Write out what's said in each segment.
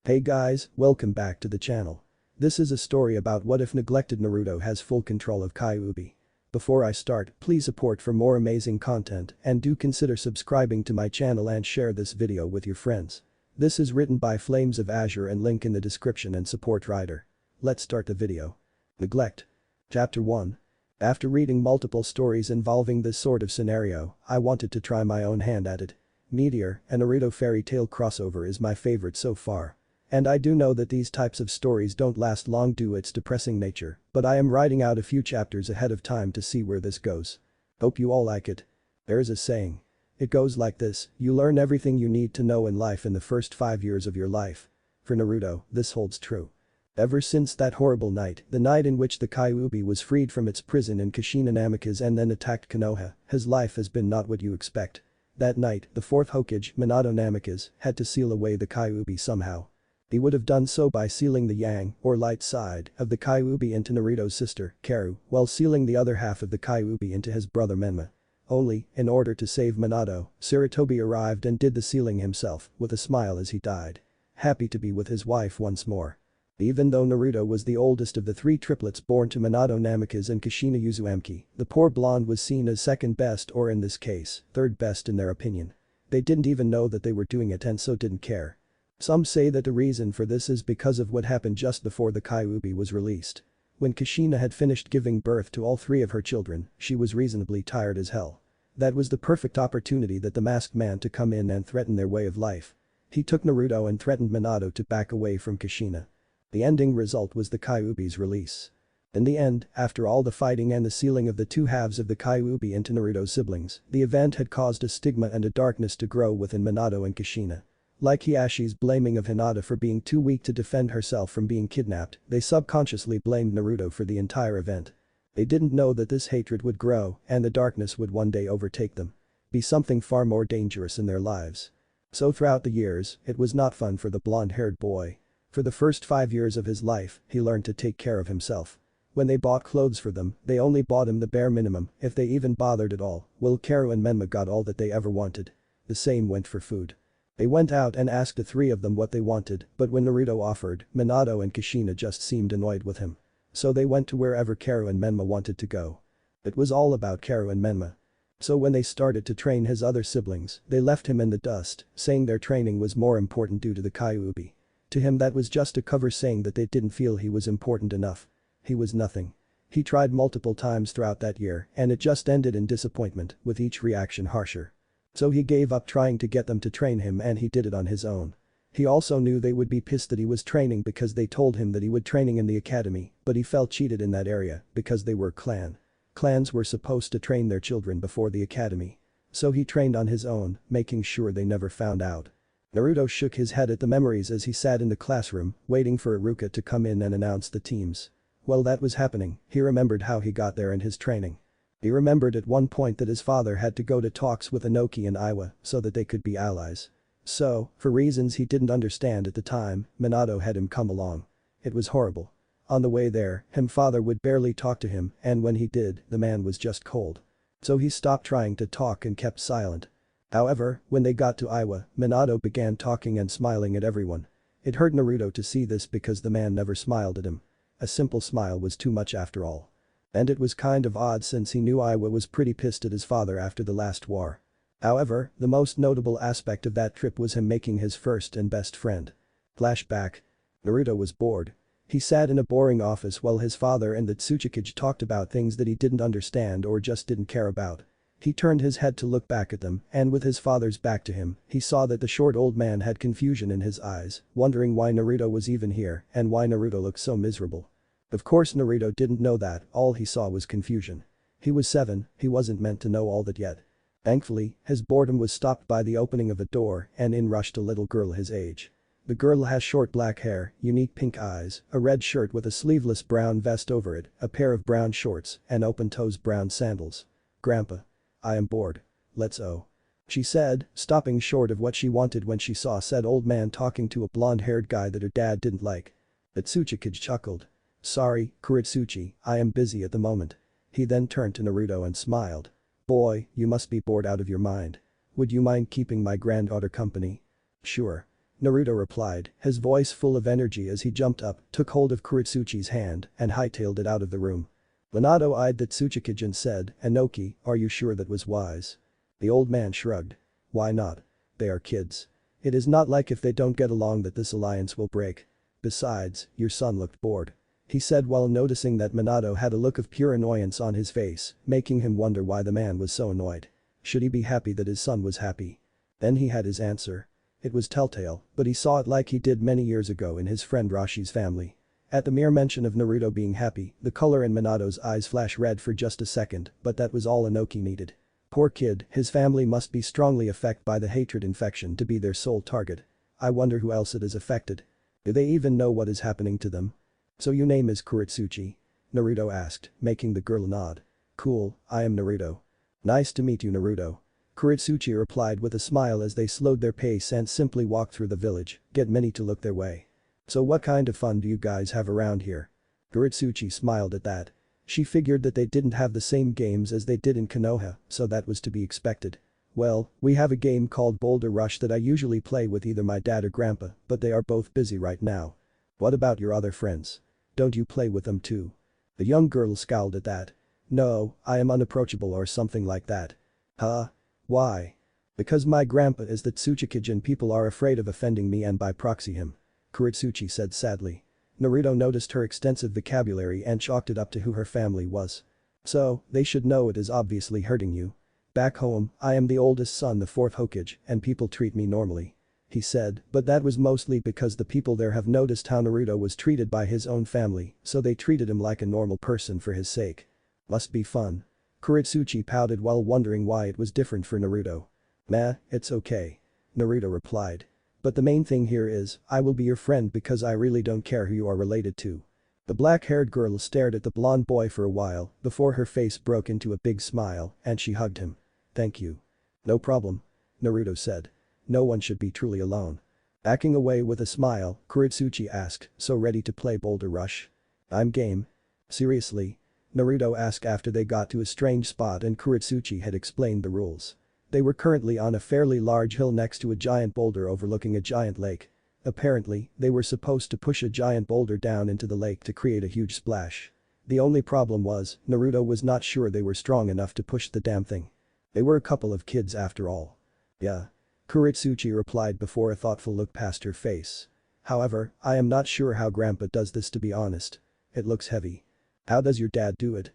Hey guys, welcome back to the channel. This is a story about what if Neglected Naruto has full control of kyuubi. Before I start, please support for more amazing content and do consider subscribing to my channel and share this video with your friends. This is written by Flames of Azure and link in the description and support writer. Let's start the video. Neglect. Chapter 1. After reading multiple stories involving this sort of scenario, I wanted to try my own hand at it. Meteor, a Naruto fairy tale crossover is my favorite so far. And I do know that these types of stories don't last long due to its depressing nature, but I am writing out a few chapters ahead of time to see where this goes. Hope you all like it. There is a saying. It goes like this: you learn everything you need to know in life in the first 5 years of your life. For Naruto, this holds true. Ever since that horrible night, the night in which the kyuubi was freed from its prison in Kushina Namikaze and then attacked Konoha, his life has been not what you expect. That night, the fourth Hokage, Minato Namikaze, had to seal away the kyuubi somehow. He would have done so by sealing the yang, or light side, of the kyuubi into Naruto's sister, Karu, while sealing the other half of the kyuubi into his brother Menma. Only, in order to save Minato, Sarutobi arrived and did the sealing himself, with a smile as he died. Happy to be with his wife once more. Even though Naruto was the oldest of the three triplets born to Minato Namikaze and Kushina Uzumaki, the poor blonde was seen as second best, or in this case, third best in their opinion. They didn't even know that they were doing it and so didn't care. Some say that the reason for this is because of what happened just before the kyuubi was released. When Kushina had finished giving birth to all three of her children, she was reasonably tired as hell. That was the perfect opportunity that the masked man to come in and threaten their way of life. He took Naruto and threatened Minato to back away from Kushina. The ending result was the kyuubi's release. In the end, after all the fighting and the sealing of the two halves of the kyuubi into Naruto's siblings, the event had caused a stigma and a darkness to grow within Minato and Kushina. Like Hiyashi's blaming of Hinata for being too weak to defend herself from being kidnapped, they subconsciously blamed Naruto for the entire event. They didn't know that this hatred would grow and the darkness would one day overtake them. Be something far more dangerous in their lives. So throughout the years, it was not fun for the blonde-haired boy. For the first 5 years of his life, he learned to take care of himself. When they bought clothes for them, they only bought him the bare minimum, if they even bothered at all, while Karu and Menma got all that they ever wanted. The same went for food. They went out and asked the three of them what they wanted, but when Naruto offered, Minato and Kushina just seemed annoyed with him. So they went to wherever Karu and Menma wanted to go. It was all about Karu and Menma. So when they started to train his other siblings, they left him in the dust, saying their training was more important due to the kyuubi. To him that was just a cover saying that they didn't feel he was important enough. He was nothing. He tried multiple times throughout that year and it just ended in disappointment, with each reaction harsher. So he gave up trying to get them to train him and he did it on his own. He also knew they would be pissed that he was training because they told him that he would training in the academy, but he felt cheated in that area because they were clan. Clans were supposed to train their children before the academy. So he trained on his own, making sure they never found out. Naruto shook his head at the memories as he sat in the classroom, waiting for Iruka to come in and announce the teams. While that was happening, he remembered how he got there in his training. He remembered at one point that his father had to go to talks with Inoki and Iwa so that they could be allies. So, for reasons he didn't understand at the time, Minato had him come along. It was horrible. On the way there, his father would barely talk to him and when he did, the man was just cold. So he stopped trying to talk and kept silent. However, when they got to Iwa, Minato began talking and smiling at everyone. It hurt Naruto to see this because the man never smiled at him. A simple smile was too much after all. And it was kind of odd since he knew Iwa was pretty pissed at his father after the last war. However, the most notable aspect of that trip was him making his first and best friend. Flashback. Naruto was bored. He sat in a boring office while his father and the Tsuchikage talked about things that he didn't understand or just didn't care about. He turned his head to look back at them and with his father's back to him, he saw that the short old man had confusion in his eyes, wondering why Naruto was even here and why Naruto looked so miserable. Of course Naruto didn't know that, all he saw was confusion. He was 7, he wasn't meant to know all that yet. Thankfully, his boredom was stopped by the opening of a door and in rushed a little girl his age. The girl has short black hair, unique pink eyes, a red shirt with a sleeveless brown vest over it, a pair of brown shorts, and open-toes brown sandals. "Grandpa. I am bored. Let's go," she said, stopping short of what she wanted when she saw said old man talking to a blonde-haired guy that her dad didn't like. The Tsuchikage chuckled. "Sorry, Kitsuchi, I am busy at the moment." He then turned to Naruto and smiled. "Boy, you must be bored out of your mind. Would you mind keeping my granddaughter company?" "Sure." Naruto replied, his voice full of energy as he jumped up, took hold of Kuretsuchi's hand, and hightailed it out of the room. Minato eyed the Tsuchikage and said, Inoki, are you sure that was wise? The old man shrugged. Why not? They are kids. It is not like if they don't get along that this alliance will break. Besides, your son looked bored. He said while noticing that Minato had a look of pure annoyance on his face, making him wonder why the man was so annoyed. Should he be happy that his son was happy? Then he had his answer. It was telltale, but he saw it like he did many years ago in his friend Rashi's family. At the mere mention of Naruto being happy, the color in Minato's eyes flashed red for just a second, but that was all Inoki needed. Poor kid, his family must be strongly affected by the hatred infection to be their sole target. I wonder who else it is affected. Do they even know what is happening to them? So your name is Kuretsuchi? Naruto asked, making the girl nod. Cool, I am Naruto. Nice to meet you, Naruto. Kuretsuchi replied with a smile as they slowed their pace and simply walked through the village, get many to look their way. So what kind of fun do you guys have around here? Kuretsuchi smiled at that. She figured that they didn't have the same games as they did in Konoha, so that was to be expected. Well, we have a game called Boulder Rush that I usually play with either my dad or grandpa, but they are both busy right now. What about your other friends? Don't you play with them too? The young girl scowled at that. No, I am unapproachable or something like that. Huh? Why? Because my grandpa is the Tsuchikage and people are afraid of offending me and by proxy him. Kuretsuchi said sadly. Naruto noticed her extensive vocabulary and chalked it up to who her family was. So, they should know it is obviously hurting you. Back home, I am the oldest son, the fourth Hokage, and people treat me normally. He said, but that was mostly because the people there have noticed how Naruto was treated by his own family, so they treated him like a normal person for his sake. Must be fun. Kuretsuchi pouted while wondering why it was different for Naruto. Meh, it's okay. Naruto replied. But the main thing here is, I will be your friend because I really don't care who you are related to. The black-haired girl stared at the blonde boy for a while before her face broke into a big smile and she hugged him. Thank you. No problem. Naruto said. No one should be truly alone. Backing away with a smile, Kuretsuchi asked, so ready to play Boulder Rush? I'm game. Seriously? Naruto asked after they got to a strange spot and Kuretsuchi had explained the rules. They were currently on a fairly large hill next to a giant boulder overlooking a giant lake. Apparently, they were supposed to push a giant boulder down into the lake to create a huge splash. The only problem was, Naruto was not sure they were strong enough to push the damn thing. They were a couple of kids after all. Yeah. Kuretsuchi replied before a thoughtful look passed her face. However, I am not sure how grandpa does this to be honest. It looks heavy. How does your dad do it?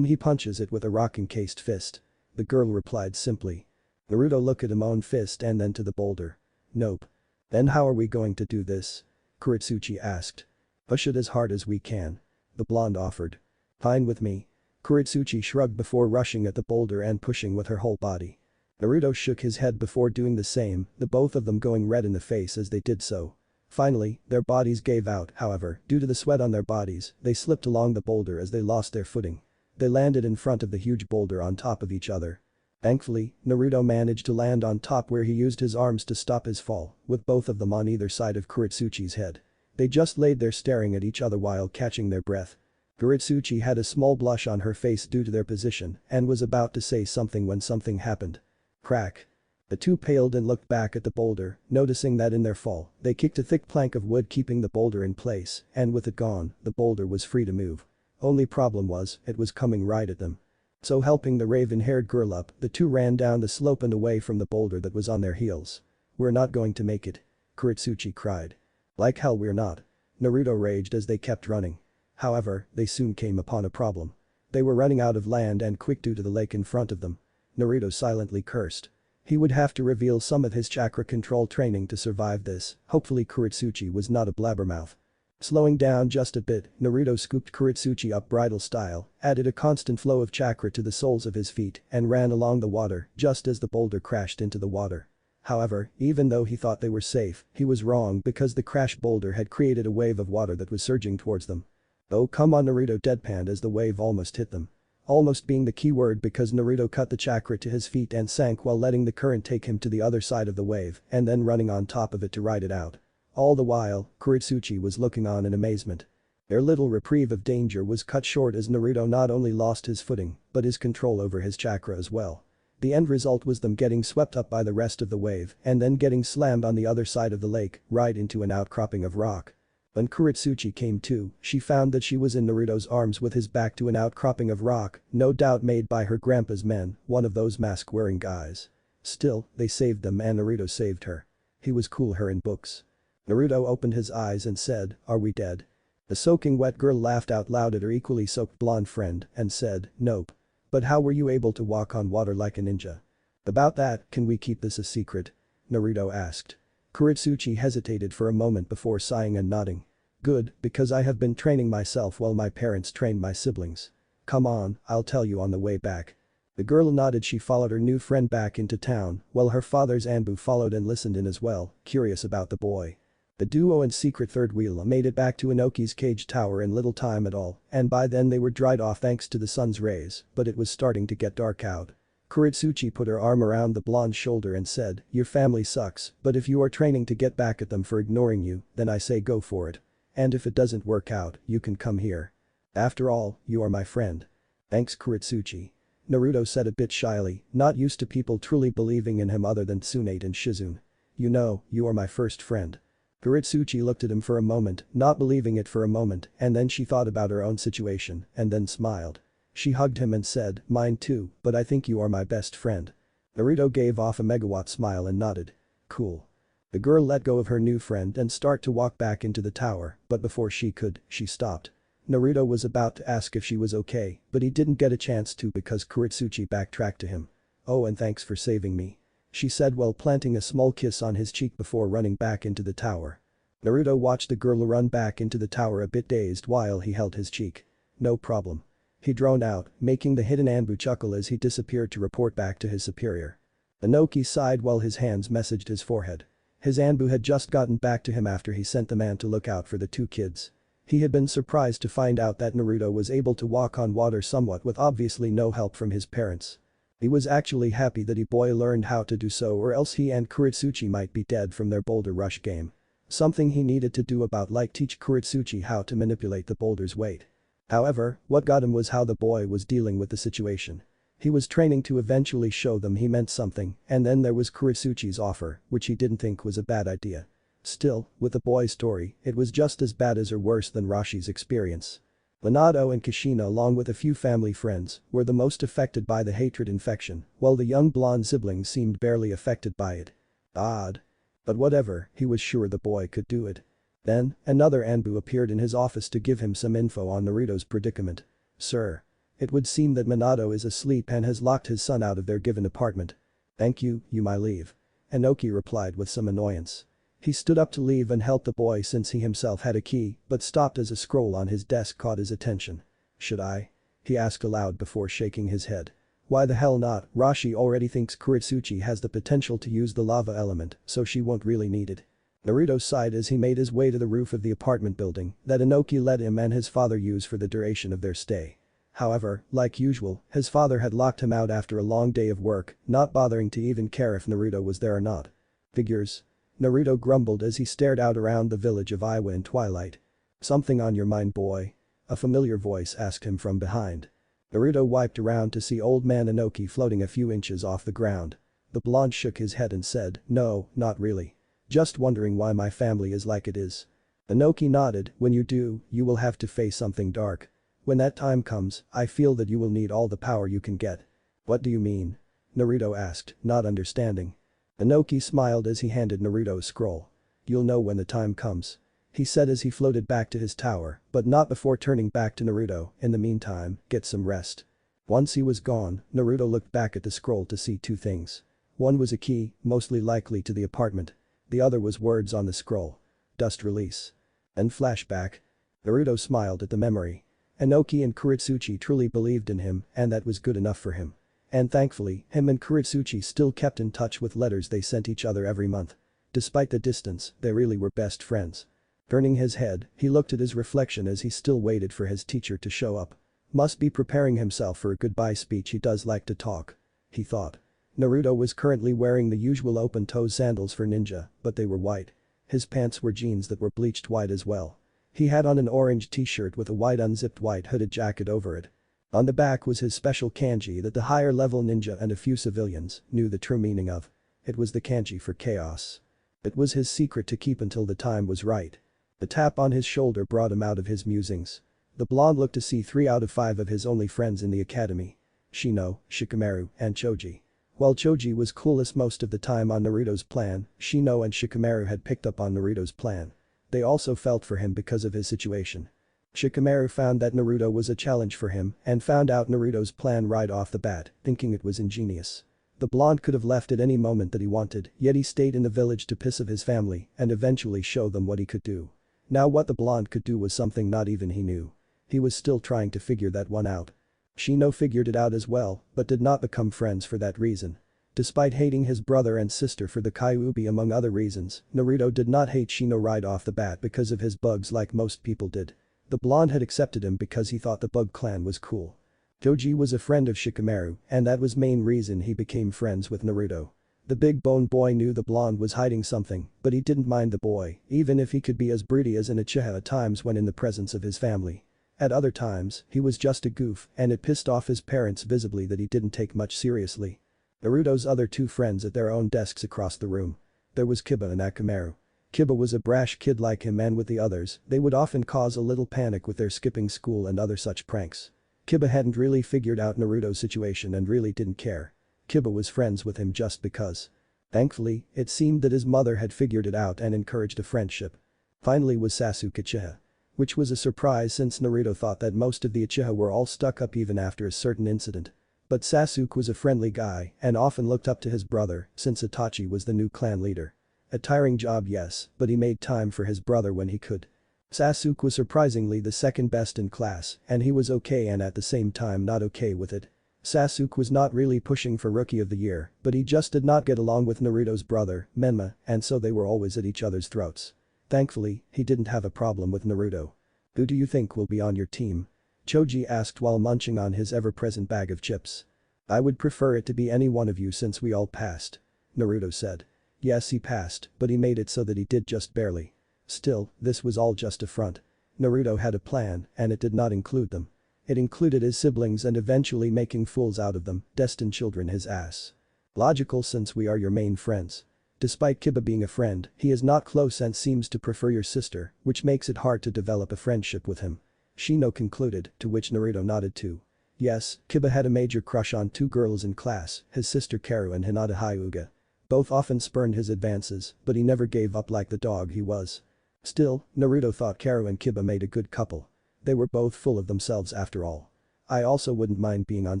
He punches it with a rock-encased fist. The girl replied simply. Naruto looked at his own fist and then to the boulder. Nope. Then how are we going to do this? Kuretsuchi asked. Push it as hard as we can. The blonde offered. Fine with me. Kuretsuchi shrugged before rushing at the boulder and pushing with her whole body. Naruto shook his head before doing the same, the both of them going red in the face as they did so. Finally, their bodies gave out, however, due to the sweat on their bodies, they slipped along the boulder as they lost their footing. They landed in front of the huge boulder on top of each other. Thankfully, Naruto managed to land on top where he used his arms to stop his fall, with both of them on either side of Kuretsuchi's head. They just laid there staring at each other while catching their breath. Kuretsuchi had a small blush on her face due to their position and was about to say something when something happened. Crack. The two paled and looked back at the boulder, noticing that in their fall, they kicked a thick plank of wood keeping the boulder in place, and with it gone, the boulder was free to move. Only problem was, it was coming right at them. So helping the raven-haired girl up, the two ran down the slope and away from the boulder that was on their heels. We're not going to make it. Kuretsuchi cried. Like hell we're not. Naruto raged as they kept running. However, they soon came upon a problem. They were running out of land and quick due to the lake in front of them. Naruto silently cursed. He would have to reveal some of his chakra control training to survive this, hopefully Kuretsuchi was not a blabbermouth. Slowing down just a bit, Naruto scooped Kuretsuchi up bridal style, added a constant flow of chakra to the soles of his feet and ran along the water just as the boulder crashed into the water. However, even though he thought they were safe, he was wrong because the crashed boulder had created a wave of water that was surging towards them. Oh come on, Naruto deadpanned as the wave almost hit them. Almost being the key word because Naruto cut the chakra to his feet and sank while letting the current take him to the other side of the wave and then running on top of it to ride it out. All the while, Kuretsuchi was looking on in amazement. Their little reprieve of danger was cut short as Naruto not only lost his footing, but his control over his chakra as well. The end result was them getting swept up by the rest of the wave and then getting slammed on the other side of the lake, right into an outcropping of rock. When Kitsuchi came to, she found that she was in Naruto's arms with his back to an outcropping of rock, no doubt made by her grandpa's men, one of those mask-wearing guys. Still, they saved them and Naruto saved her. He was cool her in books. Naruto opened his eyes and said, "Are we dead?" The soaking wet girl laughed out loud at her equally soaked blonde friend and said, "Nope. But how were you able to walk on water like a ninja?" "About that, can we keep this a secret?" Naruto asked. Kitsuchi hesitated for a moment before sighing and nodding. "Good, because I have been training myself while my parents trained my siblings. Come on, I'll tell you on the way back." The girl nodded. She followed her new friend back into town, while her father's Anbu followed and listened in as well, curious about the boy. The duo and secret third wheel made it back to Inoki's cage tower in little time at all, and by then they were dried off thanks to the sun's rays, but it was starting to get dark out. Kitsuchi put her arm around the blonde's shoulder and said, "Your family sucks, but if you are training to get back at them for ignoring you, then I say go for it. And if it doesn't work out, you can come here. After all, you are my friend." "Thanks Kitsuchi." Naruto said a bit shyly, not used to people truly believing in him other than Tsunade and Shizune. "You know, you are my first friend." Kitsuchi looked at him for a moment, not believing it for a moment, and then she thought about her own situation, and then smiled. She hugged him and said, "Mine too, but I think you are my best friend." Naruto gave off a megawatt smile and nodded. "Cool." The girl let go of her new friend and start to walk back into the tower, but before she could, she stopped. Naruto was about to ask if she was okay, but he didn't get a chance to because Kitsuchi backtracked to him. "Oh, and thanks for saving me," she said while planting a small kiss on his cheek before running back into the tower. Naruto watched the girl run back into the tower a bit dazed while he held his cheek. "No problem." He droned out, making the hidden Anbu chuckle as he disappeared to report back to his superior. Inoki sighed while his hands messaged his forehead. His Anbu had just gotten back to him after he sent the man to look out for the two kids. He had been surprised to find out that Naruto was able to walk on water somewhat with obviously no help from his parents. He was actually happy that boy learned how to do so or else he and Kitsuchi might be dead from their boulder rush game. Something he needed to do about like teach Kitsuchi how to manipulate the boulder's weight. However, what got him was how the boy was dealing with the situation. He was training to eventually show them he meant something, and then there was Kitsuchi's offer, which he didn't think was a bad idea. Still, with the boy's story, it was just as bad as or worse than Rashi's experience. Minato and Kushina along with a few family friends were the most affected by the hatred infection, while the young blonde siblings seemed barely affected by it. Odd. But whatever, he was sure the boy could do it. Then, another Anbu appeared in his office to give him some info on Naruto's predicament. "Sir. It would seem that Minato is asleep and has locked his son out of their given apartment." "Thank you, you may leave." Inoki replied with some annoyance. He stood up to leave and help the boy since he himself had a key, but stopped as a scroll on his desk caught his attention. "Should I?" he asked aloud before shaking his head. "Why the hell not, Rashi already thinks Kitsuchi has the potential to use the lava element, so she won't really need it." Naruto sighed as he made his way to the roof of the apartment building that Inoki let him and his father use for the duration of their stay. However, like usual, his father had locked him out after a long day of work, not bothering to even care if Naruto was there or not. "Figures." Naruto grumbled as he stared out around the village of Iwa in twilight. "Something on your mind, boy?" a familiar voice asked him from behind. Naruto wiped around to see old man Inoki floating a few inches off the ground. The blonde shook his head and said, "No, not really. Just wondering why my family is like it is." Inoki nodded, "When you do, you will have to face something dark. When that time comes, I feel that you will need all the power you can get." "What do you mean?" Naruto asked, not understanding. Inoki smiled as he handed Naruto a scroll. "You'll know when the time comes," he said as he floated back to his tower, but not before turning back to Naruto. "In the meantime, get some rest." Once he was gone, Naruto looked back at the scroll to see two things. One was a key, mostly likely to the apartment. The other was words on the scroll. "Dust release." And flashback. Naruto smiled at the memory. Inoki and Kitsuchi truly believed in him and that was good enough for him. And thankfully, him and Kitsuchi still kept in touch with letters they sent each other every month. Despite the distance, they really were best friends. Turning his head, he looked at his reflection as he still waited for his teacher to show up. Must be preparing himself for a goodbye speech. He does like to talk, he thought. Naruto was currently wearing the usual open-toe sandals for ninja, but they were white. His pants were jeans that were bleached white as well. He had on an orange t-shirt with a white unzipped white hooded jacket over it. On the back was his special kanji that the higher level ninja and a few civilians knew the true meaning of. It was the kanji for chaos. It was his secret to keep until the time was right. The tap on his shoulder brought him out of his musings. The blonde looked to see 3 out of 5 of his only friends in the academy. Shino, Shikamaru, and Choji. While Choji was coolest most of the time on Naruto's plan, Shino and Shikamaru had picked up on Naruto's plan. They also felt for him because of his situation. Shikamaru found that Naruto was a challenge for him and found out Naruto's plan right off the bat, thinking it was ingenious. The blonde could have left at any moment that he wanted, yet he stayed in the village to piss of his family and eventually show them what he could do. Now what the blonde could do was something not even he knew. He was still trying to figure that one out. Shino figured it out as well, but did not become friends for that reason. Despite hating his brother and sister for the kyuubi among other reasons, Naruto did not hate Shino right off the bat because of his bugs like most people did. The blonde had accepted him because he thought the bug clan was cool. Choji was a friend of Shikamaru, and that was main reason he became friends with Naruto. The big bone boy knew the blonde was hiding something, but he didn't mind the boy, even if he could be as broody as an Uchiha at times when in the presence of his family. At other times, he was just a goof and it pissed off his parents visibly that he didn't take much seriously. Naruto's other 2 friends at their own desks across the room. There was Kiba and Akamaru. Kiba was a brash kid like him, and with the others, they would often cause a little panic with their skipping school and other such pranks. Kiba hadn't really figured out Naruto's situation and really didn't care. Kiba was friends with him just because. Thankfully, it seemed that his mother had figured it out and encouraged a friendship. Finally was Sasuke Uchiha. Which was a surprise since Naruto thought that most of the Uchiha were all stuck up even after a certain incident. But Sasuke was a friendly guy and often looked up to his brother since Itachi was the new clan leader. A tiring job, yes, but he made time for his brother when he could. Sasuke was surprisingly the second best in class and he was okay and at the same time not okay with it. Sasuke was not really pushing for Rookie of the Year, but he just did not get along with Naruto's brother, Menma, and so they were always at each other's throats. Thankfully, he didn't have a problem with Naruto. Who do you think will be on your team? Choji asked while munching on his ever-present bag of chips. I would prefer it to be any one of you since we all passed. Naruto said. Yes, he passed, but he made it so that he did just barely. Still, this was all just a front. Naruto had a plan and it did not include them. It included his siblings and eventually making fools out of them, destined children his ass. Logical since we are your main friends. Despite Kiba being a friend, he is not close and seems to prefer your sister, which makes it hard to develop a friendship with him. Shino concluded, to which Naruto nodded too. Yes, Kiba had a major crush on 2 girls in class, his sister Karu and Hinata Hyuga. Both often spurned his advances, but he never gave up like the dog he was. Still, Naruto thought Karu and Kiba made a good couple. They were both full of themselves after all. I also wouldn't mind being on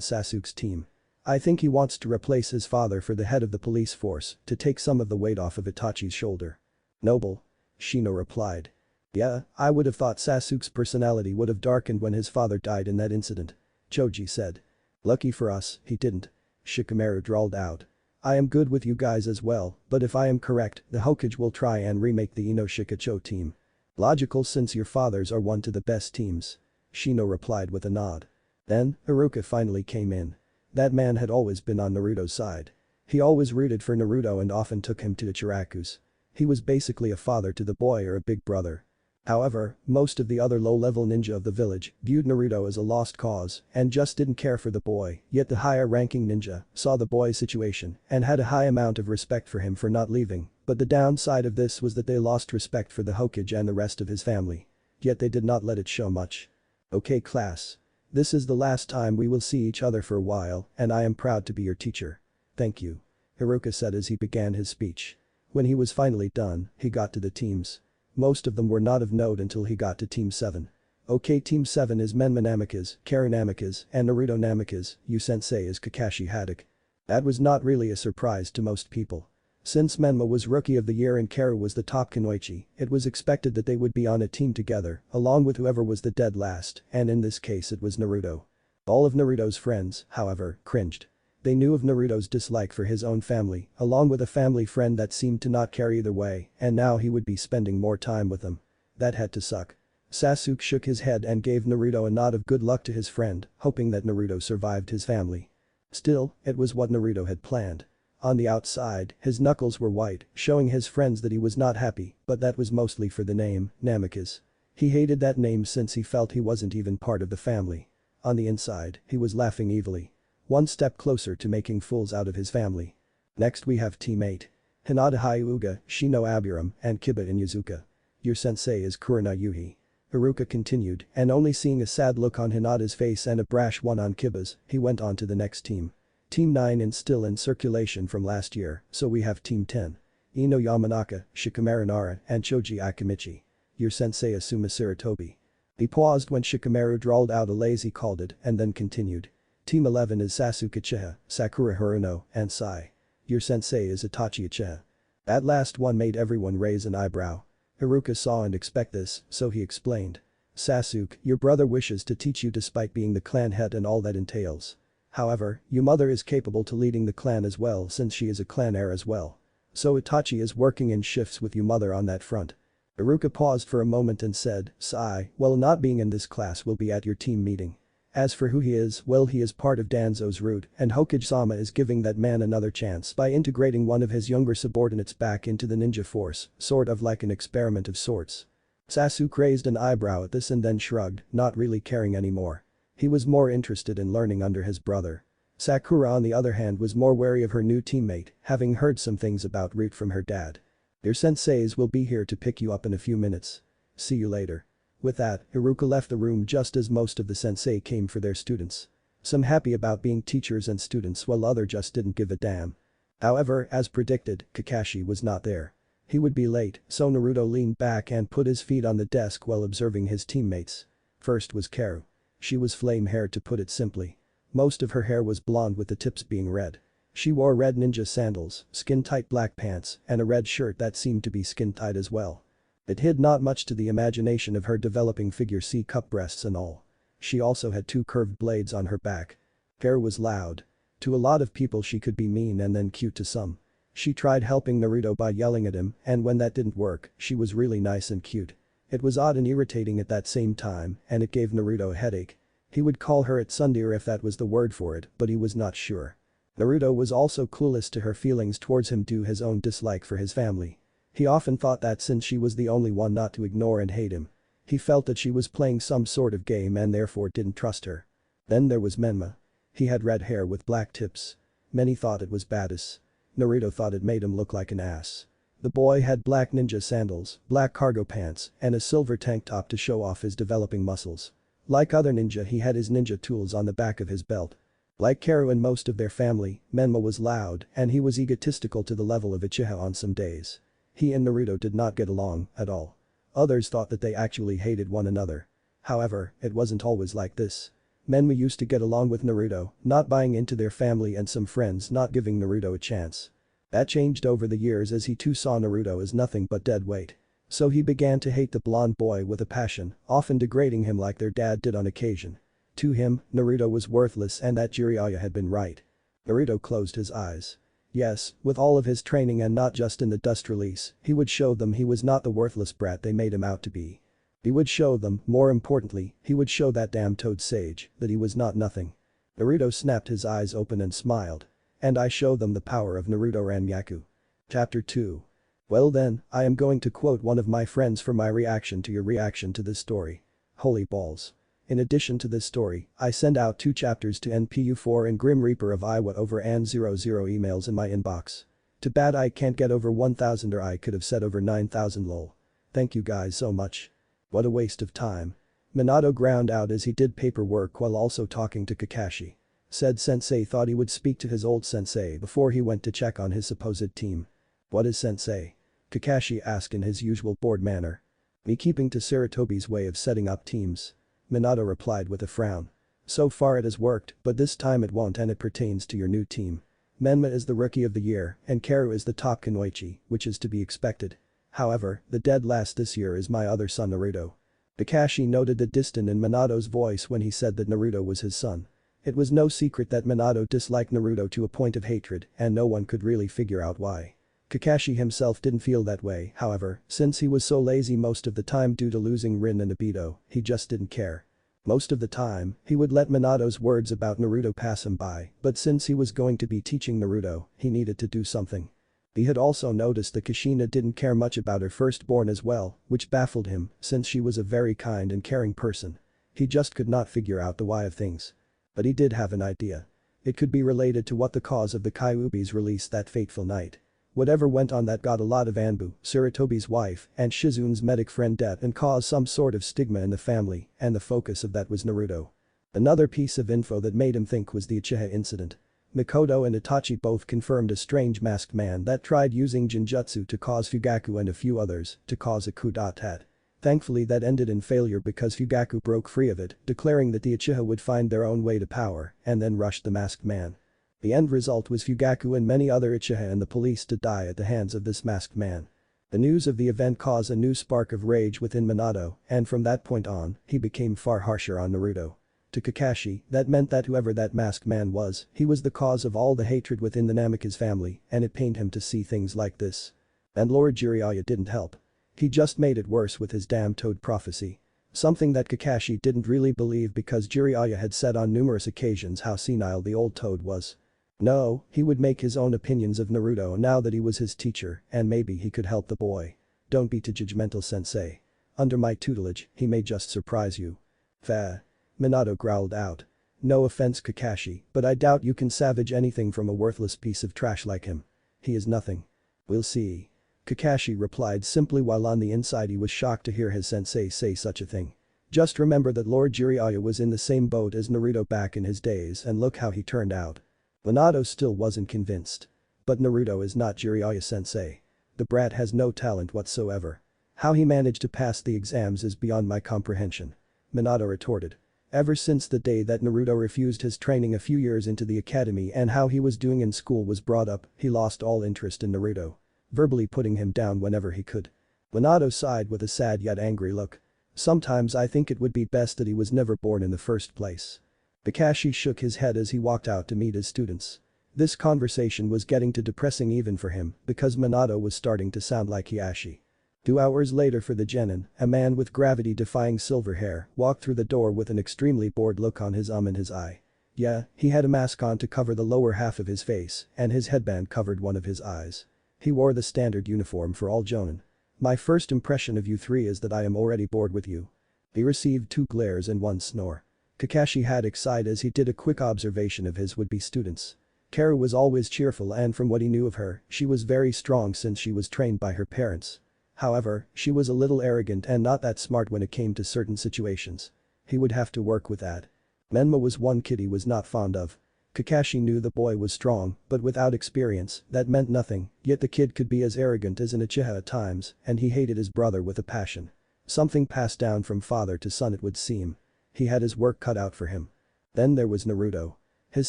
Sasuke's team. I think he wants to replace his father for the head of the police force to take some of the weight off of Itachi's shoulder. Noble. Shino replied. Yeah, I would have thought Sasuke's personality would have darkened when his father died in that incident. Choji said. Lucky for us, he didn't. Shikamaru drawled out. I am good with you guys as well, but if I am correct, the Hokage will try and remake the Inoshikacho team. Logical since your fathers are one to the best teams. Shino replied with a nod. Then, Iruka finally came in. That man had always been on Naruto's side. He always rooted for Naruto and often took him to the Ichirakus. He was basically a father to the boy or a big brother. However, most of the other low-level ninja of the village viewed Naruto as a lost cause and just didn't care for the boy, yet the higher-ranking ninja saw the boy's situation and had a high amount of respect for him for not leaving, but the downside of this was that they lost respect for the Hokage and the rest of his family. Yet they did not let it show much. Okay class. This is the last time we will see each other for a while and I am proud to be your teacher. Thank you. Iruka said as he began his speech. When he was finally done, he got to the teams. Most of them were not of note until he got to Team 7. Okay, Team 7 is Menma Namikaze, Karu Namikaze, and Naruto Namikaze, you sensei is Kakashi Haddock. That was not really a surprise to most people. Since Menma was Rookie of the Year and Karu was the top kunoichi, it was expected that they would be on a team together, along with whoever was the dead last, and in this case it was Naruto. All of Naruto's friends, however, cringed. They knew of Naruto's dislike for his own family, along with a family friend that seemed to not care either way, and now he would be spending more time with them. That had to suck. Sasuke shook his head and gave Naruto a nod of good luck to his friend, hoping that Naruto survived his family. Still, it was what Naruto had planned. On the outside, his knuckles were white, showing his friends that he was not happy, but that was mostly for the name, Namikaze. He hated that name since he felt he wasn't even part of the family. On the inside, he was laughing evilly. One step closer to making fools out of his family. Next we have Team 8. Hinata Hyuga, Shino Aburam, and Kiba Inyazuka. Your sensei is Kurina Yuhi. Iruka continued, and only seeing a sad look on Hinata's face and a brash one on Kiba's, he went on to the next team. Team 9 is still in circulation from last year, so we have Team 10. Ino Yamanaka, Shikamaru Nara, and Choji Akimichi. Your sensei is Sumisura Tobi. He paused when Shikamaru drawled out a lazy called it and then continued. Team 11 is Sasuke Uchiha, Sakura Haruno, and Sai. Your sensei is Itachi Uchiha. That last one made everyone raise an eyebrow. Iruka saw and expect this, so he explained. Sasuke, your brother wishes to teach you despite being the clan head and all that entails. However, your mother is capable to leading the clan as well since she is a clan heir as well. So Itachi is working in shifts with your mother on that front. Iruka paused for a moment and said, Sai, well not being in this class will be at your team meeting. As for who he is, well he is part of Danzo's route and Hokage-sama is giving that man another chance by integrating one of his younger subordinates back into the ninja force, sort of like an experiment of sorts. Sasuke raised an eyebrow at this and then shrugged, not really caring anymore. He was more interested in learning under his brother. Sakura on the other hand was more wary of her new teammate, having heard some things about route from her dad. Your senseis will be here to pick you up in a few minutes. See you later. With that, Iruka left the room just as most of the sensei came for their students. Some happy about being teachers and students while other just didn't give a damn. However, as predicted, Kakashi was not there. He would be late, so Naruto leaned back and put his feet on the desk while observing his teammates. First was Karu. She was flame-haired to put it simply. Most of her hair was blonde with the tips being red. She wore red ninja sandals, skin-tight black pants, and a red shirt that seemed to be skin-tight as well. It hid not much to the imagination of her developing figure C-cup breasts and all. She also had 2 curved blades on her back. Karu was loud. To a lot of people she could be mean and then cute to some. She tried helping Naruto by yelling at him and when that didn't work, she was really nice and cute. It was odd and irritating at that same time and it gave Naruto a headache. He would call her at tsundere if that was the word for it, but he was not sure. Naruto was also clueless to her feelings towards him due to his own dislike for his family. He often thought that since she was the only one not to ignore and hate him. He felt that she was playing some sort of game and therefore didn't trust her. Then there was Menma. He had red hair with black tips. Many thought it was badass. Naruto thought it made him look like an ass. The boy had black ninja sandals, black cargo pants, and a silver tank top to show off his developing muscles. Like other ninja he had his ninja tools on the back of his belt. Like Karu and most of their family, Menma was loud and he was egotistical to the level of Uchiha on some days. He and Naruto did not get along at all. Others thought that they actually hated one another. However, it wasn't always like this. Menma used to get along with Naruto, not buying into their family and some friends not giving Naruto a chance. That changed over the years as he too saw Naruto as nothing but dead weight. So he began to hate the blonde boy with a passion, often degrading him like their dad did on occasion. To him, Naruto was worthless and that Jiraiya had been right. Naruto closed his eyes. Yes, with all of his training and not just in the dust release, he would show them he was not the worthless brat they made him out to be. He would show them, more importantly, he would show that damn toad sage, that he was not nothing. Naruto snapped his eyes open and smiled. And I show them the power of Naruto Ranyaku. Chapter 2. Well then, I am going to quote one of my friends for my reaction to your reaction to this story. Holy balls. In addition to this story, I send out 2 chapters to NPU4 and Grim Reaper of Iowa over AN00 emails in my inbox. Too bad I can't get over 1000 or I could have said over 9000 lol. Thank you guys so much. What a waste of time. Minato ground out as he did paperwork while also talking to Kakashi. Said sensei thought he would speak to his old sensei before he went to check on his supposed team. What is sensei? Kakashi asked in his usual bored manner. Me keeping to Sarutobi's way of setting up teams. Minato replied with a frown. So far it has worked, but this time it won't and it pertains to your new team. Menma is the rookie of the year and Karu is the top kunoichi, which is to be expected. However, the dead last this year is my other son Naruto. Kakashi noted the disdain in Minato's voice when he said that Naruto was his son. It was no secret that Minato disliked Naruto to a point of hatred and no one could really figure out why. Kakashi himself didn't feel that way, however, since he was so lazy most of the time due to losing Rin and Obito, he just didn't care. Most of the time, he would let Minato's words about Naruto pass him by, but since he was going to be teaching Naruto, he needed to do something. He had also noticed that Kushina didn't care much about her firstborn as well, which baffled him, since she was a very kind and caring person. He just could not figure out the why of things. But he did have an idea. It could be related to what the cause of the kyuubi's release that fateful night. Whatever went on that got a lot of Anbu, Tsurutobi's wife, and Shizun's medic friend dead and caused some sort of stigma in the family, and the focus of that was Naruto. Another piece of info that made him think was the Uchiha incident. Mikoto and Itachi both confirmed a strange masked man that tried using Genjutsu to cause Fugaku and a few others to cause a coup d'etat. Thankfully that ended in failure because Fugaku broke free of it, declaring that the Uchiha would find their own way to power, and then rushed the masked man. The end result was Fugaku and many other Uchiha and the police to die at the hands of this masked man. The news of the event caused a new spark of rage within Minato, and from that point on, he became far harsher on Naruto. To Kakashi, that meant that whoever that masked man was, he was the cause of all the hatred within the Namikaze family, and it pained him to see things like this. And Lord Jiraiya didn't help. He just made it worse with his damn toad prophecy. Something that Kakashi didn't really believe because Jiraiya had said on numerous occasions how senile the old toad was. No, he would make his own opinions of Naruto now that he was his teacher, and maybe he could help the boy. Don't be too judgmental, sensei. Under my tutelage, he may just surprise you. Fa. Minato growled out. No offense Kakashi, but I doubt you can salvage anything from a worthless piece of trash like him. He is nothing. We'll see. Kakashi replied simply while on the inside he was shocked to hear his sensei say such a thing. Just remember that Lord Jiraiya was in the same boat as Naruto back in his days and look how he turned out. Minato still wasn't convinced. But Naruto is not Jiraiya sensei. The brat has no talent whatsoever. How he managed to pass the exams is beyond my comprehension. Minato retorted. Ever since the day that Naruto refused his training a few years into the academy and how he was doing in school was brought up, he lost all interest in Naruto. Verbally putting him down whenever he could. Minato sighed with a sad yet angry look. Sometimes I think it would be best that he was never born in the first place. Kakashi shook his head as he walked out to meet his students. This conversation was getting too depressing even for him because Minato was starting to sound like Hiashi. 2 hours later for the genin, a man with gravity-defying silver hair walked through the door with an extremely bored look on his in his eye. Yeah, he had a mask on to cover the lower half of his face and his headband covered one of his eyes. He wore the standard uniform for all jonin. My first impression of you three is that I am already bored with you. He received 2 glares and 1 snore. Kakashi had excited as he did a quick observation of his would-be students. Karu was always cheerful and from what he knew of her, she was very strong since she was trained by her parents. However, she was a little arrogant and not that smart when it came to certain situations. He would have to work with that. Menma was one kid he was not fond of. Kakashi knew the boy was strong, but without experience, that meant nothing, yet the kid could be as arrogant as an Uchiha at times, and he hated his brother with a passion. Something passed down from father to son it would seem. He had his work cut out for him. Then there was Naruto. His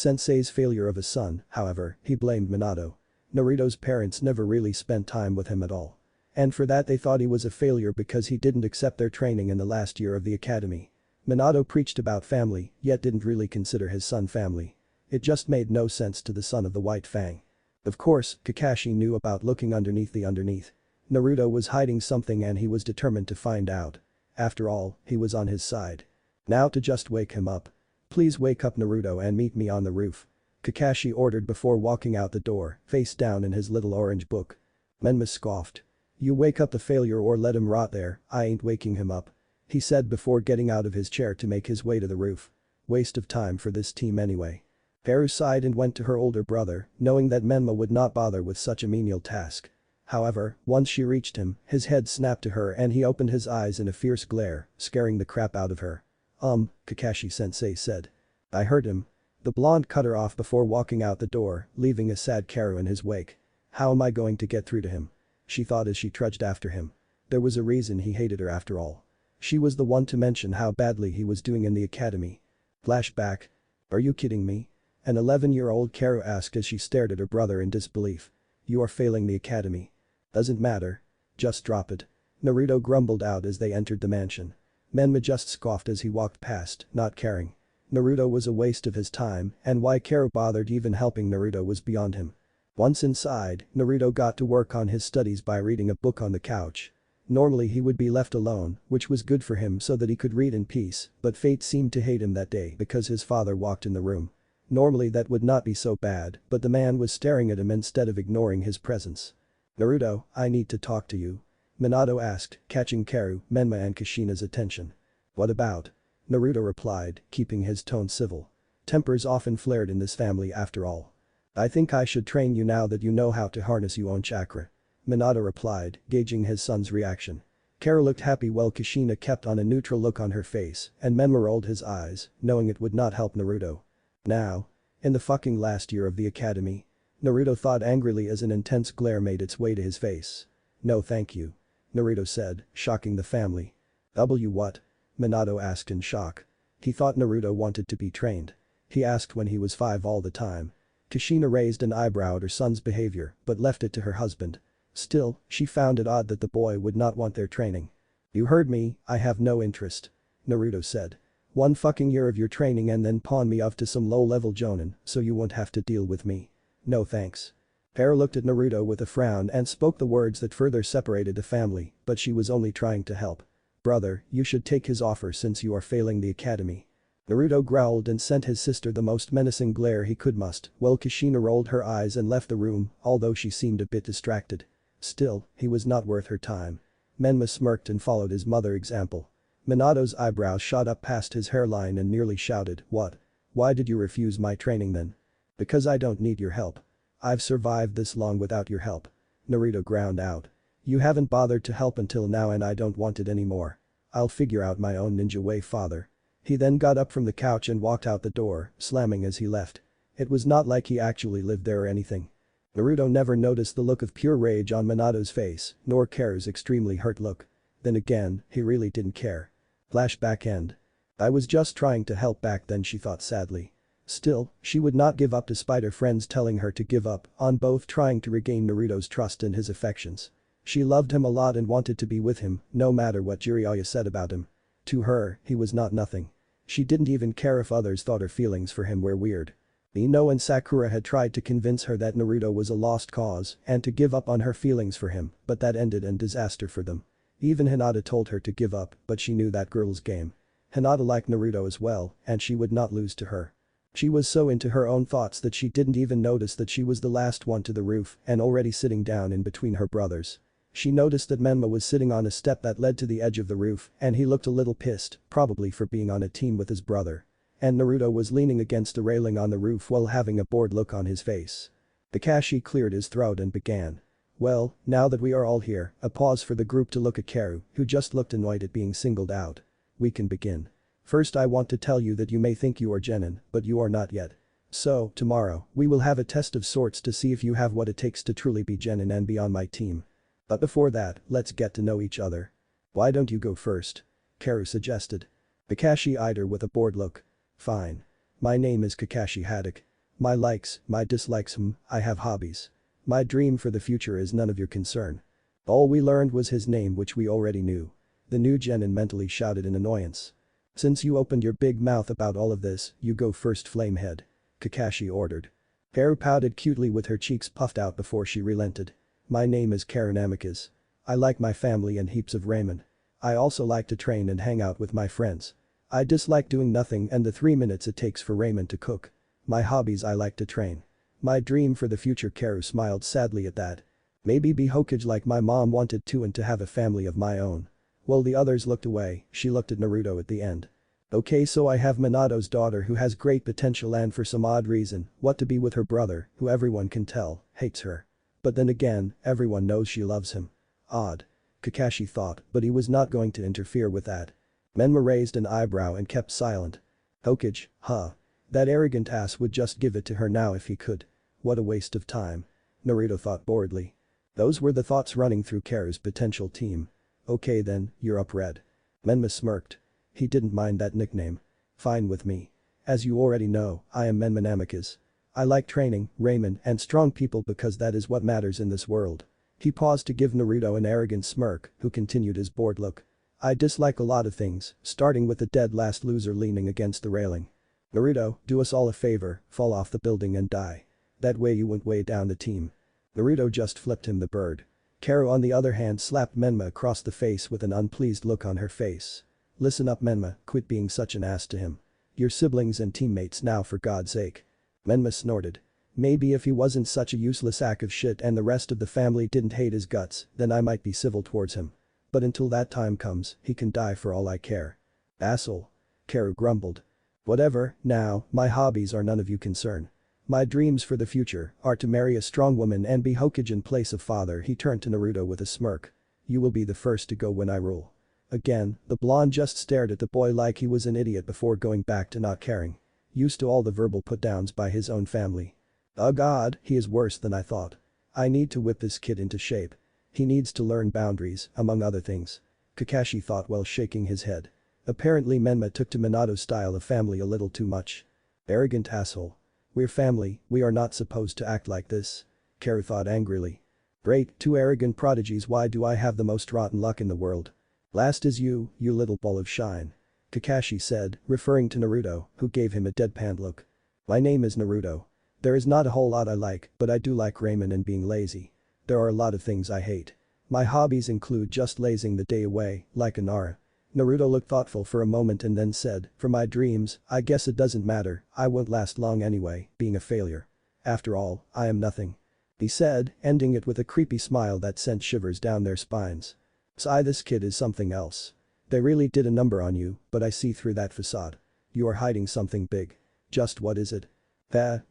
sensei's failure of a son, however, he blamed Minato. Naruto's parents never really spent time with him at all. And for that they thought he was a failure because he didn't accept their training in the last year of the academy. Minato preached about family, yet didn't really consider his son family. It just made no sense to the son of the White Fang. Of course, Kakashi knew about looking underneath the underneath. Naruto was hiding something and he was determined to find out. After all, he was on his side. Now to just wake him up. Please wake up Naruto and meet me on the roof. Kakashi ordered before walking out the door, face down in his little orange book. Menma scoffed. You wake up the failure or let him rot there, I ain't waking him up. He said before getting out of his chair to make his way to the roof. Waste of time for this team anyway. Karu sighed and went to her older brother, knowing that Menma would not bother with such a menial task. However, once she reached him, his head snapped to her and he opened his eyes in a fierce glare, scaring the crap out of her. Kakashi-sensei said. I heard him. The blonde cut her off before walking out the door, leaving a sad Karu in his wake. How am I going to get through to him? She thought as she trudged after him. There was a reason he hated her after all. She was the one to mention how badly he was doing in the academy. Flashback. Are you kidding me? An 11-year-old Karu asked as she stared at her brother in disbelief. You are failing the academy. Doesn't matter. Just drop it. Naruto grumbled out as they entered the mansion. Menma just scoffed as he walked past, not caring. Naruto was a waste of his time and why Karu bothered even helping Naruto was beyond him. Once inside, Naruto got to work on his studies by reading a book on the couch. Normally he would be left alone, which was good for him so that he could read in peace, but fate seemed to hate him that day because his father walked in the room. Normally that would not be so bad, but the man was staring at him instead of ignoring his presence. Naruto, I need to talk to you. Minato asked, catching Karu, Menma and Kushina's attention. What about? Naruto replied, keeping his tone civil. Tempers often flared in this family after all. I think I should train you now that you know how to harness your own chakra. Minato replied, gauging his son's reaction. Kara looked happy while Kushina kept on a neutral look on her face, and Menma rolled his eyes, knowing it would not help Naruto. Now? In the fucking last year of the academy? Naruto thought angrily as an intense glare made its way to his face. No thank you. Naruto said, shocking the family. What? Minato asked in shock. He thought Naruto wanted to be trained. He asked when he was 5 all the time. Kushina raised an eyebrow at her son's behavior but left it to her husband. Still, she found it odd that the boy would not want their training. You heard me, I have no interest. Naruto said. 1 fucking year of your training and then pawn me off to some low-level jonin so you won't have to deal with me. No thanks. Hera looked at Naruto with a frown and spoke the words that further separated the family, but she was only trying to help. Brother, you should take his offer since you are failing the academy. Naruto growled and sent his sister the most menacing glare he could while Kushina rolled her eyes and left the room, although she seemed a bit distracted. Still, he was not worth her time. Menma smirked and followed his mother's example. Minato's eyebrows shot up past his hairline and nearly shouted, what? Why did you refuse my training then? Because I don't need your help. I've survived this long without your help. Naruto ground out. You haven't bothered to help until now and I don't want it anymore. I'll figure out my own ninja way, father. He then got up from the couch and walked out the door, slamming as he left. It was not like he actually lived there or anything. Naruto never noticed the look of pure rage on Minato's face, nor Kara's extremely hurt look. Then again, he really didn't care. Flashback end. I was just trying to help back then, she thought sadly. Still, she would not give up despite her friends telling her to give up on both trying to regain Naruto's trust and his affections. She loved him a lot and wanted to be with him, no matter what Jiraiya said about him. To her, he was not nothing. She didn't even care if others thought her feelings for him were weird. Ino and Sakura had tried to convince her that Naruto was a lost cause and to give up on her feelings for him, but that ended in disaster for them. Even Hinata told her to give up, but she knew that girl's game. Hinata liked Naruto as well, and she would not lose to her. She was so into her own thoughts that she didn't even notice that she was the last one to the roof and already sitting down in between her brothers. She noticed that Menma was sitting on a step that led to the edge of the roof and he looked a little pissed, probably for being on a team with his brother. And Naruto was leaning against a railing on the roof while having a bored look on his face. Kakashi cleared his throat and began. Well, now that we are all here, a pause for the group to look at Karu, who just looked annoyed at being singled out. We can begin. First I want to tell you that you may think you are genin, but you are not yet. So, tomorrow, we will have a test of sorts to see if you have what it takes to truly be genin and be on my team. But before that, let's get to know each other. Why don't you go first? Karu suggested. Kakashi eyed her with a bored look. Fine. My name is Kakashi Haddock. My likes, my dislikes, I have hobbies. My dream for the future is none of your concern. All we learned was his name, which we already knew. The new genin mentally shouted in annoyance. Since you opened your big mouth about all of this, you go first, Flamehead. Kakashi ordered. Karu pouted cutely with her cheeks puffed out before she relented. My name is Karen Amicus. I like my family and heaps of ramen. I also like to train and hang out with my friends. I dislike doing nothing and the 3 minutes it takes for ramen to cook. My hobbies, I like to train. My dream for the future, Karu smiled sadly at that. Maybe be Hokage like my mom wanted to and to have a family of my own. While the others looked away, she looked at Naruto at the end. Okay, so I have Minato's daughter who has great potential and for some odd reason, what to be with her brother, who everyone can tell, hates her. But then again, everyone knows she loves him. Odd. Kakashi thought, but he was not going to interfere with that. Menma raised an eyebrow and kept silent. Hokage, huh? That arrogant ass would just give it to her now if he could. What a waste of time. Naruto thought boredly. Those were the thoughts running through Karu's potential team. Okay then, you're up, Red. Menma smirked. He didn't mind that nickname. Fine with me. As you already know, I am Menma Namicus. I like training, ramen, and strong people because that is what matters in this world. He paused to give Naruto an arrogant smirk, who continued his bored look. I dislike a lot of things, starting with the dead last loser leaning against the railing. Naruto, do us all a favor, fall off the building and die. That way you won't weigh down the team. Naruto just flipped him the bird. Karu on the other hand slapped Menma across the face with an unpleased look on her face. Listen up, Menma, quit being such an ass to him. Your siblings and teammates now, for God's sake. Menma snorted. Maybe if he wasn't such a useless sack of shit and the rest of the family didn't hate his guts, then I might be civil towards him. But until that time comes, he can die for all I care. Asshole. Karu grumbled. Whatever, now, my hobbies are none of your concern. My dreams for the future are to marry a strong woman and be Hokage in place of father. He turned to Naruto with a smirk. You will be the first to go when I rule. Again, the blonde just stared at the boy like he was an idiot before going back to not caring. Used to all the verbal put-downs by his own family. Oh god, he is worse than I thought. I need to whip this kid into shape. He needs to learn boundaries, among other things. Kakashi thought while shaking his head. Apparently Menma took to Minato's style of family a little too much. Arrogant asshole. We're family, we are not supposed to act like this. Karu thought angrily. Great, two arrogant prodigies. Why do I have the most rotten luck in the world? Last is you little ball of shine. Kakashi said, referring to Naruto, who gave him a deadpan look. My name is Naruto. There is not a whole lot I like, but I do like ramen and being lazy. There are a lot of things I hate. My hobbies include just lazing the day away, like a Nara. Naruto looked thoughtful for a moment and then said, for my dreams, I guess it doesn't matter, I won't last long anyway, being a failure. After all, I am nothing. He said, ending it with a creepy smile that sent shivers down their spines. Sigh, this kid is something else. They really did a number on you, but I see through that facade. You are hiding something big. Just what is it?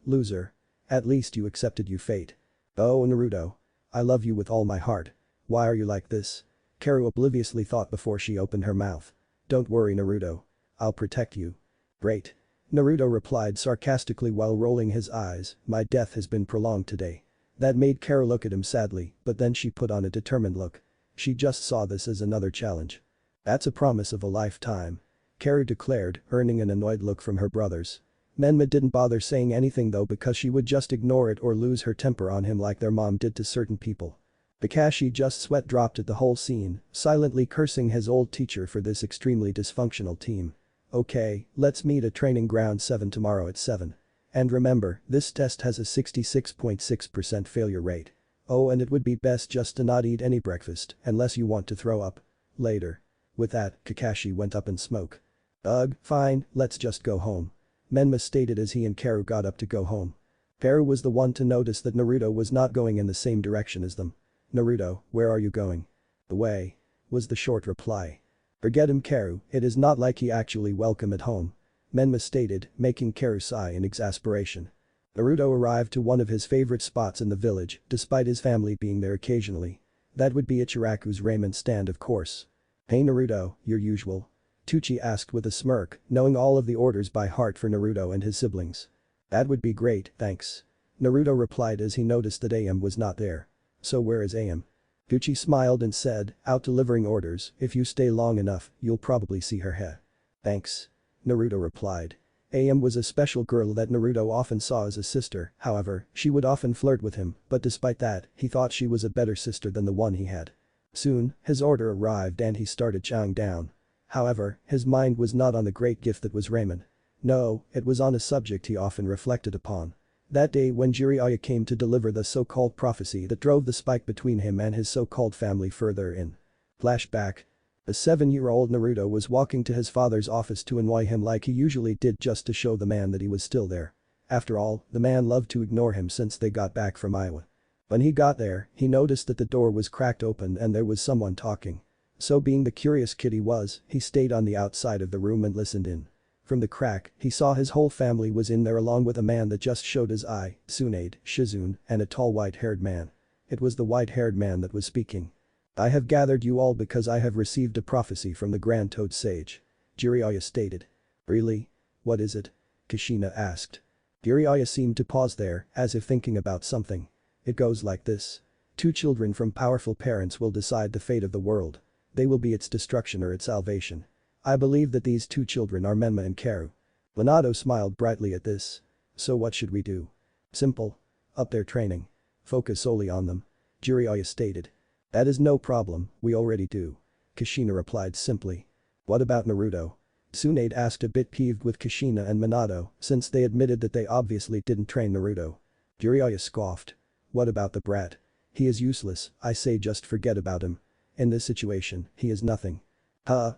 Loser. At least you accepted your fate. Oh Naruto. I love you with all my heart. Why are you like this? Karu obliviously thought before she opened her mouth. Don't worry Naruto. I'll protect you. Great. Naruto replied sarcastically while rolling his eyes, my death has been prolonged today. That made Karu look at him sadly, but then she put on a determined look. She just saw this as another challenge. That's a promise of a lifetime. Karu declared, earning an annoyed look from her brothers. Menma didn't bother saying anything though because she would just ignore it or lose her temper on him like their mom did to certain people. Kakashi just sweat dropped at the whole scene, silently cursing his old teacher for this extremely dysfunctional team. Okay, let's meet at training ground 7 tomorrow at 7. And remember, this test has a 66.6% failure rate. Oh, and it would be best just to not eat any breakfast unless you want to throw up. Later. With that, Kakashi went up in smoke. Ugh, fine, let's just go home. Menma stated as he and Karu got up to go home. Karu was the one to notice that Naruto was not going in the same direction as them. Naruto, where are you going? The way. Was the short reply. Forget him Karu, it is not like he actually welcome at home. Menma stated, making Karu sigh in exasperation. Naruto arrived to one of his favorite spots in the village, despite his family being there occasionally. That would be Ichiraku's ramen stand of course. Hey Naruto, your usual? Tsuchi asked with a smirk, knowing all of the orders by heart for Naruto and his siblings. That would be great, thanks. Naruto replied as he noticed that AM was not there. So where is AM? Tsuchi smiled and said, out delivering orders, if you stay long enough, you'll probably see her. Thanks. Naruto replied. AM was a special girl that Naruto often saw as a sister, however, she would often flirt with him, but despite that, he thought she was a better sister than the one he had. Soon, his order arrived and he started chowing down. However, his mind was not on the great gift that was ramen. No, it was on a subject he often reflected upon. That day when Jiraiya came to deliver the so-called prophecy that drove the spike between him and his so-called family further in. Flashback. A 7-year-old Naruto was walking to his father's office to annoy him like he usually did just to show the man that he was still there. After all, the man loved to ignore him since they got back from Iowa. When he got there, he noticed that the door was cracked open and there was someone talking. So being the curious kid he was, he stayed on the outside of the room and listened in. From the crack, he saw his whole family was in there along with a man that just showed his eye, Tsunade, Shizune, and a tall white-haired man. It was the white-haired man that was speaking. I have gathered you all because I have received a prophecy from the Grand Toad Sage. Jiraiya stated. Really? What is it? Kushina asked. Jiraiya seemed to pause there, as if thinking about something. It goes like this. 2 children from powerful parents will decide the fate of the world. They will be its destruction or its salvation. I believe that these 2 children are Menma and Karu. Minato smiled brightly at this. So what should we do? Simple. Up their training. Focus solely on them. Jiraiya stated. That is no problem, we already do. Kushina replied simply. What about Naruto? Tsunade asked a bit peeved with Kushina and Minato since they admitted that they obviously didn't train Naruto. Jiraiya scoffed. What about the brat? He is useless, I say just forget about him. In this situation, he is nothing.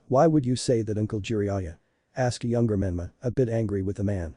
Why would you say that Uncle Jiraiya? Asked a younger Menma, a bit angry with the man.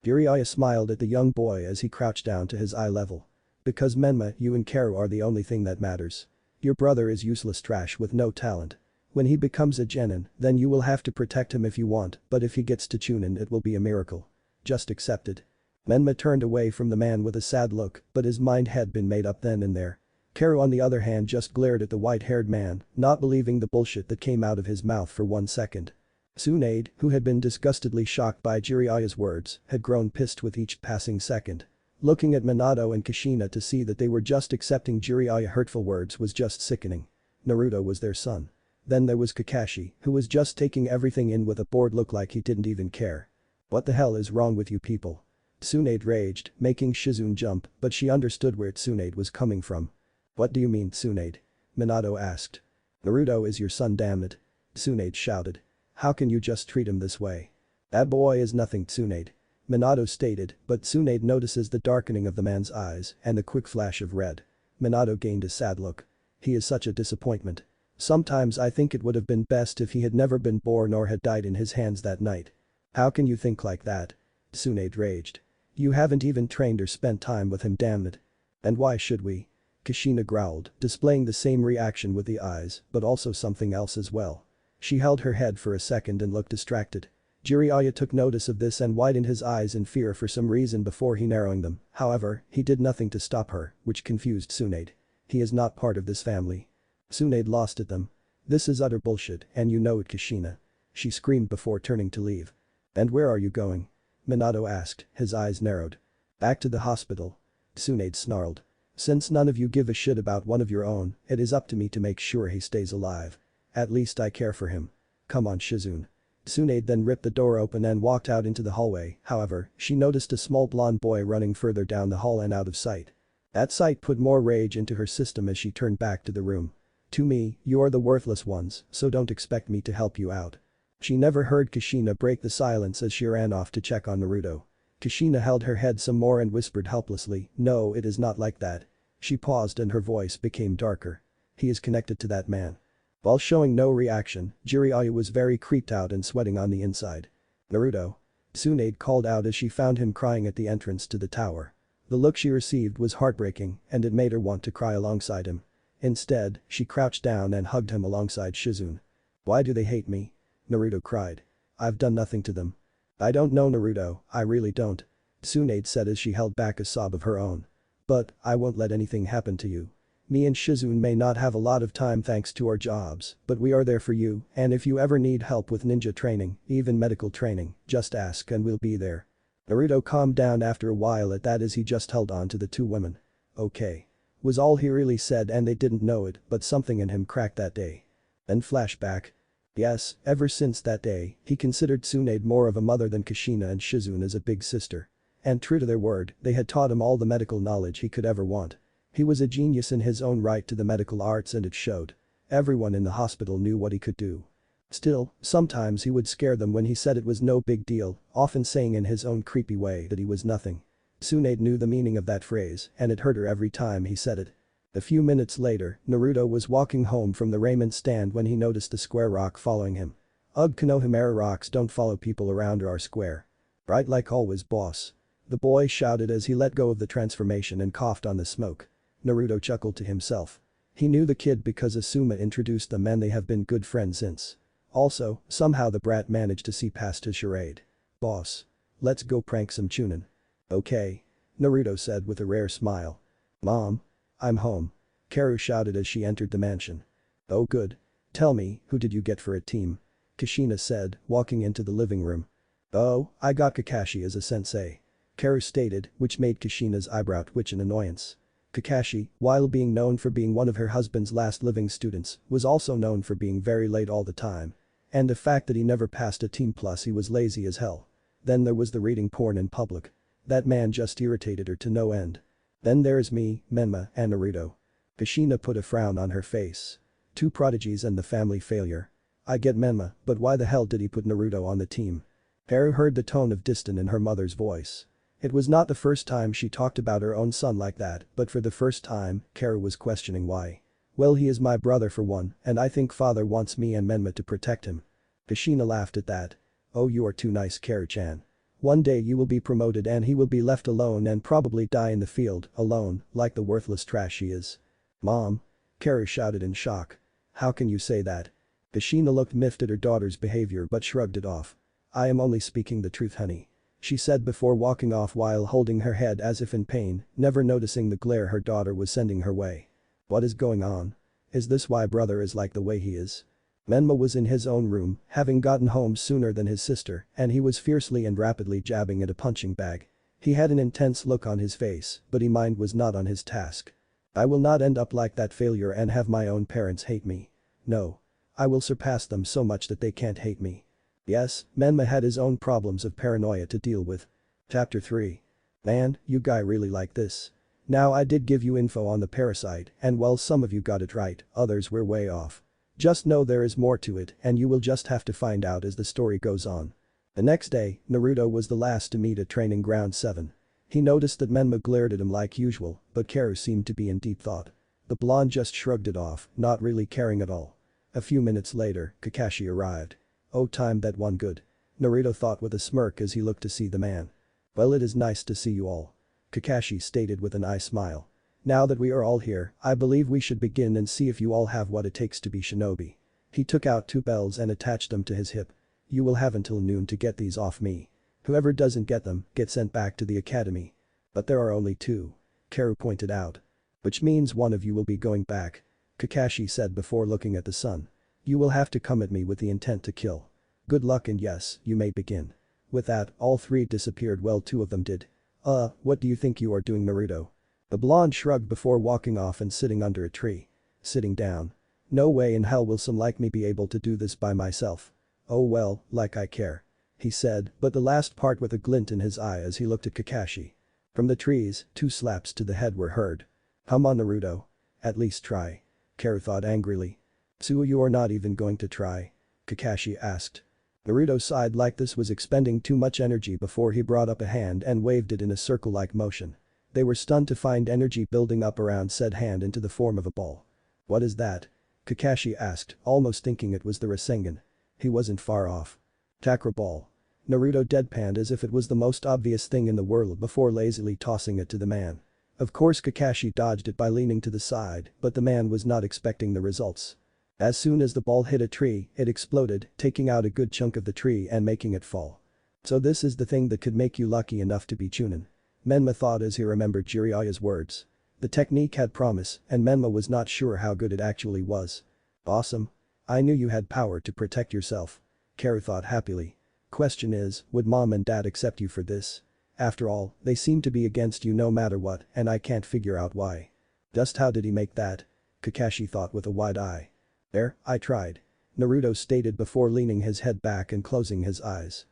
Jiraiya smiled at the young boy as he crouched down to his eye level. Because Menma, you and Karu are the only thing that matters. Your brother is useless trash with no talent. When he becomes a genin, then you will have to protect him if you want, but if he gets to Chunin it will be a miracle. Just accept it. Menma turned away from the man with a sad look, but his mind had been made up then and there. Karu on the other hand just glared at the white-haired man, not believing the bullshit that came out of his mouth for 1 second. Tsunade, who had been disgustedly shocked by Jiraiya's words, had grown pissed with each passing second. Looking at Minato and Kushina to see that they were just accepting Jiraiya's hurtful words was just sickening. Naruto was their son. Then there was Kakashi, who was just taking everything in with a bored look like he didn't even care. What the hell is wrong with you people? Tsunade raged, making Shizune jump, but she understood where Tsunade was coming from. What do you mean Tsunade? Minato asked. Naruto is your son, damn it. Tsunade shouted. How can you just treat him this way? That boy is nothing, Tsunade. Minato stated, but Tsunade notices the darkening of the man's eyes and the quick flash of red. Minato gained a sad look. He is such a disappointment. Sometimes I think it would have been best if he had never been born or had died in his hands that night. How can you think like that? Tsunade raged. You haven't even trained or spent time with him, damn it. And why should we? Kushina growled, displaying the same reaction with the eyes, but also something else as well. She held her head for a second and looked distracted. Jiraiya took notice of this and widened his eyes in fear for some reason before he narrowing them, however, he did nothing to stop her, which confused Tsunade. He is not part of this family. Tsunade lost at them. This is utter bullshit and you know it, Kushina. She screamed before turning to leave. And where are you going? Minato asked, his eyes narrowed. Back to the hospital. Tsunade snarled. Since none of you give a shit about one of your own, it is up to me to make sure he stays alive. At least I care for him. Come on, Shizune. Tsunade then ripped the door open and walked out into the hallway, however, she noticed a small blonde boy running further down the hall and out of sight. That sight put more rage into her system as she turned back to the room. To me, you are the worthless ones, so don't expect me to help you out. She never heard Kushina break the silence as she ran off to check on Naruto. Kushina held her head some more and whispered helplessly, no, it is not like that. She paused and her voice became darker. He is connected to that man. While showing no reaction, Jiraiya was very creeped out and sweating on the inside. Naruto. Tsunade called out as she found him crying at the entrance to the tower. The look she received was heartbreaking and it made her want to cry alongside him. Instead, she crouched down and hugged him alongside Shizune. Why do they hate me? Naruto cried. I've done nothing to them. I don't know, Naruto, I really don't. Tsunade said as she held back a sob of her own. But, I won't let anything happen to you. Me and Shizune may not have a lot of time thanks to our jobs, but we are there for you, and if you ever need help with ninja training, even medical training, just ask and we'll be there. Naruto calmed down after a while at that as he just held on to the two women. Okay. Was all he really said and they didn't know it, but something in him cracked that day. Then flashback. Yes, ever since that day, he considered Tsunade more of a mother than Kushina and Shizune as a big sister. And true to their word, they had taught him all the medical knowledge he could ever want. He was a genius in his own right to the medical arts and it showed. Everyone in the hospital knew what he could do. Still, sometimes he would scare them when he said it was no big deal, often saying in his own creepy way that he was nothing. Tsunade knew the meaning of that phrase and it hurt her every time he said it. A few minutes later, Naruto was walking home from the ramen stand when he noticed the square rock following him. Ugh, Konohamaru rocks don't follow people around our square. Right, like always, boss. The boy shouted as he let go of the transformation and coughed on the smoke. Naruto chuckled to himself. He knew the kid because Asuma introduced them and they have been good friends since. Also, somehow the brat managed to see past his charade. Boss. Let's go prank some Chunin. Okay. Naruto said with a rare smile. Mom. I'm home. Karu shouted as she entered the mansion. Oh good. Tell me, who did you get for a team? Kushina said, walking into the living room. Oh, I got Kakashi as a sensei. Karu stated, which made Kushina's eyebrow twitch in annoyance. Kakashi, while being known for being one of her husband's last living students, was also known for being very late all the time. And the fact that he never passed a team plus he was lazy as hell. Then there was the reading porn in public. That man just irritated her to no end. Then there's me, Menma, and Naruto. Kushina put a frown on her face. Two prodigies and the family failure. I get Menma, but why the hell did he put Naruto on the team? Haru heard the tone of disdain in her mother's voice. It was not the first time she talked about her own son like that, but for the first time, Karu was questioning why. Well, he is my brother for one, and I think father wants me and Menma to protect him. Kushina laughed at that. Oh, you are too nice, Karu-chan. One day you will be promoted and he will be left alone and probably die in the field, alone, like the worthless trash he is. Mom. Karu shouted in shock. How can you say that? Kushina looked miffed at her daughter's behavior but shrugged it off. I am only speaking the truth, honey. She said before walking off while holding her head as if in pain, never noticing the glare her daughter was sending her way. What is going on? Is this why brother is like the way he is? Menma was in his own room, having gotten home sooner than his sister, and he was fiercely and rapidly jabbing at a punching bag. He had an intense look on his face, but his mind was not on his task. I will not end up like that failure and have my own parents hate me. No. I will surpass them so much that they can't hate me. Yes, Menma had his own problems of paranoia to deal with. Chapter 3. Man, you guy really like this. Now I did give you info on the parasite and while some of you got it right, others were way off. Just know there is more to it and you will just have to find out as the story goes on. The next day, Naruto was the last to meet at training ground 7. He noticed that Menma glared at him like usual, but Karu seemed to be in deep thought. The blonde just shrugged it off, not really caring at all. A few minutes later, Kakashi arrived. Oh, time that one good. Naruto thought with a smirk as he looked to see the man. Well, it is nice to see you all. Kakashi stated with an eye smile. Now that we are all here, I believe we should begin and see if you all have what it takes to be shinobi. He took out 2 bells and attached them to his hip. You will have until noon to get these off me. Whoever doesn't get them, gets sent back to the academy. But there are only 2. Karu pointed out. Which means one of you will be going back. Kakashi said before looking at the sun. You will have to come at me with the intent to kill. Good luck and yes, you may begin. With that, all 3 disappeared. Well, 2 of them did. What do you think you are doing, Naruto? The blonde shrugged before walking off and sitting under a tree. Sitting down. No way in hell will some like me be able to do this by myself. Oh well, like I care. He said, but the last part with a glint in his eye as he looked at Kakashi. From the trees, 2 slaps to the head were heard. Come on, Naruto. At least try. Karu thought angrily. So you are not even going to try? Kakashi asked. Naruto sighed like this was expending too much energy before he brought up a hand and waved it in a circle-like motion. They were stunned to find energy building up around said hand into the form of a ball. What is that? Kakashi asked, almost thinking it was the Rasengan. He wasn't far off. Chakra ball. Naruto deadpanned as if it was the most obvious thing in the world before lazily tossing it to the man. Of course Kakashi dodged it by leaning to the side, but the man was not expecting the results. As soon as the ball hit a tree, it exploded, taking out a good chunk of the tree and making it fall. So this is the thing that could make you lucky enough to be Chunin. Menma thought as he remembered Jiraiya's words. The technique had promise, and Menma was not sure how good it actually was. Awesome. I knew you had power to protect yourself. Karu thought happily. Question is, would mom and dad accept you for this? After all, they seem to be against you no matter what, and I can't figure out why. Just how did he make that? Kakashi thought with a wide eye. There, I tried. Naruto stated before leaning his head back and closing his eyes.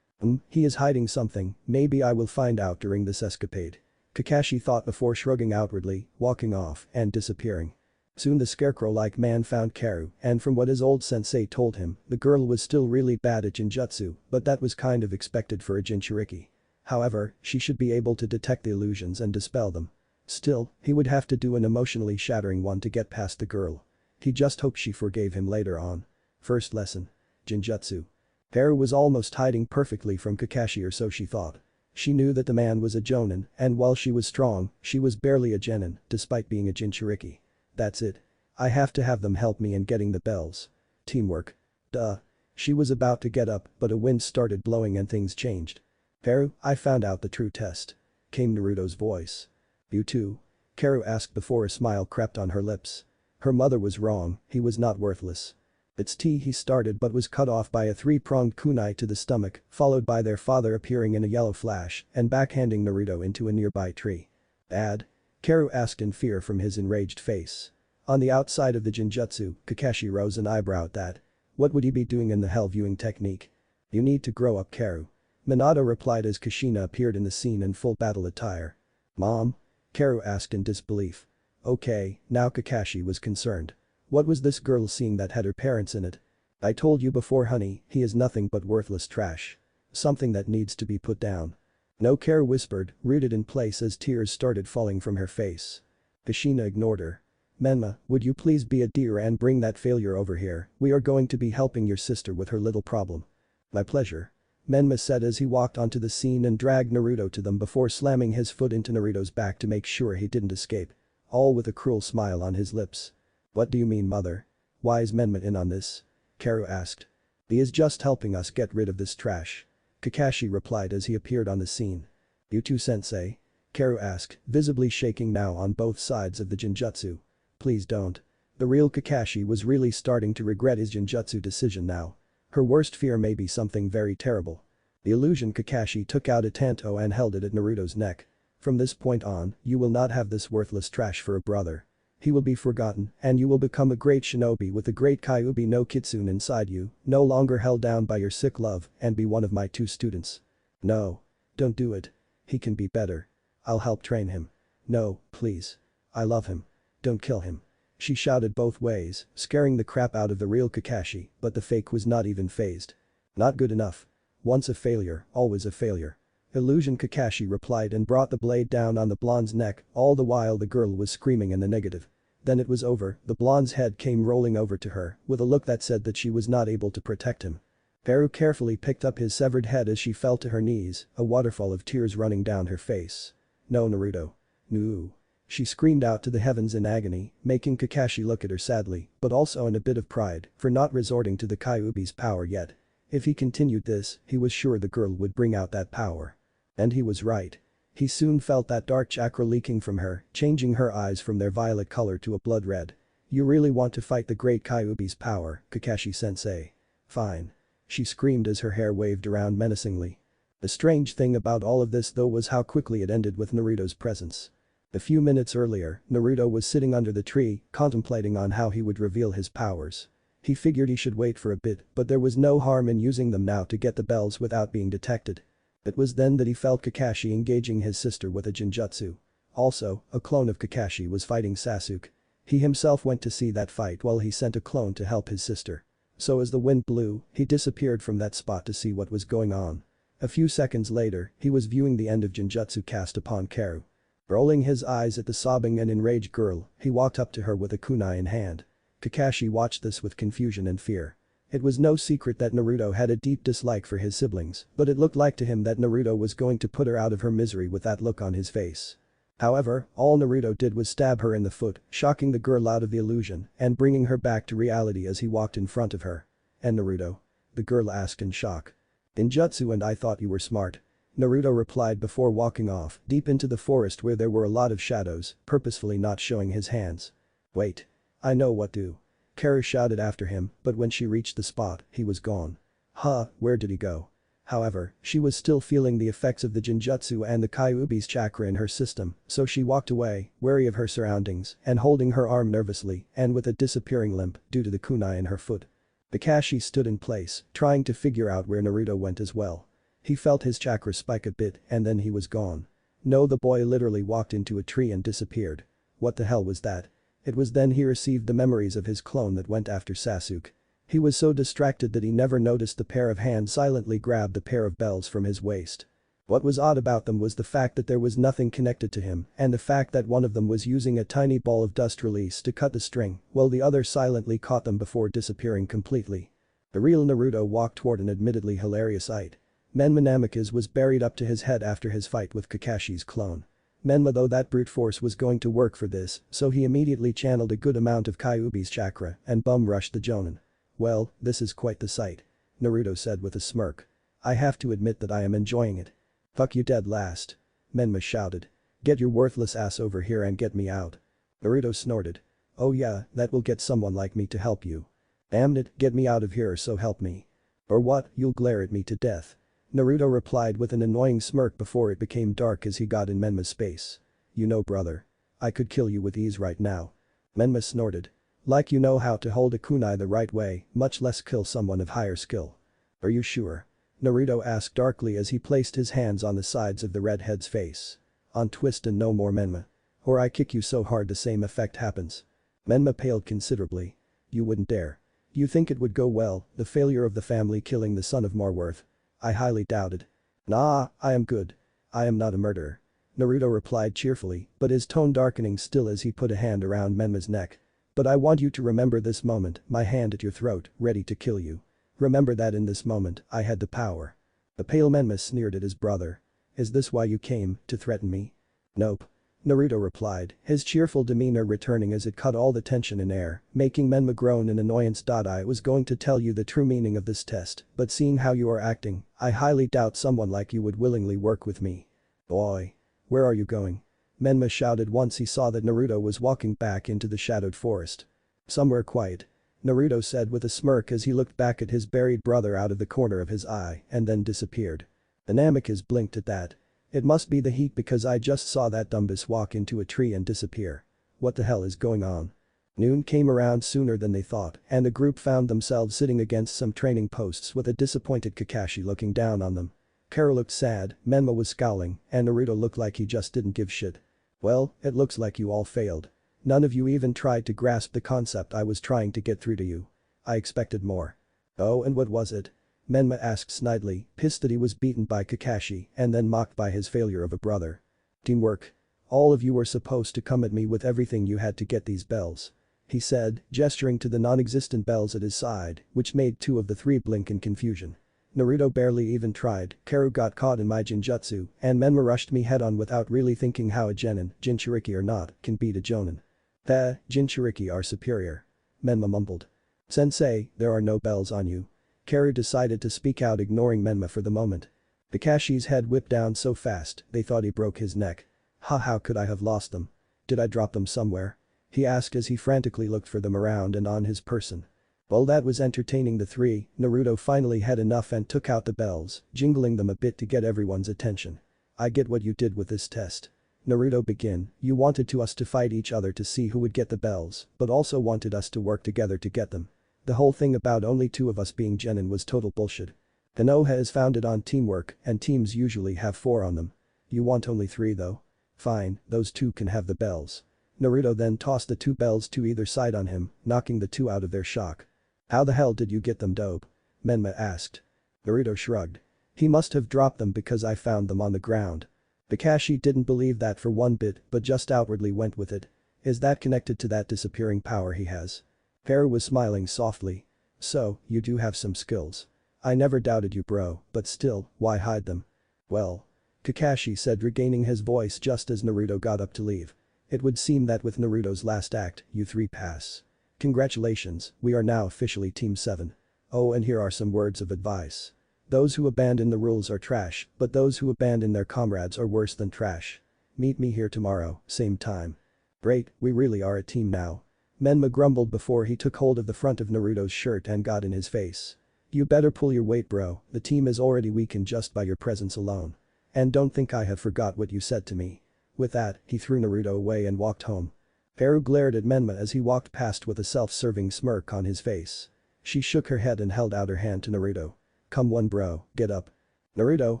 He is hiding something, maybe I will find out during this escapade. Kakashi thought before shrugging outwardly, walking off, and disappearing. Soon the scarecrow-like man found Karu, and from what his old sensei told him, the girl was still really bad at Jinjutsu, but that was kind of expected for a Jinchuriki. However, she should be able to detect the illusions and dispel them. Still, he would have to do an emotionally shattering one to get past the girl. He just hoped she forgave him later on. First lesson. Jinjutsu. Karu was almost hiding perfectly from Kakashi, or so she thought. She knew that the man was a Jonin, and while she was strong, she was barely a Genin, despite being a Jinchuriki. That's it. I have to have them help me in getting the bells. Teamwork. Duh. She was about to get up, but a wind started blowing and things changed. Karu, I found out the true test. Came Naruto's voice. You too? Karu asked before a smile crept on her lips. Her mother was wrong, he was not worthless. It's tea, he started but was cut off by a 3-pronged kunai to the stomach, followed by their father appearing in a yellow flash and backhanding Naruto into a nearby tree. Dad? Karu asked in fear from his enraged face. On the outside of the Jinjutsu, Kakashi rose an eyebrow at that. What would he be doing in the hell viewing technique? You need to grow up, Karu. Minato replied as Kushina appeared in the scene in full battle attire. Mom? Karu asked in disbelief. Okay, now Kakashi was concerned. What was this girl seeing that had her parents in it? I told you before, honey, he is nothing but worthless trash. Something that needs to be put down. No, Karu whispered, rooted in place as tears started falling from her face. Kushina ignored her. Menma, would you please be a dear and bring that failure over here, we are going to be helping your sister with her little problem. My pleasure. Menma said as he walked onto the scene and dragged Naruto to them before slamming his foot into Naruto's back to make sure he didn't escape. All with a cruel smile on his lips. What do you mean, mother? Why is Menma in on this? Karu asked. He is just helping us get rid of this trash. Kakashi replied as he appeared on the scene. You too, sensei? Karu asked, visibly shaking now on both sides of the genjutsu. Please don't. The real Kakashi was really starting to regret his genjutsu decision now. Her worst fear may be something very terrible. The illusion Kakashi took out a tanto and held it at Naruto's neck. From this point on, you will not have this worthless trash for a brother. He will be forgotten, and you will become a great shinobi with the great kyuubi no kitsune inside you, no longer held down by your sick love, and be one of my 2 students. No. Don't do it. He can be better. I'll help train him. No, please. I love him. Don't kill him. She shouted both ways, scaring the crap out of the real Kakashi, but the fake was not even fazed. Not good enough. Once a failure, always a failure. Illusion Kakashi replied and brought the blade down on the blonde's neck, all the while the girl was screaming in the negative. Then it was over, the blonde's head came rolling over to her, with a look that said that she was not able to protect him. Karu carefully picked up his severed head as she fell to her knees, a waterfall of tears running down her face. No, Naruto. No. She screamed out to the heavens in agony, making Kakashi look at her sadly, but also in a bit of pride, for not resorting to the kyuubi's power yet. If he continued this, he was sure the girl would bring out that power. And he was right. He soon felt that dark chakra leaking from her, changing her eyes from their violet color to a blood red. You really want to fight the great kyuubi's power, Kakashi-sensei. Fine. She screamed as her hair waved around menacingly. The strange thing about all of this though was how quickly it ended with Naruto's presence. A few minutes earlier, Naruto was sitting under the tree, contemplating on how he would reveal his powers. He figured he should wait for a bit, but there was no harm in using them now to get the bells without being detected. It was then that he felt Kakashi engaging his sister with a genjutsu. Also, a clone of Kakashi was fighting Sasuke. He himself went to see that fight while he sent a clone to help his sister. So as the wind blew, he disappeared from that spot to see what was going on. A few seconds later, he was viewing the end of genjutsu cast upon Karu. Rolling his eyes at the sobbing and enraged girl, he walked up to her with a kunai in hand. Kakashi watched this with confusion and fear. It was no secret that Naruto had a deep dislike for his siblings, but it looked like to him that Naruto was going to put her out of her misery with that look on his face. However, all Naruto did was stab her in the foot, shocking the girl out of the illusion and bringing her back to reality as he walked in front of her. And Naruto? The girl asked in shock. In jutsu, and I thought you were smart. Naruto replied before walking off deep into the forest where there were a lot of shadows, purposefully not showing his hands. Wait. I know what to. Karu shouted after him, but when she reached the spot, he was gone. Huh, where did he go? However, she was still feeling the effects of the genjutsu and the kyuubi's chakra in her system, so she walked away, wary of her surroundings and holding her arm nervously and with a disappearing limp due to the kunai in her foot. Kakashi stood in place, trying to figure out where Naruto went as well. He felt his chakra spike a bit and then he was gone. No, the boy literally walked into a tree and disappeared. What the hell was that? It was then he received the memories of his clone that went after Sasuke. He was so distracted that he never noticed the pair of hands silently grabbed the pair of bells from his waist. What was odd about them was the fact that there was nothing connected to him and the fact that one of them was using a tiny ball of dust release to cut the string while the other silently caught them before disappearing completely. The real Naruto walked toward an admittedly hilarious sight. Menma Namikaze was buried up to his head after his fight with Kakashi's clone. Menma, though that brute force was going to work for this, so he immediately channeled a good amount of Kyuubi's chakra and bum rushed the Jonin. Well, this is quite the sight. Naruto said with a smirk. I have to admit that I am enjoying it. Fuck you dead last. Menma shouted. Get your worthless ass over here and get me out. Naruto snorted. Oh yeah, that will get someone like me to help you. Damn it, get me out of here so help me. Or what, you'll glare at me to death. Naruto replied with an annoying smirk before it became dark as he got in Menma's space. You know brother. I could kill you with ease right now. Menma snorted. Like you know how to hold a kunai the right way, much less kill someone of higher skill. Are you sure? Naruto asked darkly as he placed his hands on the sides of the redhead's face. On twist and no more Menma. Or I kick you so hard the same effect happens. Menma paled considerably. You wouldn't dare. You think it would go well, the failure of the family killing the son of Marworth? I highly doubted. Nah, I am good. I am not a murderer. Naruto replied cheerfully, but his tone darkening still as he put a hand around Menma's neck. But I want you to remember this moment, my hand at your throat, ready to kill you. Remember that in this moment, I had the power. The pale Menma sneered at his brother. Is this why you came, to threaten me? Nope. Naruto replied, his cheerful demeanor returning as it cut all the tension in air, making Menma groan in annoyance. I was going to tell you the true meaning of this test, but seeing how you are acting, I highly doubt someone like you would willingly work with me. Boy. Where are you going? Menma shouted once he saw that Naruto was walking back into the shadowed forest. Somewhere quiet. Naruto said with a smirk as he looked back at his buried brother out of the corner of his eye and then disappeared. The Namikaze blinked at that. It must be the heat because I just saw that Dumbus walk into a tree and disappear. What the hell is going on? Noon came around sooner than they thought and the group found themselves sitting against some training posts with a disappointed Kakashi looking down on them. Kara looked sad, Menma was scowling, and Naruto looked like he just didn't give shit. Well, it looks like you all failed. None of you even tried to grasp the concept I was trying to get through to you. I expected more. Oh, and what was it? Menma asked snidely, pissed that he was beaten by Kakashi and then mocked by his failure of a brother. Teamwork. All of you were supposed to come at me with everything you had to get these bells. He said, gesturing to the non-existent bells at his side, which made two of the three blink in confusion. Naruto barely even tried, Karu got caught in my Jinjutsu, and Menma rushed me head on without really thinking how a Genin, Jinchuriki or not, can beat a Jonin. The Jinchuriki are superior. Menma mumbled. Sensei, there are no bells on you. Karu decided to speak out ignoring Menma for the moment. Kakashi's head whipped down so fast, they thought he broke his neck. How could I have lost them? Did I drop them somewhere? He asked as he frantically looked for them around and on his person. Well, that was entertaining the three, Naruto finally had enough and took out the bells, jingling them a bit to get everyone's attention. I get what you did with this test. Naruto begin, you wanted us to fight each other to see who would get the bells, but also wanted us to work together to get them. The whole thing about only two of us being Genin was total bullshit. Konoha is founded on teamwork and teams usually have 4 on them. You want only 3 though? Fine, those 2 can have the bells. Naruto then tossed the 2 bells to either side on him, knocking the 2 out of their shock. How the hell did you get them, dope? Menma asked. Naruto shrugged. He must have dropped them because I found them on the ground. Kakashi didn't believe that for one bit but just outwardly went with it. Is that connected to that disappearing power he has? Haru was smiling softly. So, you do have some skills. I never doubted you, bro, but still, why hide them? Well. Kakashi said, regaining his voice just as Naruto got up to leave. It would seem that with Naruto's last act, you 3 pass. Congratulations, we are now officially Team 7. Oh, and here are some words of advice. Those who abandon the rules are trash, but those who abandon their comrades are worse than trash. Meet me here tomorrow, same time. Great, we really are a team now. Menma grumbled before he took hold of the front of Naruto's shirt and got in his face. You better pull your weight, bro, the team is already weakened just by your presence alone. And don't think I have forgot what you said to me. With that, he threw Naruto away and walked home. Haru glared at Menma as he walked past with a self-serving smirk on his face. She shook her head and held out her hand to Naruto. Come on, bro, get up. Naruto,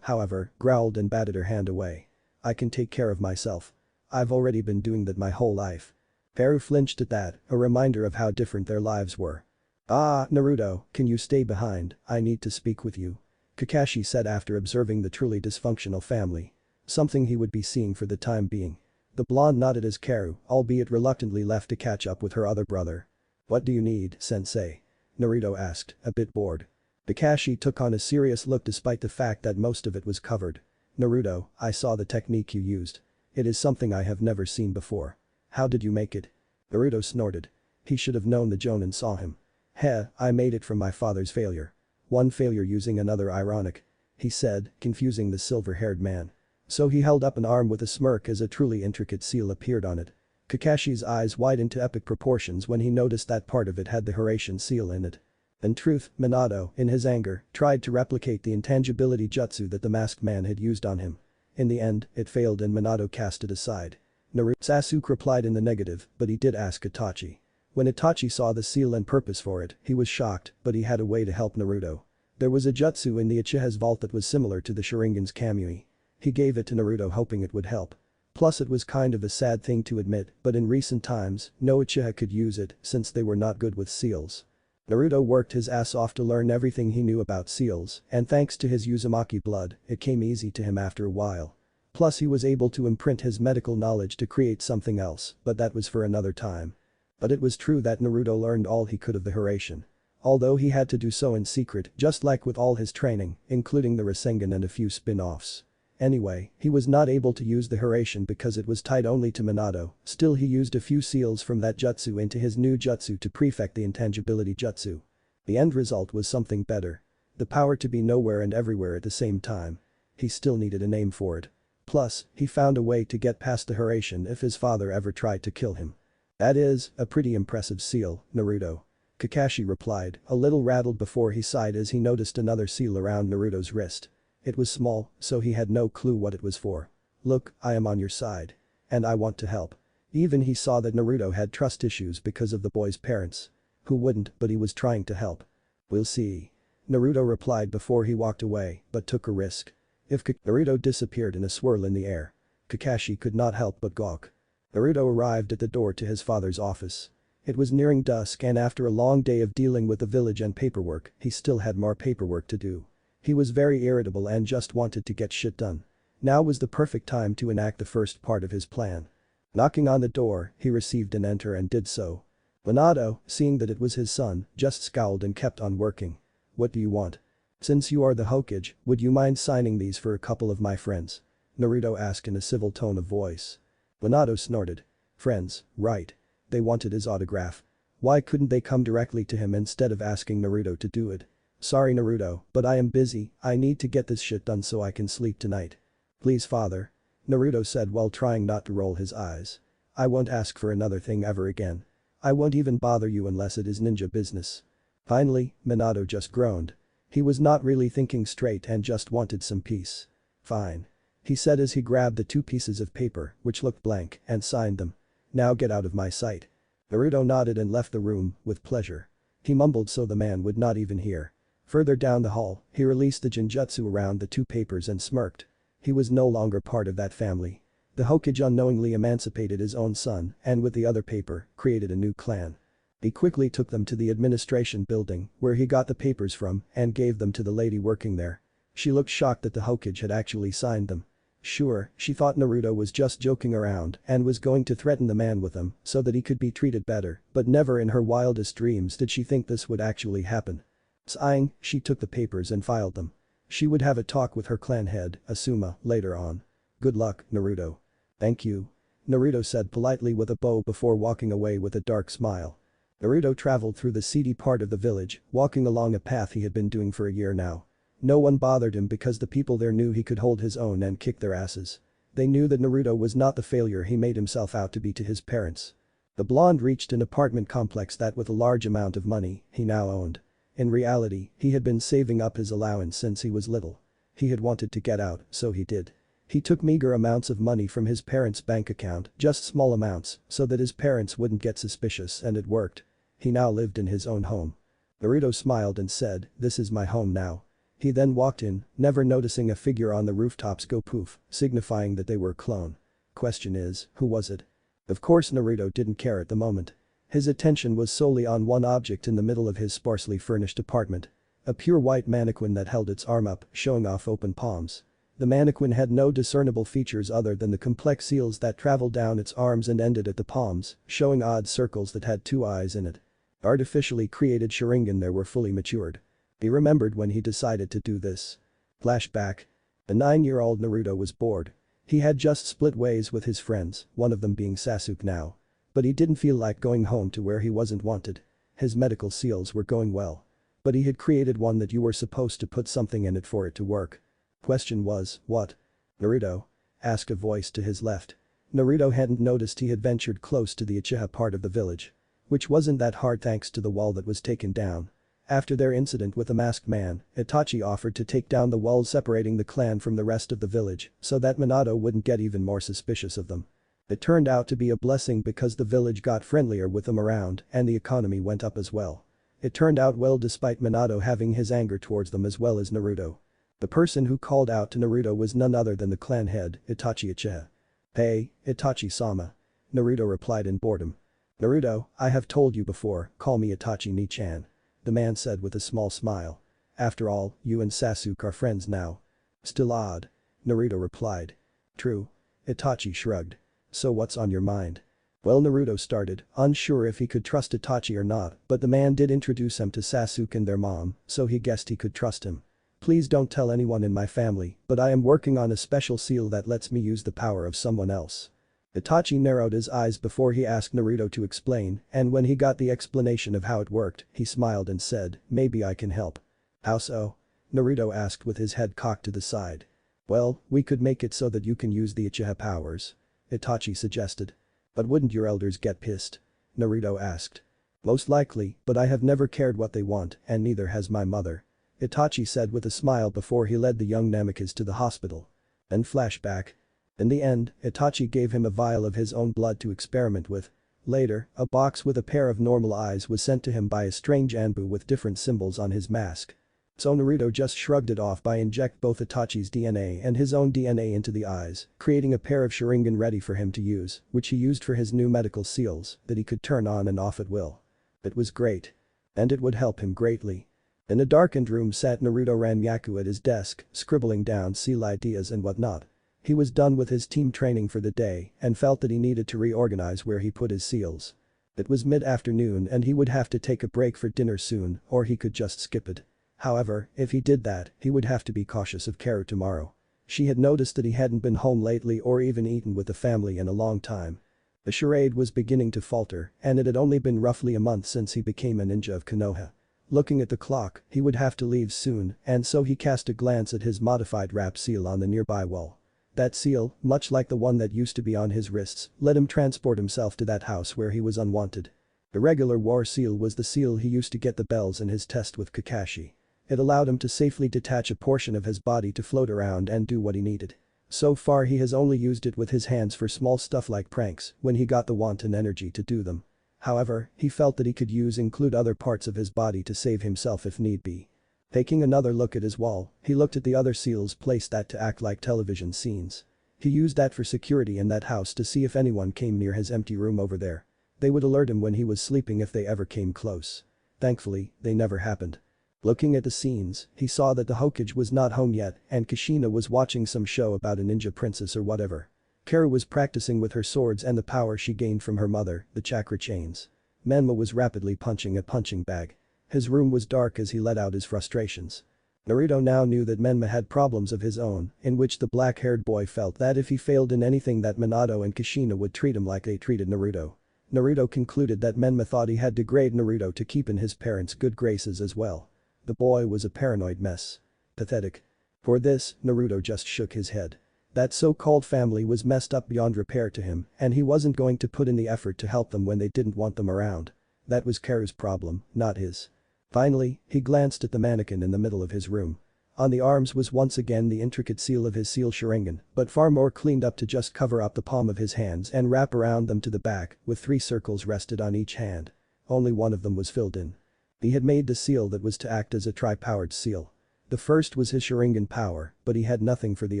however, growled and batted her hand away. I can take care of myself. I've already been doing that my whole life. Haru flinched at that, a reminder of how different their lives were. Ah, Naruto, can you stay behind, I need to speak with you. Kakashi said after observing the truly dysfunctional family. Something he would be seeing for the time being. The blonde nodded as Karu, albeit reluctantly, left to catch up with her other brother. What do you need, sensei? Naruto asked, a bit bored. Kakashi took on a serious look despite the fact that most of it was covered. Naruto, I saw the technique you used. It is something I have never seen before. How did you make it? Naruto snorted. He should have known the Jonin saw him. Heh, I made it from my father's failure. One failure using another, ironic. He said, confusing the silver-haired man. So he held up an arm with a smirk as a truly intricate seal appeared on it. Kakashi's eyes widened to epic proportions when he noticed that part of it had the Horatian seal in it. In truth, Minato, in his anger, tried to replicate the intangibility jutsu that the masked man had used on him. In the end, it failed and Minato cast it aside. Sasuke replied in the negative, but he did ask Itachi. When Itachi saw the seal and purpose for it, he was shocked, but he had a way to help Naruto. There was a jutsu in the Uchiha's vault that was similar to the Sharingan's Kamui. He gave it to Naruto hoping it would help. Plus it was kind of a sad thing to admit, but in recent times, no Uchiha could use it since they were not good with seals. Naruto worked his ass off to learn everything he knew about seals, and thanks to his Uzumaki blood, it came easy to him after a while. Plus he was able to imprint his medical knowledge to create something else, but that was for another time. But it was true that Naruto learned all he could of the Horatian. Although he had to do so in secret, just like with all his training, including the Rasengan and a few spin-offs. Anyway, he was not able to use the Hiraishin because it was tied only to Minato, still he used a few seals from that jutsu into his new jutsu to prefect the intangibility jutsu. The end result was something better. The power to be nowhere and everywhere at the same time. He still needed a name for it. Plus, he found a way to get past the Hiraishin if his father ever tried to kill him. That is, a pretty impressive seal, Naruto. Kakashi replied, a little rattled before he sighed as he noticed another seal around Naruto's wrist. It was small, so he had no clue what it was for. Look, I am on your side. And I want to help. Even he saw that Naruto had trust issues because of the boy's parents. Who wouldn't, but he was trying to help. We'll see. Naruto replied before he walked away, but took a risk. If Naruto disappeared in a swirl in the air. Kakashi could not help but gawk. Naruto arrived at the door to his father's office. It was nearing dusk and after a long day of dealing with the village and paperwork, he still had more paperwork to do. He was very irritable and just wanted to get shit done. Now was the perfect time to enact the first part of his plan. Knocking on the door, he received an enter and did so. Minato, seeing that it was his son, just scowled and kept on working. What do you want? Since you are the Hokage, would you mind signing these for a couple of my friends? Naruto asked in a civil tone of voice. Minato snorted. Friends, right. They wanted his autograph. Why couldn't they come directly to him instead of asking Naruto to do it? Sorry Naruto, but I am busy, I need to get this shit done so I can sleep tonight. Please father. Naruto said while trying not to roll his eyes. I won't ask for another thing ever again. I won't even bother you unless it is ninja business. Finally, Minato just groaned. He was not really thinking straight and just wanted some peace. Fine. He said as he grabbed the two pieces of paper, which looked blank, and signed them. Now get out of my sight. Naruto nodded and left the room, with pleasure. He mumbled so the man would not even hear. Further down the hall, he released the genjutsu around the two papers and smirked. He was no longer part of that family. The Hokage unknowingly emancipated his own son and with the other paper, created a new clan. He quickly took them to the administration building where he got the papers from and gave them to the lady working there. She looked shocked that the Hokage had actually signed them. Sure, she thought Naruto was just joking around and was going to threaten the man with them so that he could be treated better, but never in her wildest dreams did she think this would actually happen. Sighing, she took the papers and filed them. She would have a talk with her clan head, Asuma, later on. Good luck, Naruto. Thank you. Naruto said politely with a bow before walking away with a dark smile. Naruto traveled through the seedy part of the village, walking along a path he had been doing for a year now. No one bothered him because the people there knew he could hold his own and kick their asses. They knew that Naruto was not the failure he made himself out to be to his parents. The blonde reached an apartment complex that with a large amount of money, he now owned. In reality, he had been saving up his allowance since he was little. He had wanted to get out, so he did. He took meager amounts of money from his parents' bank account, just small amounts, so that his parents wouldn't get suspicious and it worked. He now lived in his own home. Naruto smiled and said, "This is my home now." He then walked in, never noticing a figure on the rooftops go poof, signifying that they were a clone. Question is, who was it? Of course Naruto didn't care at the moment. His attention was solely on one object in the middle of his sparsely furnished apartment. A pure white mannequin that held its arm up, showing off open palms. The mannequin had no discernible features other than the complex seals that traveled down its arms and ended at the palms, showing odd circles that had two eyes in it. Artificially created Sharingan there were fully matured. He remembered when he decided to do this. Flashback. The 9-year-old Naruto was bored. He had just split ways with his friends, one of them being Sasuke now. But he didn't feel like going home to where he wasn't wanted. His medical seals were going well. But he had created one that you were supposed to put something in it for it to work. Question was, what? Naruto? Asked a voice to his left. Naruto hadn't noticed he had ventured close to the Uchiha part of the village. Which wasn't that hard thanks to the wall that was taken down. After their incident with the masked man, Itachi offered to take down the walls separating the clan from the rest of the village so that Minato wouldn't get even more suspicious of them. It turned out to be a blessing because the village got friendlier with them around and the economy went up as well. It turned out well despite Minato having his anger towards them as well as Naruto. The person who called out to Naruto was none other than the clan head, Itachi Uchiha. "Hey, Itachi-sama." Naruto replied in boredom. "Naruto, I have told you before, call me Itachi ni-chan," the man said with a small smile. "After all, you and Sasuke are friends now." "Still odd." Naruto replied. "True." Itachi shrugged. "So what's on your mind?" Well, Naruto started, unsure if he could trust Itachi or not, but the man did introduce him to Sasuke and their mom, so he guessed he could trust him. Please don't tell anyone in my family, but I am working on a special seal that lets me use the power of someone else. Itachi narrowed his eyes before he asked Naruto to explain, and when he got the explanation of how it worked, he smiled and said, maybe I can help. How so? Naruto asked with his head cocked to the side. Well, we could make it so that you can use the Uchiha powers. Itachi suggested. But wouldn't your elders get pissed? Naruto asked. Most likely, but I have never cared what they want, and neither has my mother. Itachi said with a smile before he led the young Namikaze to the hospital. And flashback. In the end, Itachi gave him a vial of his own blood to experiment with. Later, a box with a pair of normal eyes was sent to him by a strange Anbu with different symbols on his mask. So Naruto just shrugged it off by inject both Itachi's DNA and his own DNA into the eyes, creating a pair of Sharingan ready for him to use, which he used for his new medical seals that he could turn on and off at will. It was great. And it would help him greatly. In a darkened room sat Naruto Ranmyaku at his desk, scribbling down seal ideas and whatnot. He was done with his team training for the day and felt that he needed to reorganize where he put his seals. It was mid-afternoon and he would have to take a break for dinner soon or he could just skip it. However, if he did that, he would have to be cautious of Karu tomorrow. She had noticed that he hadn't been home lately or even eaten with the family in a long time. The charade was beginning to falter and it had only been roughly a month since he became a ninja of Konoha. Looking at the clock, he would have to leave soon and so he cast a glance at his modified wrap seal on the nearby wall. That seal, much like the one that used to be on his wrists, let him transport himself to that house where he was unwanted. The regular war seal was the seal he used to get the bells in his test with Kakashi. It allowed him to safely detach a portion of his body to float around and do what he needed. So far he has only used it with his hands for small stuff like pranks when he got the wanton energy to do them. However, he felt that he could include other parts of his body to save himself if need be. Taking another look at his wall, he looked at the other seals placed that to act like television scenes. He used that for security in that house to see if anyone came near his empty room over there. They would alert him when he was sleeping if they ever came close. Thankfully, they never happened. Looking at the scenes, he saw that the Hokage was not home yet and Kushina was watching some show about a ninja princess or whatever. Karu was practicing with her swords and the power she gained from her mother, the chakra chains. Menma was rapidly punching a punching bag. His room was dark as he let out his frustrations. Naruto now knew that Menma had problems of his own, in which the black-haired boy felt that if he failed in anything that Minato and Kushina would treat him like they treated Naruto. Naruto concluded that Menma thought he had to grade Naruto to keep in his parents' good graces as well. The boy was a paranoid mess. Pathetic. For this, Naruto just shook his head. That so-called family was messed up beyond repair to him and he wasn't going to put in the effort to help them when they didn't want them around. That was Karu's problem, not his. Finally, he glanced at the mannequin in the middle of his room. On the arms was once again the intricate seal of his seal Sharingan, but far more cleaned up to just cover up the palm of his hands and wrap around them to the back, with 3 circles rested on each hand. Only one of them was filled in. He had made the seal that was to act as a tri-powered seal. The first was his Sharingan power, but he had nothing for the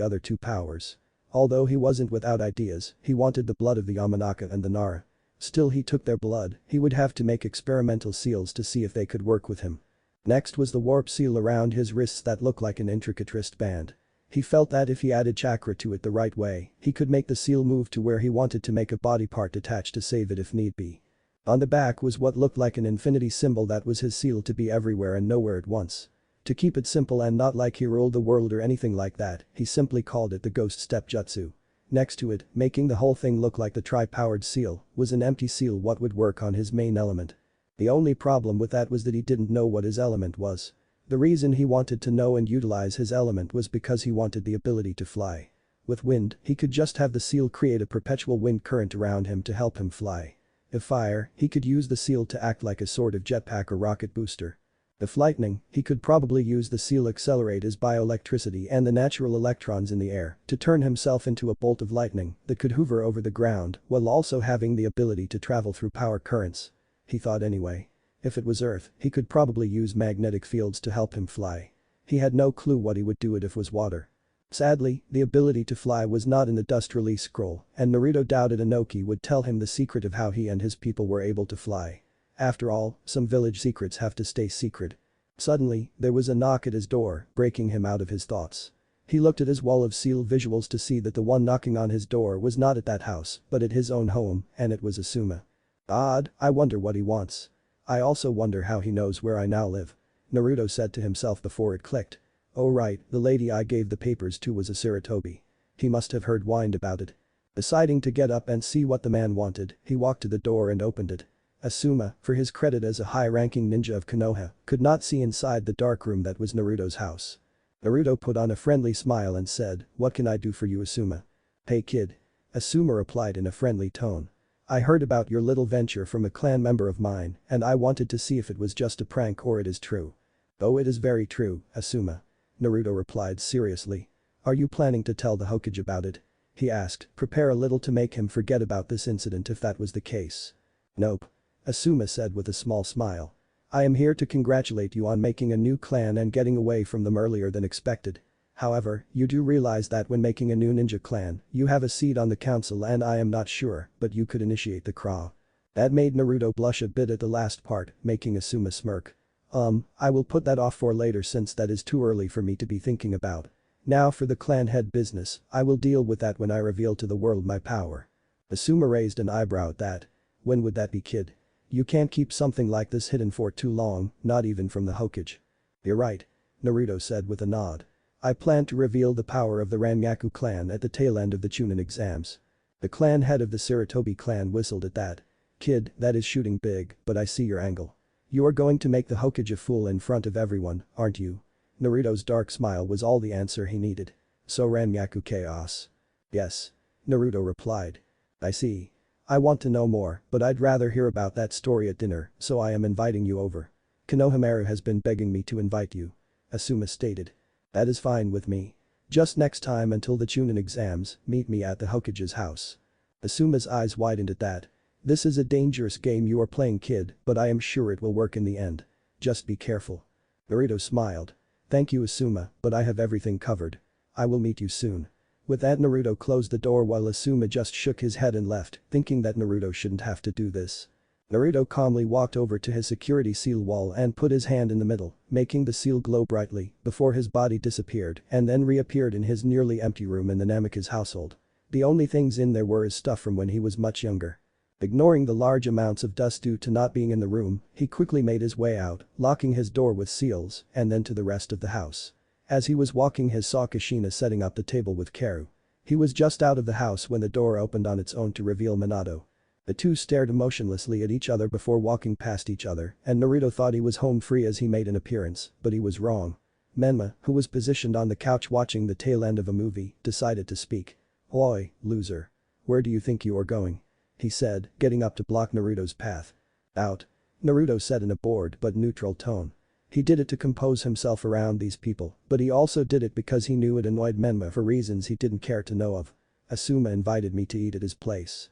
other 2 powers. Although he wasn't without ideas, he wanted the blood of the Yamanaka and the Nara. Still he took their blood, he would have to make experimental seals to see if they could work with him. Next was the warp seal around his wrists that looked like an intricate wristband. He felt that if he added chakra to it the right way, he could make the seal move to where he wanted to make a body part detach to save it if need be. On the back was what looked like an infinity symbol that was his seal to be everywhere and nowhere at once. To keep it simple and not like he ruled the world or anything like that, he simply called it the Ghost Step Jutsu. Next to it, making the whole thing look like the tri-powered seal, was an empty seal what would work on his main element. The only problem with that was that he didn't know what his element was. The reason he wanted to know and utilize his element was because he wanted the ability to fly. With wind, he could just have the seal create a perpetual wind current around him to help him fly. If fire, he could use the seal to act like a sort of jetpack or rocket booster. If lightning, he could probably use the seal accelerate his bioelectricity and the natural electrons in the air to turn himself into a bolt of lightning that could hover over the ground while also having the ability to travel through power currents. He thought anyway. If it was Earth, he could probably use magnetic fields to help him fly. He had no clue what he would do it if was water. Sadly, the ability to fly was not in the dust release scroll and Naruto doubted Inoki would tell him the secret of how he and his people were able to fly. After all, some village secrets have to stay secret. Suddenly, there was a knock at his door, breaking him out of his thoughts. He looked at his wall of seal visuals to see that the one knocking on his door was not at that house, but at his own home, and it was Asuma. Odd, I wonder what he wants. I also wonder how he knows where I now live. Naruto said to himself before it clicked. Oh right, the lady I gave the papers to was a Saratobi. He must have heard wind about it. Deciding to get up and see what the man wanted, he walked to the door and opened it. Asuma, for his credit as a high-ranking ninja of Konoha, could not see inside the dark room that was Naruto's house. Naruto put on a friendly smile and said, "What can I do for you, Asuma?" "Hey kid." Asuma replied in a friendly tone. "I heard about your little venture from a clan member of mine and I wanted to see if it was just a prank or it is true." "Oh, it is very true, Asuma." Naruto replied seriously. "Are you planning to tell the Hokage about it?" he asked, prepare a little to make him forget about this incident if that was the case. "Nope." Asuma said with a small smile. "I am here to congratulate you on making a new clan and getting away from them earlier than expected. However, you do realize that when making a new ninja clan, you have a seat on the council and I am not sure, but you could initiate the craw." That made Naruto blush a bit at the last part, making Asuma smirk. I will put that off for later since that is too early for me to be thinking about. Now for the clan head business, I will deal with that when I reveal to the world my power." Asuma raised an eyebrow at that. "When would that be, kid? You can't keep something like this hidden for too long, not even from the Hokage." "You're right," Naruto said with a nod. "I plan to reveal the power of the Rangaku clan at the tail end of the Chunin exams." The clan head of the Saratobi clan whistled at that. "Kid, that is shooting big, but I see your angle. You are going to make the Hokage a fool in front of everyone, aren't you?" Naruto's dark smile was all the answer he needed. "So Rangaku chaos?" "Yes." Naruto replied. "I see. I want to know more, but I'd rather hear about that story at dinner, so I am inviting you over. Konohamaru has been begging me to invite you," Asuma stated. "That is fine with me. Just next time until the Chunin exams, meet me at the Hokage's house." Asuma's eyes widened at that. "This is a dangerous game you are playing, kid, but I am sure it will work in the end. Just be careful." Naruto smiled. "Thank you, Asuma, but I have everything covered. I will meet you soon." With that, Naruto closed the door while Asuma just shook his head and left, thinking that Naruto shouldn't have to do this. Naruto calmly walked over to his security seal wall and put his hand in the middle, making the seal glow brightly before his body disappeared and then reappeared in his nearly empty room in the Namikaze household. The only things in there were his stuff from when he was much younger. Ignoring the large amounts of dust due to not being in the room, he quickly made his way out, locking his door with seals, and then to the rest of the house. As he was walking he saw Kushina setting up the table with Karu. He was just out of the house when the door opened on its own to reveal Minato. The two stared emotionlessly at each other before walking past each other and Naruto thought he was home free as he made an appearance, but he was wrong. Menma, who was positioned on the couch watching the tail end of a movie, decided to speak. "Oi, loser. Where do you think you are going?" he said, getting up to block Naruto's path. "Out." Naruto said in a bored but neutral tone. He did it to compose himself around these people, but he also did it because he knew it annoyed Menma for reasons he didn't care to know of. "Asuma invited me to eat at his place."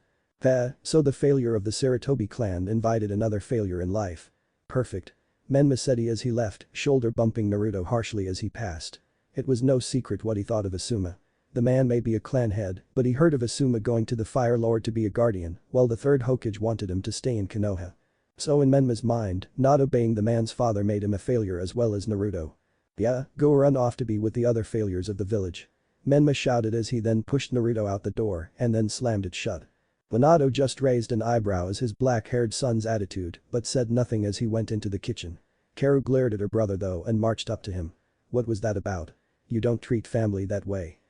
So the failure of the Saratobi clan invited another failure in life. "Perfect." Menma said as he left, shoulder bumping Naruto harshly as he passed. It was no secret what he thought of Asuma. The man may be a clan head, but he heard of Asuma going to the Fire Lord to be a guardian, while the third Hokage wanted him to stay in Konoha. So in Menma's mind, not obeying the man's father made him a failure as well as Naruto. "Yeah, go run off to be with the other failures of the village." Menma shouted as he then pushed Naruto out the door and then slammed it shut. Minato just raised an eyebrow at his black-haired son's attitude but said nothing as he went into the kitchen. Karu glared at her brother though and marched up to him. "What was that about? You don't treat family that way."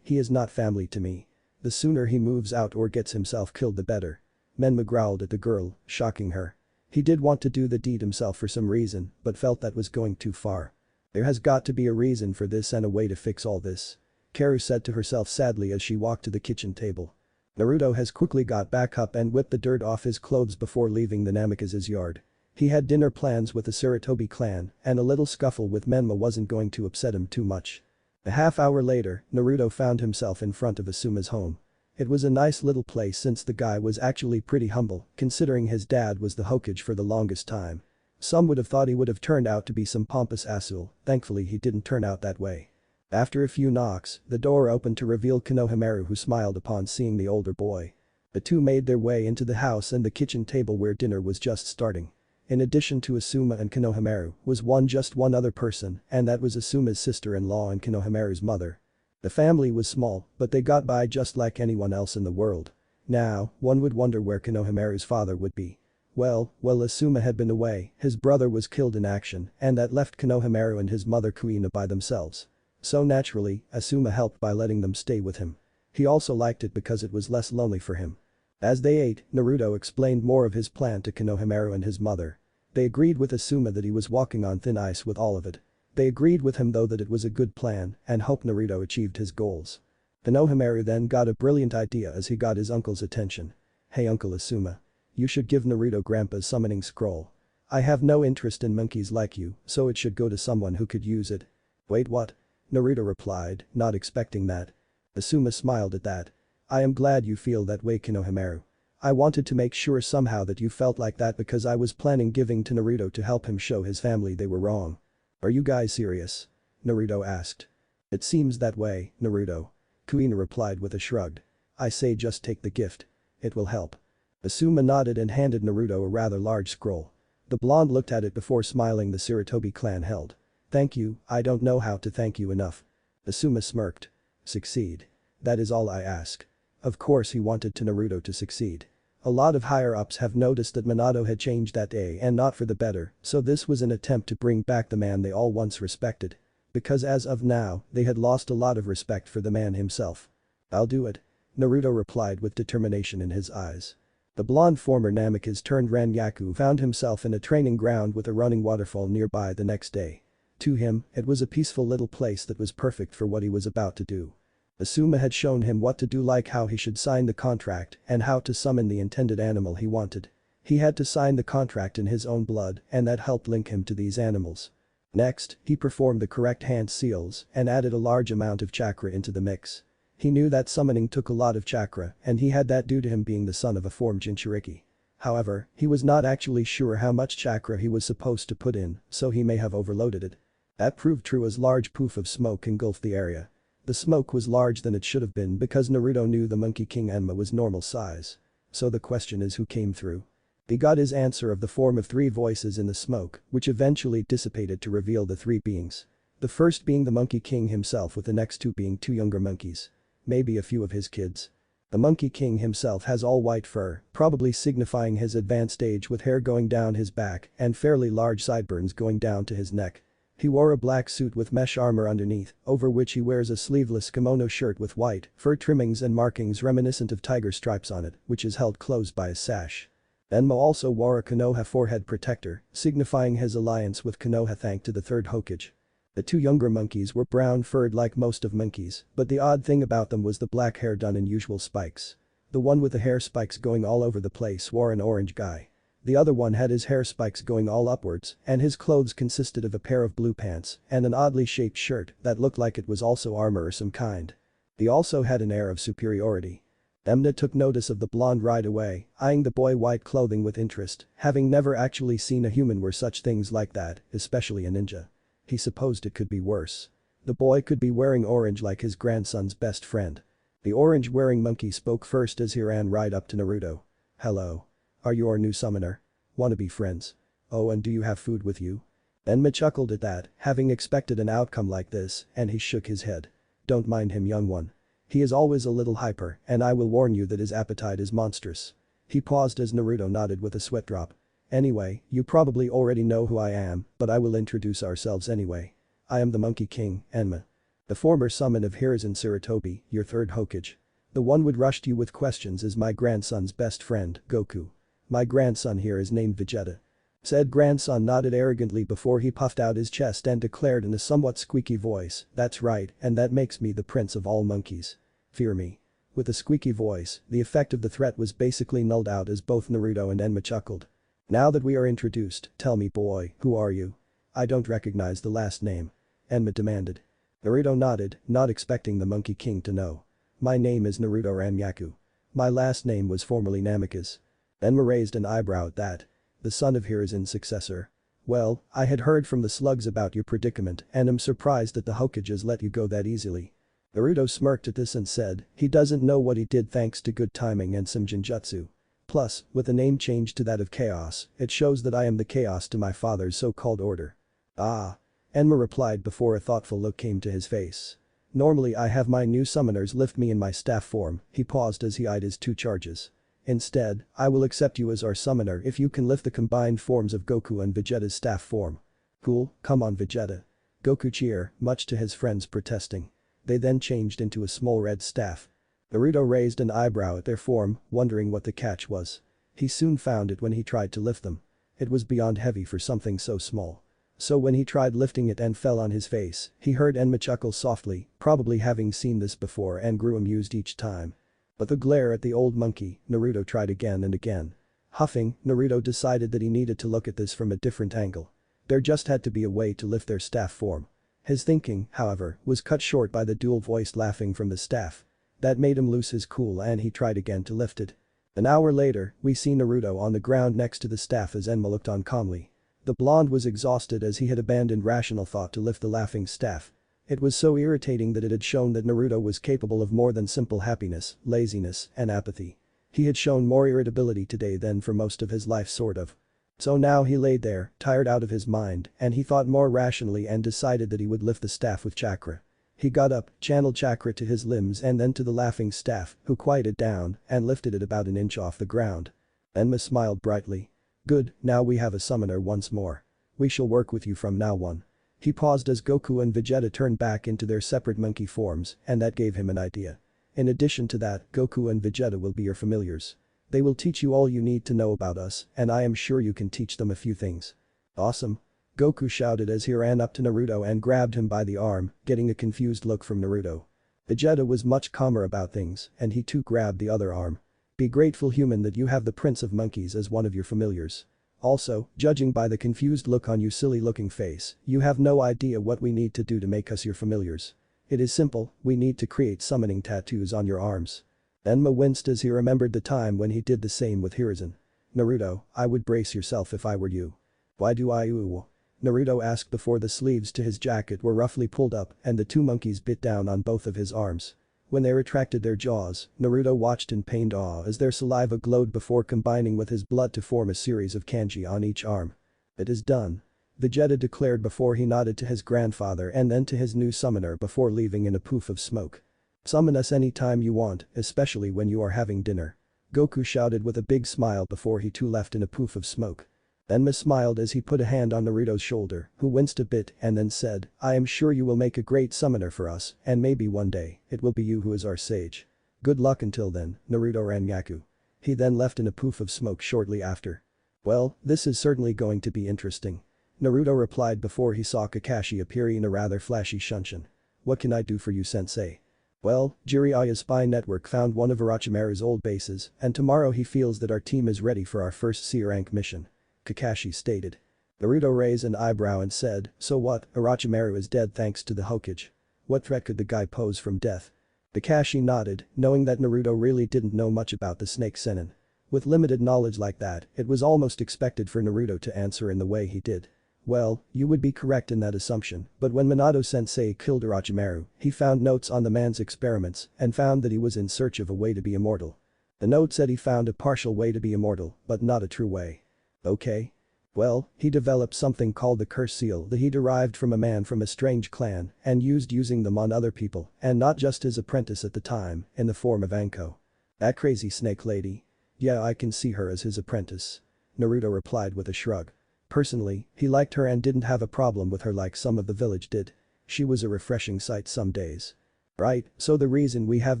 He is not family to me. The sooner he moves out or gets himself killed the better." Menma growled at the girl, shocking her. He did want to do the deed himself for some reason but felt that was going too far. "There has got to be a reason for this and a way to fix all this," Karu said to herself sadly as she walked to the kitchen table. Naruto has quickly got back up and whipped the dirt off his clothes before leaving the Namikaze's yard. He had dinner plans with the Saratobi clan and a little scuffle with Menma wasn't going to upset him too much. A half hour later, Naruto found himself in front of Asuma's home. It was a nice little place since the guy was actually pretty humble considering his dad was the Hokage for the longest time. Some would have thought he would have turned out to be some pompous asshole, thankfully he didn't turn out that way. After a few knocks, the door opened to reveal Konohamaru who smiled upon seeing the older boy. The two made their way into the house and the kitchen table where dinner was just starting. In addition to Asuma and Konohamaru was just one other person and that was Asuma's sister-in-law and Konohamaru's mother. The family was small, but they got by just like anyone else in the world. Now, one would wonder where Konohamaru's father would be. Well Asuma had been away, his brother was killed in action and that left Konohamaru and his mother Kuina by themselves. So naturally, Asuma helped by letting them stay with him. He also liked it because it was less lonely for him. As they ate, Naruto explained more of his plan to Konohamaru and his mother. They agreed with Asuma that he was walking on thin ice with all of it. They agreed with him though that it was a good plan and hoped Naruto achieved his goals. Konohamaru then got a brilliant idea as he got his uncle's attention. "Hey Uncle Asuma. You should give Naruto Grandpa's summoning scroll. I have no interest in monkeys like you, so it should go to someone who could use it." "Wait, what?" Naruto replied, not expecting that. Asuma smiled at that. "I am glad you feel that way, Konohamaru. I wanted to make sure somehow that you felt like that because I was planning giving to Naruto to help him show his family they were wrong." "Are you guys serious?" Naruto asked. "It seems that way, Naruto." Kuina replied with a shrug. "I say just take the gift. It will help." Asuma nodded and handed Naruto a rather large scroll. The blonde looked at it before smiling. The Sarutobi clan held. "Thank you, I don't know how to thank you enough." Asuma smirked. "Succeed. That is all I ask." Of course he wanted Naruto to succeed. A lot of higher-ups have noticed that Minato had changed that day and not for the better, so this was an attempt to bring back the man they all once respected. Because as of now, they had lost a lot of respect for the man himself. "I'll do it," Naruto replied with determination in his eyes. The blonde former Namikaze turned Ranyaku found himself in a training ground with a running waterfall nearby the next day. To him, it was a peaceful little place that was perfect for what he was about to do. Asuma had shown him what to do, like how he should sign the contract and how to summon the intended animal he wanted. He had to sign the contract in his own blood and that helped link him to these animals. Next, he performed the correct hand seals and added a large amount of chakra into the mix. He knew that summoning took a lot of chakra and he had that due to him being the son of a former Jinchuriki. However, he was not actually sure how much chakra he was supposed to put in, so he may have overloaded it. That proved true as large poof of smoke engulfed the area. The smoke was larger than it should have been because Naruto knew the Monkey King Enma was normal size. So the question is who came through? He got his answer of the form of 3 voices in the smoke, which eventually dissipated to reveal the 3 beings. The first being the Monkey King himself with the next 2 being 2 younger monkeys. Maybe a few of his kids. The Monkey King himself has all white fur, probably signifying his advanced age with hair going down his back and fairly large sideburns going down to his neck. He wore a black suit with mesh armor underneath, over which he wears a sleeveless kimono shirt with white fur trimmings and markings reminiscent of tiger stripes on it, which is held closed by a sash. Enma also wore a Konoha forehead protector, signifying his alliance with Konoha thanks to the 3rd Hokage. The 2 younger monkeys were brown-furred like most of monkeys, but the odd thing about them was the black hair done in usual spikes. The one with the hair spikes going all over the place wore an orange guy. The other one had his hair spikes going all upwards and his clothes consisted of a pair of blue pants and an oddly shaped shirt that looked like it was also armor or some kind. He also had an air of superiority. Emna took notice of the blonde right away, eyeing the boy white clothing with interest, having never actually seen a human wear such things like that, especially a ninja. He supposed it could be worse. The boy could be wearing orange like his grandson's best friend. The orange-wearing monkey spoke first as he ran right up to Naruto. "Hello. Are you our new summoner? Wanna be friends? Oh, and do you have food with you?" Enma chuckled at that, having expected an outcome like this, and he shook his head. "Don't mind him, young one. He is always a little hyper and I will warn you that his appetite is monstrous." He paused as Naruto nodded with a sweat drop. "Anyway, you probably already know who I am, but I will introduce ourselves anyway. I am the Monkey King, Enma. The former summon of Hiruzen Sarutobi, your 3rd Hokage. The one who rushed you with questions is my grandson's best friend, Goku. My grandson here is named Vegeta." Said grandson nodded arrogantly before he puffed out his chest and declared in a somewhat squeaky voice, "That's right, and that makes me the prince of all monkeys. Fear me." With a squeaky voice, the effect of the threat was basically nulled out as both Naruto and Enma chuckled. "Now that we are introduced, tell me boy, who are you? I don't recognize the last name," Enma demanded. Naruto nodded, not expecting the Monkey King to know. "My name is Naruto Ranyaku. My last name was formerly Namikaze." Enma raised an eyebrow at that. "The son of Hiruzen's successor. Well, I had heard from the slugs about your predicament and am surprised that the Hokages let you go that easily." Naruto smirked at this and said, he doesn't know what he did thanks to good timing and some genjutsu. Plus, with the name changed to that of Chaos, it shows that I am the Chaos to my father's so-called order. "Ah." Enma replied before a thoughtful look came to his face. "Normally I have my new summoners lift me in my staff form." He paused as he eyed his 2 charges. Instead, I will accept you as our summoner if you can lift the combined forms of Goku and Vegeta's staff form. Cool, come on Vegeta. Goku cheered, much to his friends protesting. They then changed into a small red staff. Naruto raised an eyebrow at their form, wondering what the catch was. He soon found it when he tried to lift them. It was beyond heavy for something so small. So when he tried lifting it and fell on his face, he heard Enma chuckle softly, probably having seen this before, and grew amused each time. But the glare at the old monkey, Naruto tried again and again. Huffing, Naruto decided that he needed to look at this from a different angle. There just had to be a way to lift their staff form. His thinking, however, was cut short by the dual-voiced laughing from the staff. That made him lose his cool and he tried again to lift it. An hour later, we see Naruto on the ground next to the staff as Enma looked on calmly. The blonde was exhausted as he had abandoned rational thought to lift the laughing staff. It was so irritating that it had shown that Naruto was capable of more than simple happiness, laziness, and apathy. He had shown more irritability today than for most of his life sort of. So now he laid there, tired out of his mind, and he thought more rationally and decided that he would lift the staff with chakra. He got up, channeled chakra to his limbs and then to the laughing staff, who quieted down, and lifted it about an inch off the ground. Enma smiled brightly. Good, now we have a summoner once more. We shall work with you from now on. He paused as Goku and Vegeta turned back into their separate monkey forms, and that gave him an idea. In addition to that, Goku and Vegeta will be your familiars. They will teach you all you need to know about us, and I am sure you can teach them a few things. Awesome. Goku shouted as he ran up to Naruto and grabbed him by the arm, getting a confused look from Naruto. Vegeta was much calmer about things, and he too grabbed the other arm. Be grateful human that you have the Prince of Monkeys as one of your familiars. Also, judging by the confused look on your silly looking face, you have no idea what we need to do to make us your familiars. It is simple, we need to create summoning tattoos on your arms. Enma winced as he remembered the time when he did the same with Hiruzen. Naruto, I would brace yourself if I were you. Why do I ooh? Naruto asked before the sleeves to his jacket were roughly pulled up and the two monkeys bit down on both of his arms. When they retracted their jaws, Naruto watched in pained awe as their saliva glowed before combining with his blood to form a series of kanji on each arm. It is done. Vegeta declared before he nodded to his grandfather and then to his new summoner before leaving in a poof of smoke. Summon us anytime you want, especially when you are having dinner. Goku shouted with a big smile before he too left in a poof of smoke. Enma smiled as he put a hand on Naruto's shoulder, who winced a bit and then said, I am sure you will make a great summoner for us, and maybe one day, it will be you who is our sage. Good luck until then, Naruto Rangaku. He then left in a poof of smoke shortly after. Well, this is certainly going to be interesting. Naruto replied before he saw Kakashi appear in a rather flashy shunshin. What can I do for you sensei? Well, Jiraiya's spy network found one of Orochimaru's old bases, and tomorrow he feels that our team is ready for our first C-rank mission. Kakashi stated. Naruto raised an eyebrow and said, so what, Orochimaru is dead thanks to the Hokage. What threat could the guy pose from death? Kakashi nodded, knowing that Naruto really didn't know much about the Snake Sennin. With limited knowledge like that, it was almost expected for Naruto to answer in the way he did. Well, you would be correct in that assumption, but when Minato-sensei killed Orochimaru, he found notes on the man's experiments and found that he was in search of a way to be immortal. The note said he found a partial way to be immortal, but not a true way. Okay. Well, he developed something called the curse seal that he derived from a man from a strange clan and using them on other people and not just his apprentice at the time, in the form of Anko. That crazy snake lady? Yeah, I can see her as his apprentice. Naruto replied with a shrug. Personally, he liked her and didn't have a problem with her like some of the village did. She was a refreshing sight some days. Right, so the reason we have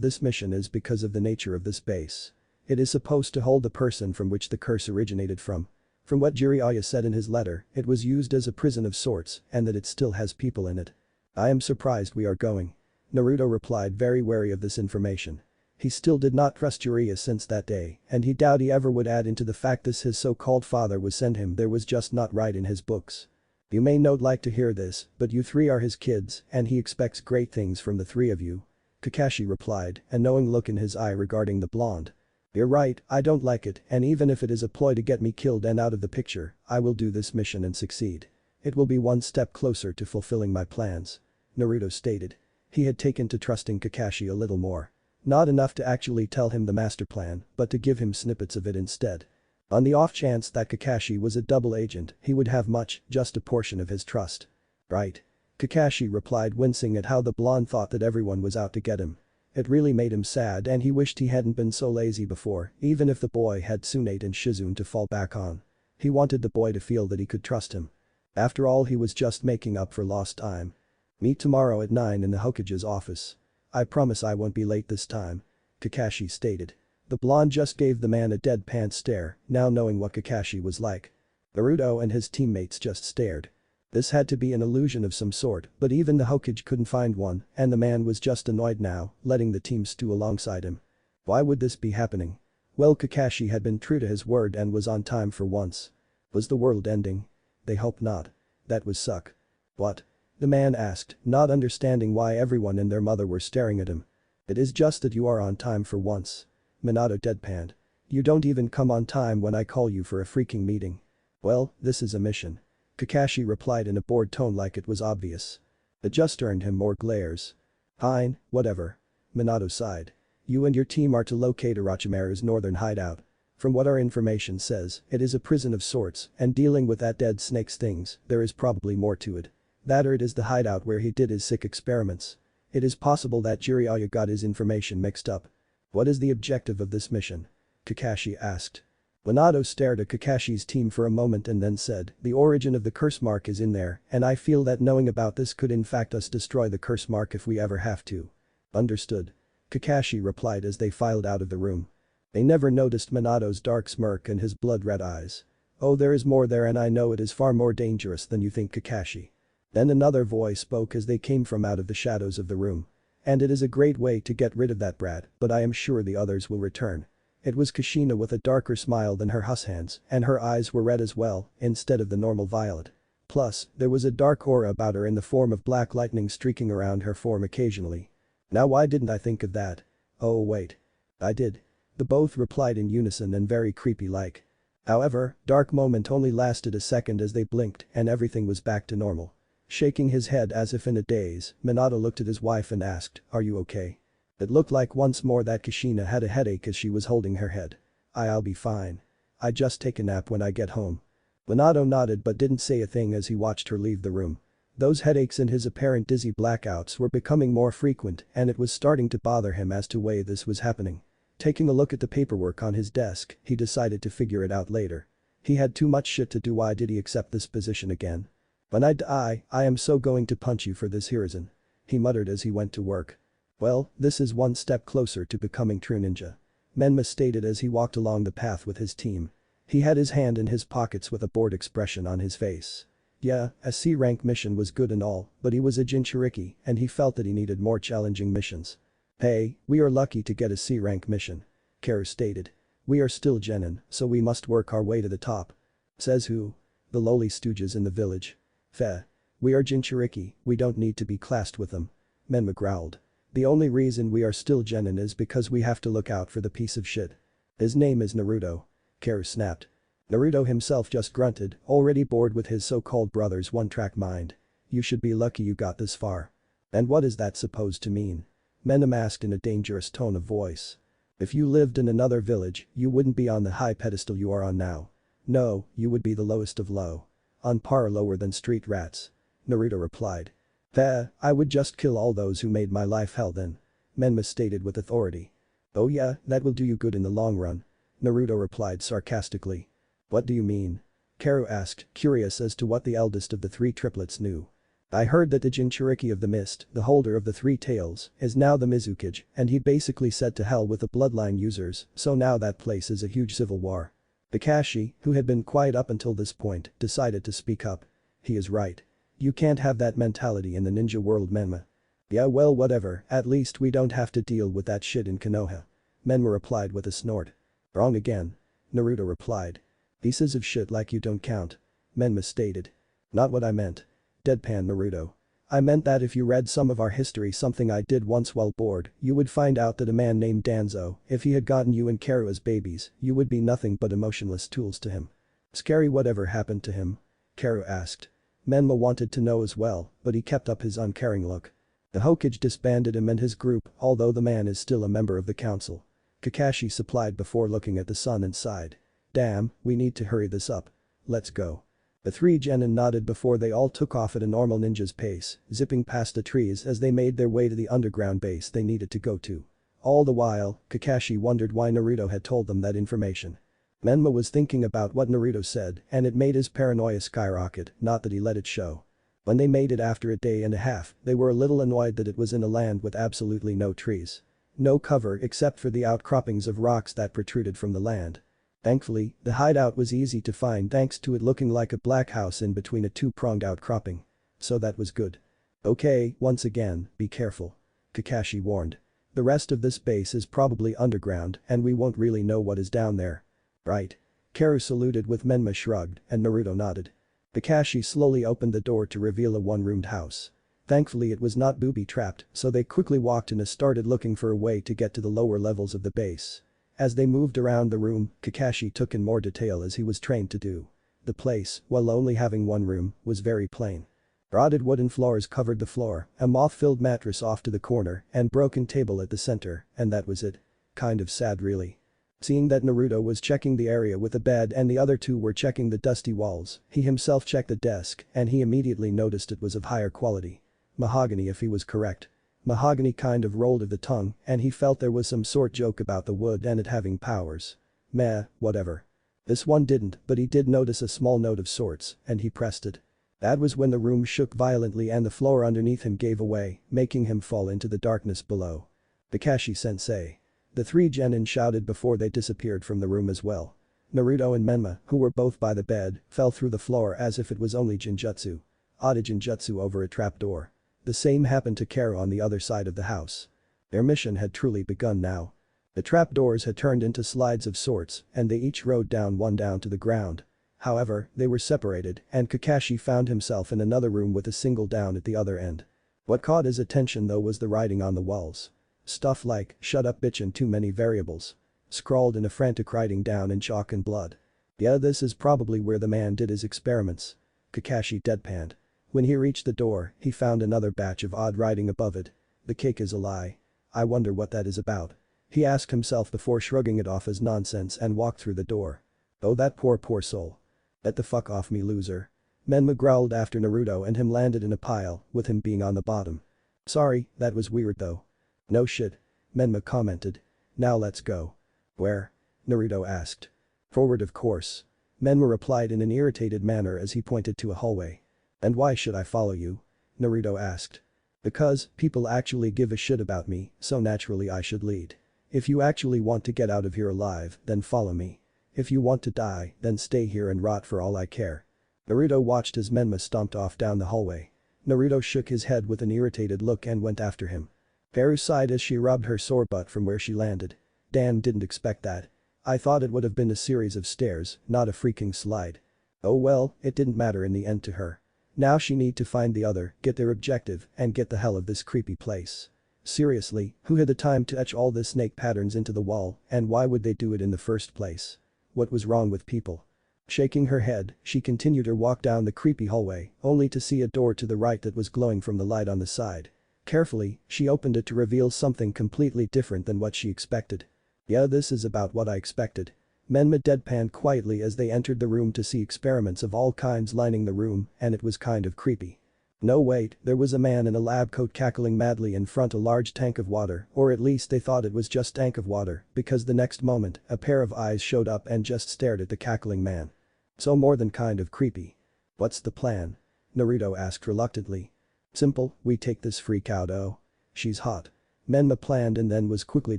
this mission is because of the nature of this base. It is supposed to hold the person from which the curse originated from. From what Jiraiya said in his letter, it was used as a prison of sorts and that it still has people in it. I am surprised we are going. Naruto replied very wary of this information. He still did not trust Jiraiya since that day and he doubted he ever would add into the fact this his so-called father was sent him there was just not right in his books. You may not like to hear this, but you three are his kids and he expects great things from the three of you. Kakashi replied, a knowing look in his eye regarding the blonde. You're right, I don't like it and even if it is a ploy to get me killed and out of the picture, I will do this mission and succeed. It will be one step closer to fulfilling my plans. Naruto stated. He had taken to trusting Kakashi a little more. Not enough to actually tell him the master plan, but to give him snippets of it instead. On the off chance that Kakashi was a double agent, he would have just a portion of his trust. Right. Kakashi replied wincing at how the blonde thought that everyone was out to get him. It really made him sad and he wished he hadn't been so lazy before, even if the boy had Tsunade and Shizune to fall back on. He wanted the boy to feel that he could trust him. After all, he was just making up for lost time. Meet tomorrow at 9 in the Hokage's office. I promise I won't be late this time. Kakashi stated. The blonde just gave the man a deadpan stare, now knowing what Kakashi was like. Naruto and his teammates just stared. This had to be an illusion of some sort, but even the Hokage couldn't find one, and the man was just annoyed now, letting the team stew alongside him. Why would this be happening? Well, Kakashi had been true to his word and was on time for once. Was the world ending? They hoped not. That would suck. What? The man asked, not understanding why everyone and their mother were staring at him. It is just that you are on time for once. Minato deadpanned. You don't even come on time when I call you for a freaking meeting. Well, this is a mission. Kakashi replied in a bored tone like it was obvious. It just earned him more glares. Fine, whatever. Minato sighed. You and your team are to locate Orochimaru's northern hideout. From what our information says, it is a prison of sorts, and dealing with that dead snake's things, there is probably more to it. That or it is the hideout where he did his sick experiments. It is possible that Jiraiya got his information mixed up. What is the objective of this mission? Kakashi asked. Minato stared at Kakashi's team for a moment and then said, the origin of the curse mark is in there, and I feel that knowing about this could in fact us destroy the curse mark if we ever have to. Understood. Kakashi replied as they filed out of the room. They never noticed Minato's dark smirk and his blood-red eyes. Oh, there is more there and I know it is far more dangerous than you think, Kakashi. Then another voice spoke as they came from out of the shadows of the room. And it is a great way to get rid of that brat, but I am sure the others will return. It was Kushina with a darker smile than her husbands, and her eyes were red as well, instead of the normal violet. Plus, there was a dark aura about her in the form of black lightning streaking around her form occasionally. Now why didn't I think of that? Oh wait. I did. The both replied in unison and very creepy-like. However, dark moment only lasted a second as they blinked and everything was back to normal. Shaking his head as if in a daze, Minato looked at his wife and asked, are you okay? It looked like once more that Kushina had a headache as she was holding her head. I'll be fine. I just take a nap when I get home. Minato nodded but didn't say a thing as he watched her leave the room. Those headaches and his apparent dizzy blackouts were becoming more frequent and it was starting to bother him as to why this was happening. Taking a look at the paperwork on his desk, he decided to figure it out later. He had too much shit to do. Why did he accept this position again? When I die, I am so going to punch you for this, Hiruzen. He muttered as he went to work. Well, this is one step closer to becoming true ninja. Menma stated as he walked along the path with his team. He had his hand in his pockets with a bored expression on his face. Yeah, a C-rank mission was good and all, but he was a Jinchuriki and he felt that he needed more challenging missions. Hey, we are lucky to get a C-rank mission. Karu stated. We are still genin, so we must work our way to the top. Says who? The lowly stooges in the village. Feh. We are Jinchuriki, we don't need to be classed with them. Menma growled. The only reason we are still genin is because we have to look out for the piece of shit. His name is Naruto. Karu snapped. Naruto himself just grunted, already bored with his so-called brother's one-track mind. You should be lucky you got this far. And what is that supposed to mean? Menma asked in a dangerous tone of voice. If you lived in another village, you wouldn't be on the high pedestal you are on now. No, you would be the lowest of low. On par or lower than street rats. Naruto replied. I would just kill all those who made my life hell then. Menma stated with authority. Oh yeah, that will do you good in the long run. Naruto replied sarcastically. What do you mean? Karu asked, curious as to what the eldest of the three triplets knew. I heard that the Jinchuriki of the Mist, the holder of the three tails, is now the Mizukage, and he basically said to hell with the bloodline users, so now that place is a huge civil war. Kakashi, who had been quiet up until this point, decided to speak up. He is right. You can't have that mentality in the ninja world, Menma. Yeah, well, whatever, at least we don't have to deal with that shit in Konoha. Menma replied with a snort. Wrong again. Naruto replied. Pieces of shit like you don't count. Menma stated. Not what I meant. Deadpan Naruto. I meant that if you read some of our history, something I did once while bored, you would find out that a man named Danzo, if he had gotten you and Karu as babies, you would be nothing but emotionless tools to him. Scary. Whatever happened to him? Karu asked. Menma wanted to know as well, but he kept up his uncaring look. The Hokage disbanded him and his group, although the man is still a member of the council. Kakashi supplied before looking at the sun and sighed. Damn, we need to hurry this up. Let's go. The three genin nodded before they all took off at a normal ninja's pace, zipping past the trees as they made their way to the underground base they needed to go to. All the while, Kakashi wondered why Naruto had told them that information. Menma was thinking about what Naruto said and it made his paranoia skyrocket, not that he let it show. When they made it after a day and a half, they were a little annoyed that it was in a land with absolutely no trees. No cover except for the outcroppings of rocks that protruded from the land. Thankfully, the hideout was easy to find thanks to it looking like a black house in between a two-pronged outcropping. So that was good. Okay, once again, be careful. Kakashi warned. The rest of this base is probably underground and we won't really know what is down there. Right. Karu saluted with Menma shrugged and Naruto nodded. Kakashi slowly opened the door to reveal a one-roomed house. Thankfully it was not booby-trapped, so they quickly walked in and started looking for a way to get to the lower levels of the base. As they moved around the room, Kakashi took in more detail as he was trained to do. The place, while only having one room, was very plain. Rotted wooden floors covered the floor, a moth-filled mattress off to the corner, and broken table at the center, and that was it. Kind of sad really. Seeing that Naruto was checking the area with a bed and the other two were checking the dusty walls, he himself checked the desk and he immediately noticed it was of higher quality. Mahogany if he was correct. Mahogany kind of rolled of the tongue and he felt there was some sort joke about the wood and it having powers. Meh, whatever. This one didn't, but he did notice a small note of sorts and he pressed it. That was when the room shook violently and the floor underneath him gave away, making him fall into the darkness below. Kakashi-sensei. The three genin shouted before they disappeared from the room as well. Naruto and Menma, who were both by the bed, fell through the floor as if it was only Jinjutsu. Odd Jinjutsu over a trapdoor. The same happened to Karu on the other side of the house. Their mission had truly begun now. The trapdoors had turned into slides of sorts and they each rode down one down to the ground. However, they were separated and Kakashi found himself in another room with a single down at the other end. What caught his attention though was the writing on the walls. Stuff like, "Shut up bitch and too many variables." Scrawled in a frantic writing down in chalk and blood. Yeah, this is probably where the man did his experiments. Kakashi deadpanned. When he reached the door, he found another batch of odd writing above it. The cake is a lie. I wonder what that is about. He asked himself before shrugging it off as nonsense and walked through the door. Oh that poor soul. Get the fuck off me loser. Menma growled after Naruto and him landed in a pile, with him being on the bottom. Sorry, that was weird though. No shit. Menma commented. Now let's go. Where? Naruto asked. Forward of course. Menma replied in an irritated manner as he pointed to a hallway. And why should I follow you? Naruto asked. Because, people actually give a shit about me, so naturally I should lead. If you actually want to get out of here alive, then follow me. If you want to die, then stay here and rot for all I care. Naruto watched as Menma stomped off down the hallway. Naruto shook his head with an irritated look and went after him. Karu sighed as she rubbed her sore butt from where she landed. Dan didn't expect that. I thought it would have been a series of stairs, not a freaking slide. Oh well, it didn't matter in the end to her. Now she need to find the other, get their objective, and get the hell of this creepy place. Seriously, who had the time to etch all the snake patterns into the wall, and why would they do it in the first place? What was wrong with people? Shaking her head, she continued her walk down the creepy hallway, only to see a door to the right that was glowing from the light on the side. Carefully, she opened it to reveal something completely different than what she expected. Yeah, this is about what I expected. Menma deadpanned quietly as they entered the room to see experiments of all kinds lining the room and it was kind of creepy. No wait, there was a man in a lab coat cackling madly in front of a large tank of water, or at least they thought it was just tank of water because the next moment a pair of eyes showed up and just stared at the cackling man. So more than kind of creepy. What's the plan? Naruto asked reluctantly. Simple, we take this freak out. Oh. She's hot. Menma planned and then was quickly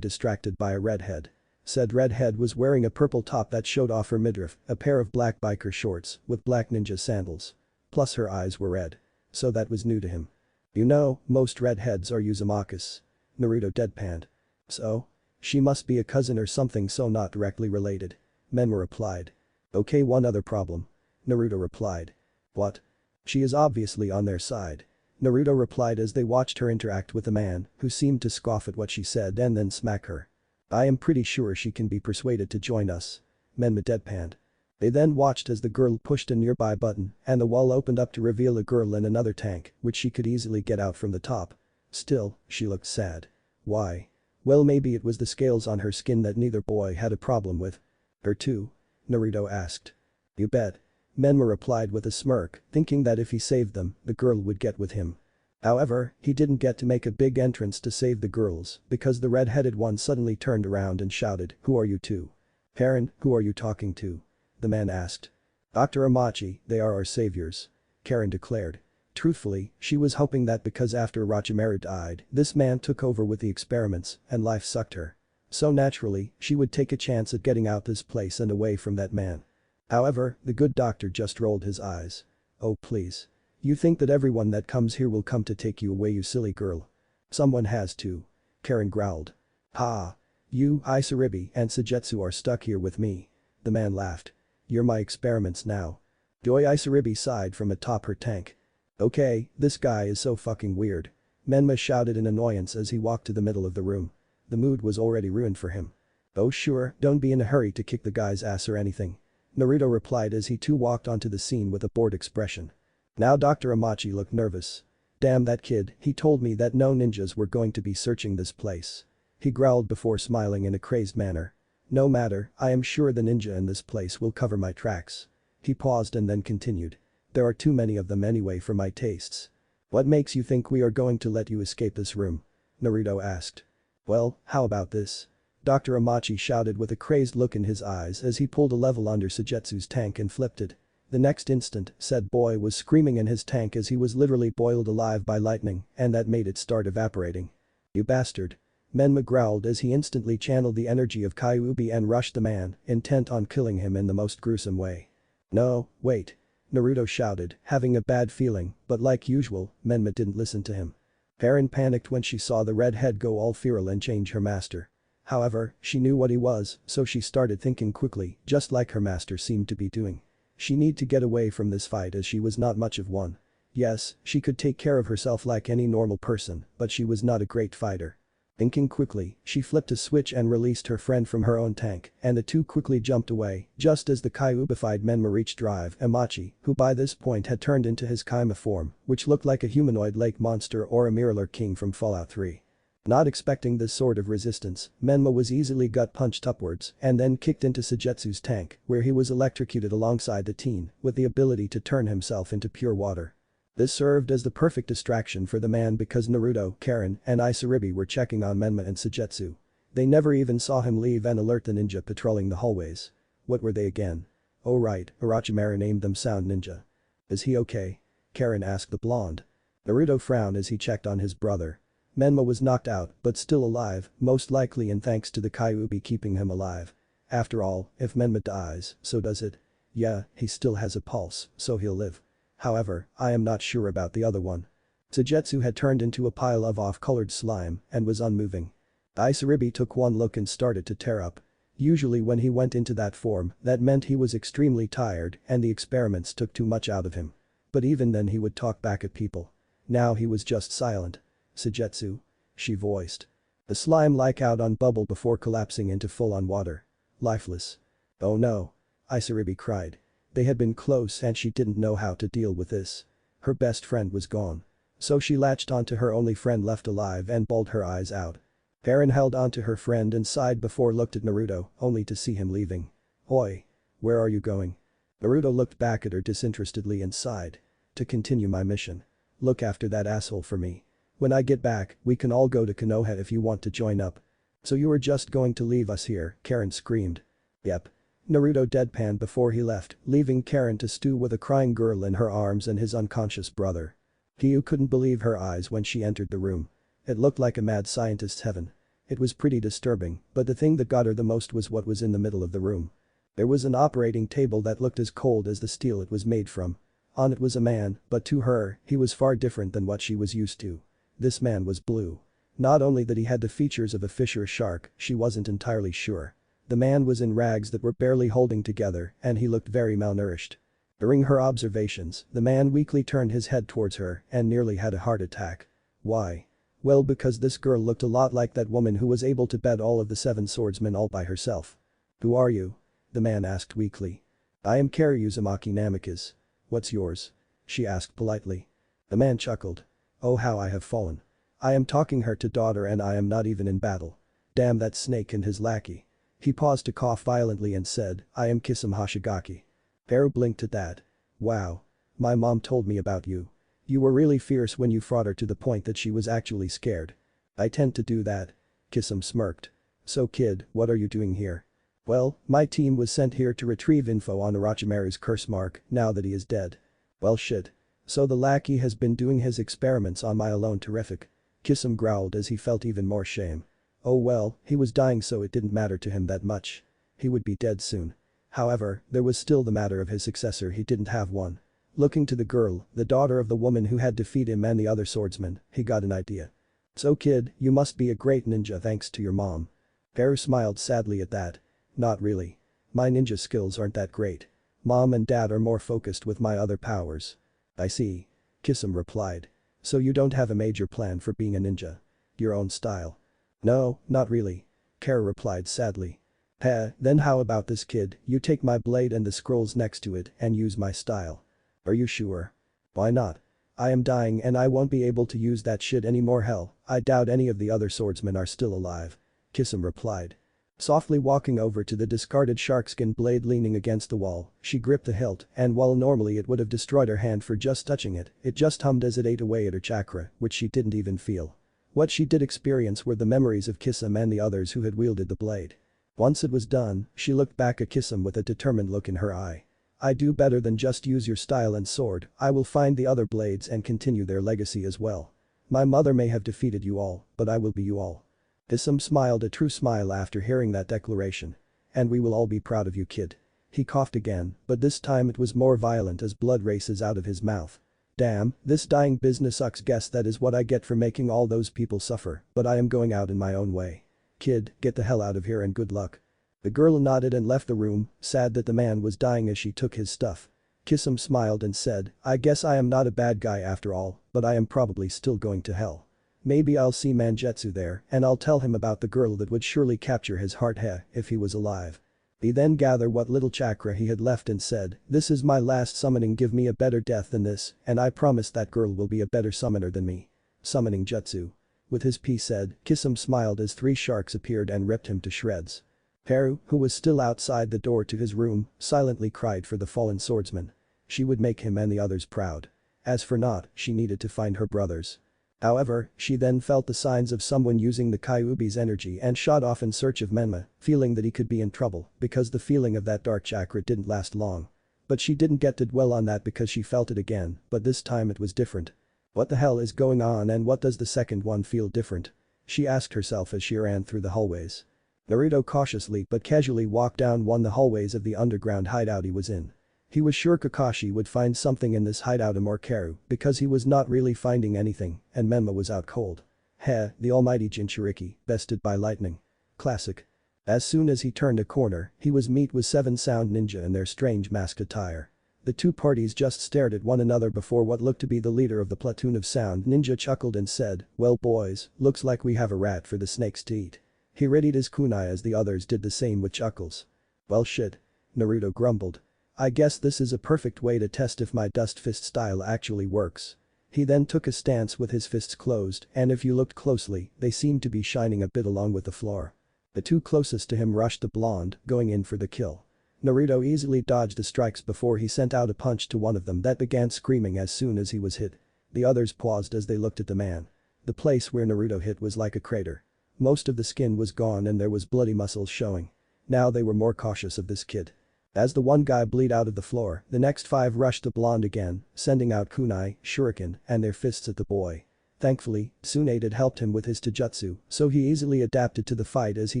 distracted by a redhead. Said redhead was wearing a purple top that showed off her midriff, a pair of black biker shorts with black ninja sandals. Plus her eyes were red. So that was new to him. You know, most redheads are Uzumakas. Naruto deadpanned. So? She must be a cousin or something so not directly related. Menma replied. Okay, one other problem. Naruto replied. What? She is obviously on their side. Naruto replied as they watched her interact with a man who seemed to scoff at what she said and then smack her. I am pretty sure she can be persuaded to join us. Menma deadpanned. They then watched as the girl pushed a nearby button and the wall opened up to reveal a girl in another tank which she could easily get out from the top. Still, she looked sad. Why? Well, maybe it was the scales on her skin that neither boy had a problem with. Her too? Naruto asked. You bet. Menma replied with a smirk, thinking that if he saved them, the girl would get with him. However, he didn't get to make a big entrance to save the girls because the red-headed one suddenly turned around and shouted, "Who are you two?" "Karen, who are you talking to?" the man asked. "Dr. Amachi, they are our saviors," Karen declared. Truthfully, she was hoping that because after Orochimaru died, this man took over with the experiments and life sucked her. So naturally, she would take a chance at getting out this place and away from that man. However, the good doctor just rolled his eyes. "Oh please. You think that everyone that comes here will come to take you away, you silly girl. Someone has to," Karen growled. "Ha. You, Isaribi, and Sujetsu are stuck here with me," the man laughed. "You're my experiments now." Doi Isaribi sighed from atop her tank. "Okay, this guy is so fucking weird," Menma shouted in annoyance as he walked to the middle of the room. The mood was already ruined for him. "Oh sure, don't be in a hurry to kick the guy's ass or anything," Naruto replied as he too walked onto the scene with a bored expression. Now Dr. Amachi looked nervous. "Damn that kid, he told me that no ninjas were going to be searching this place," he growled before smiling in a crazed manner. "No matter, I am sure the ninja in this place will cover my tracks." He paused and then continued. "There are too many of them anyway for my tastes." "What makes you think we are going to let you escape this room?" Naruto asked. "Well, how about this?" Dr. Amachi shouted with a crazed look in his eyes as he pulled a level under Sujetsu's tank and flipped it. The next instant, said boy was screaming in his tank as he was literally boiled alive by lightning, and that made it start evaporating. "You bastard." Menma growled as he instantly channeled the energy of Kyuubi and rushed the man, intent on killing him in the most gruesome way. "No, wait." Naruto shouted, having a bad feeling, but like usual, Menma didn't listen to him. Karen panicked when she saw the redhead go all feral and change her master. However, she knew what he was, so she started thinking quickly, just like her master seemed to be doing. She needed to get away from this fight as she was not much of one. Yes, she could take care of herself like any normal person, but she was not a great fighter. Thinking quickly, she flipped a switch and released her friend from her own tank, and the two quickly jumped away, just as the Kyuubified Menma reached Drive Amachi, who by this point had turned into his Kaima form, which looked like a humanoid lake monster or a Mirror King from Fallout 3. Not expecting this sort of resistance, Menma was easily gut-punched upwards and then kicked into Sujetsu's tank, where he was electrocuted alongside the teen, with the ability to turn himself into pure water. This served as the perfect distraction for the man because Naruto, Karen, and Isaribi were checking on Menma and Sujetsu. They never even saw him leave and alert the ninja patrolling the hallways. What were they again? Oh right, Orochimaru named them Sound Ninja. "Is he okay?" Karen asked the blonde. Naruto frowned as he checked on his brother. Menma was knocked out, but still alive, most likely and thanks to the Kyuubi keeping him alive. After all, if Menma dies, so does it. Yeah, he still has a pulse, so he'll live. However, I am not sure about the other one. Sujetsu had turned into a pile of off-colored slime and was unmoving. Isaribi took one look and started to tear up. Usually when he went into that form, that meant he was extremely tired and the experiments took too much out of him. But even then he would talk back at people. Now he was just silent. "Sujetsu?" she voiced. The slime like out on bubble before collapsing into full-on water. Lifeless. "Oh no." Isaribi cried. They had been close and she didn't know how to deal with this. Her best friend was gone. So she latched onto her only friend left alive and bawled her eyes out. Karen held onto her friend and sighed before looked at Naruto, only to see him leaving. "Oi. Where are you going?" Naruto looked back at her disinterestedly and sighed. "To continue my mission. Look after that asshole for me. When I get back, we can all go to Konoha if you want to join up." "So you are just going to leave us here?" Karen screamed. "Yep." Naruto deadpanned before he left, leaving Karen to stew with a crying girl in her arms and his unconscious brother. Kyu couldn't believe her eyes when she entered the room. It looked like a mad scientist's heaven. It was pretty disturbing, but the thing that got her the most was what was in the middle of the room. There was an operating table that looked as cold as the steel it was made from. On it was a man, but to her, he was far different than what she was used to. This man was blue. Not only that he had the features of a fish or a shark, she wasn't entirely sure. The man was in rags that were barely holding together and he looked very malnourished. During her observations, the man weakly turned his head towards her and nearly had a heart attack. Why? Well, because this girl looked a lot like that woman who was able to beat all of the 7 swordsmen all by herself. "Who are you?" the man asked weakly. "I am Kari Uzumaki Namikaze. What's yours?" she asked politely. The man chuckled. "Oh how I have fallen. I am talking her to daughter and I am not even in battle. Damn that snake and his lackey." He paused to cough violently and said, "I am Kisame Hoshigaki." Haru blinked at that. Wow. My mom told me about you. You were really fierce when you fought her to the point that she was actually scared. I tend to do that. Kisum smirked. So kid, what are you doing here? Well, my team was sent here to retrieve info on Orochimaru's curse mark now that he is dead. Well shit. So the lackey has been doing his experiments on my alone. Terrific. Kisum growled as he felt even more shame. Oh well, he was dying so it didn't matter to him that much. He would be dead soon. However, there was still the matter of his successor. He didn't have one. Looking to the girl, the daughter of the woman who had defeated him and the other swordsman, he got an idea. So kid, you must be a great ninja thanks to your mom. Haru smiled sadly at that. Not really. My ninja skills aren't that great. Mom and dad are more focused with my other powers. I see. Kisum replied. So you don't have a major plan for being a ninja? Your own style? No, not really. Haru replied sadly. Then how about this kid, you take my blade and the scrolls next to it and use my style. Are you sure? Why not? I am dying and I won't be able to use that shit anymore. Hell, I doubt any of the other swordsmen are still alive. Kisum replied. Softly walking over to the discarded sharkskin blade leaning against the wall, she gripped the hilt and while normally it would have destroyed her hand for just touching it, it just hummed as it ate away at her chakra, which she didn't even feel. What she did experience were the memories of Kisum and the others who had wielded the blade. Once it was done, she looked back at Kisum with a determined look in her eye. I do better than just use your style and sword. I will find the other blades and continue their legacy as well. My mother may have defeated you all, but I will be you all. Kisum smiled a true smile after hearing that declaration. And we will all be proud of you kid. He coughed again, but this time it was more violent as blood races out of his mouth. Damn, this dying business sucks. Guess that is what I get for making all those people suffer, but I am going out in my own way. Kid, get the hell out of here and good luck. The girl nodded and left the room, sad that the man was dying as she took his stuff. Kisum smiled and said, I guess I am not a bad guy after all, but I am probably still going to hell. Maybe I'll see Mangetsu there and I'll tell him about the girl that would surely capture his heart if he was alive. He then gathered what little chakra he had left and said, this is my last summoning, give me a better death than this and I promise that girl will be a better summoner than me. Summoning jutsu. With his piece said, Kisum smiled as 3 sharks appeared and ripped him to shreds. Haru, who was still outside the door to his room, silently cried for the fallen swordsman. She would make him and the others proud. As for Not, she needed to find her brothers. However, she then felt the signs of someone using the kyuubi's energy and shot off in search of Menma, feeling that he could be in trouble because the feeling of that dark chakra didn't last long. But she didn't get to dwell on that because she felt it again, but this time it was different. What the hell is going on and what does the second one feel different? She asked herself as she ran through the hallways. Naruto cautiously but casually walked down one of the hallways of the underground hideout he was in. He was sure Kakashi would find something in this hideout or Karu because he was not really finding anything and Menma was out cold. The almighty Jinchuriki, bested by lightning. Classic. As soon as he turned a corner, he was met with 7 sound ninja in their strange masked attire. The two parties just stared at one another before what looked to be the leader of the platoon of sound ninja chuckled and said, well boys, looks like we have a rat for the snakes to eat. He readied his kunai as the others did the same with chuckles. Well shit. Naruto grumbled. I guess this is a perfect way to test if my dust fist style actually works. He then took a stance with his fists closed and if you looked closely, they seemed to be shining a bit along with the floor. The two closest to him rushed the blonde, going in for the kill. Naruto easily dodged the strikes before he sent out a punch to one of them that began screaming as soon as he was hit. The others paused as they looked at the man. The place where Naruto hit was like a crater. Most of the skin was gone and there was bloody muscles showing. Now they were more cautious of this kid. As the one guy bleed out of the floor, the next 5 rushed the blonde again, sending out kunai, shuriken, and their fists at the boy. Thankfully, Tsunade had helped him with his taijutsu, so he easily adapted to the fight as he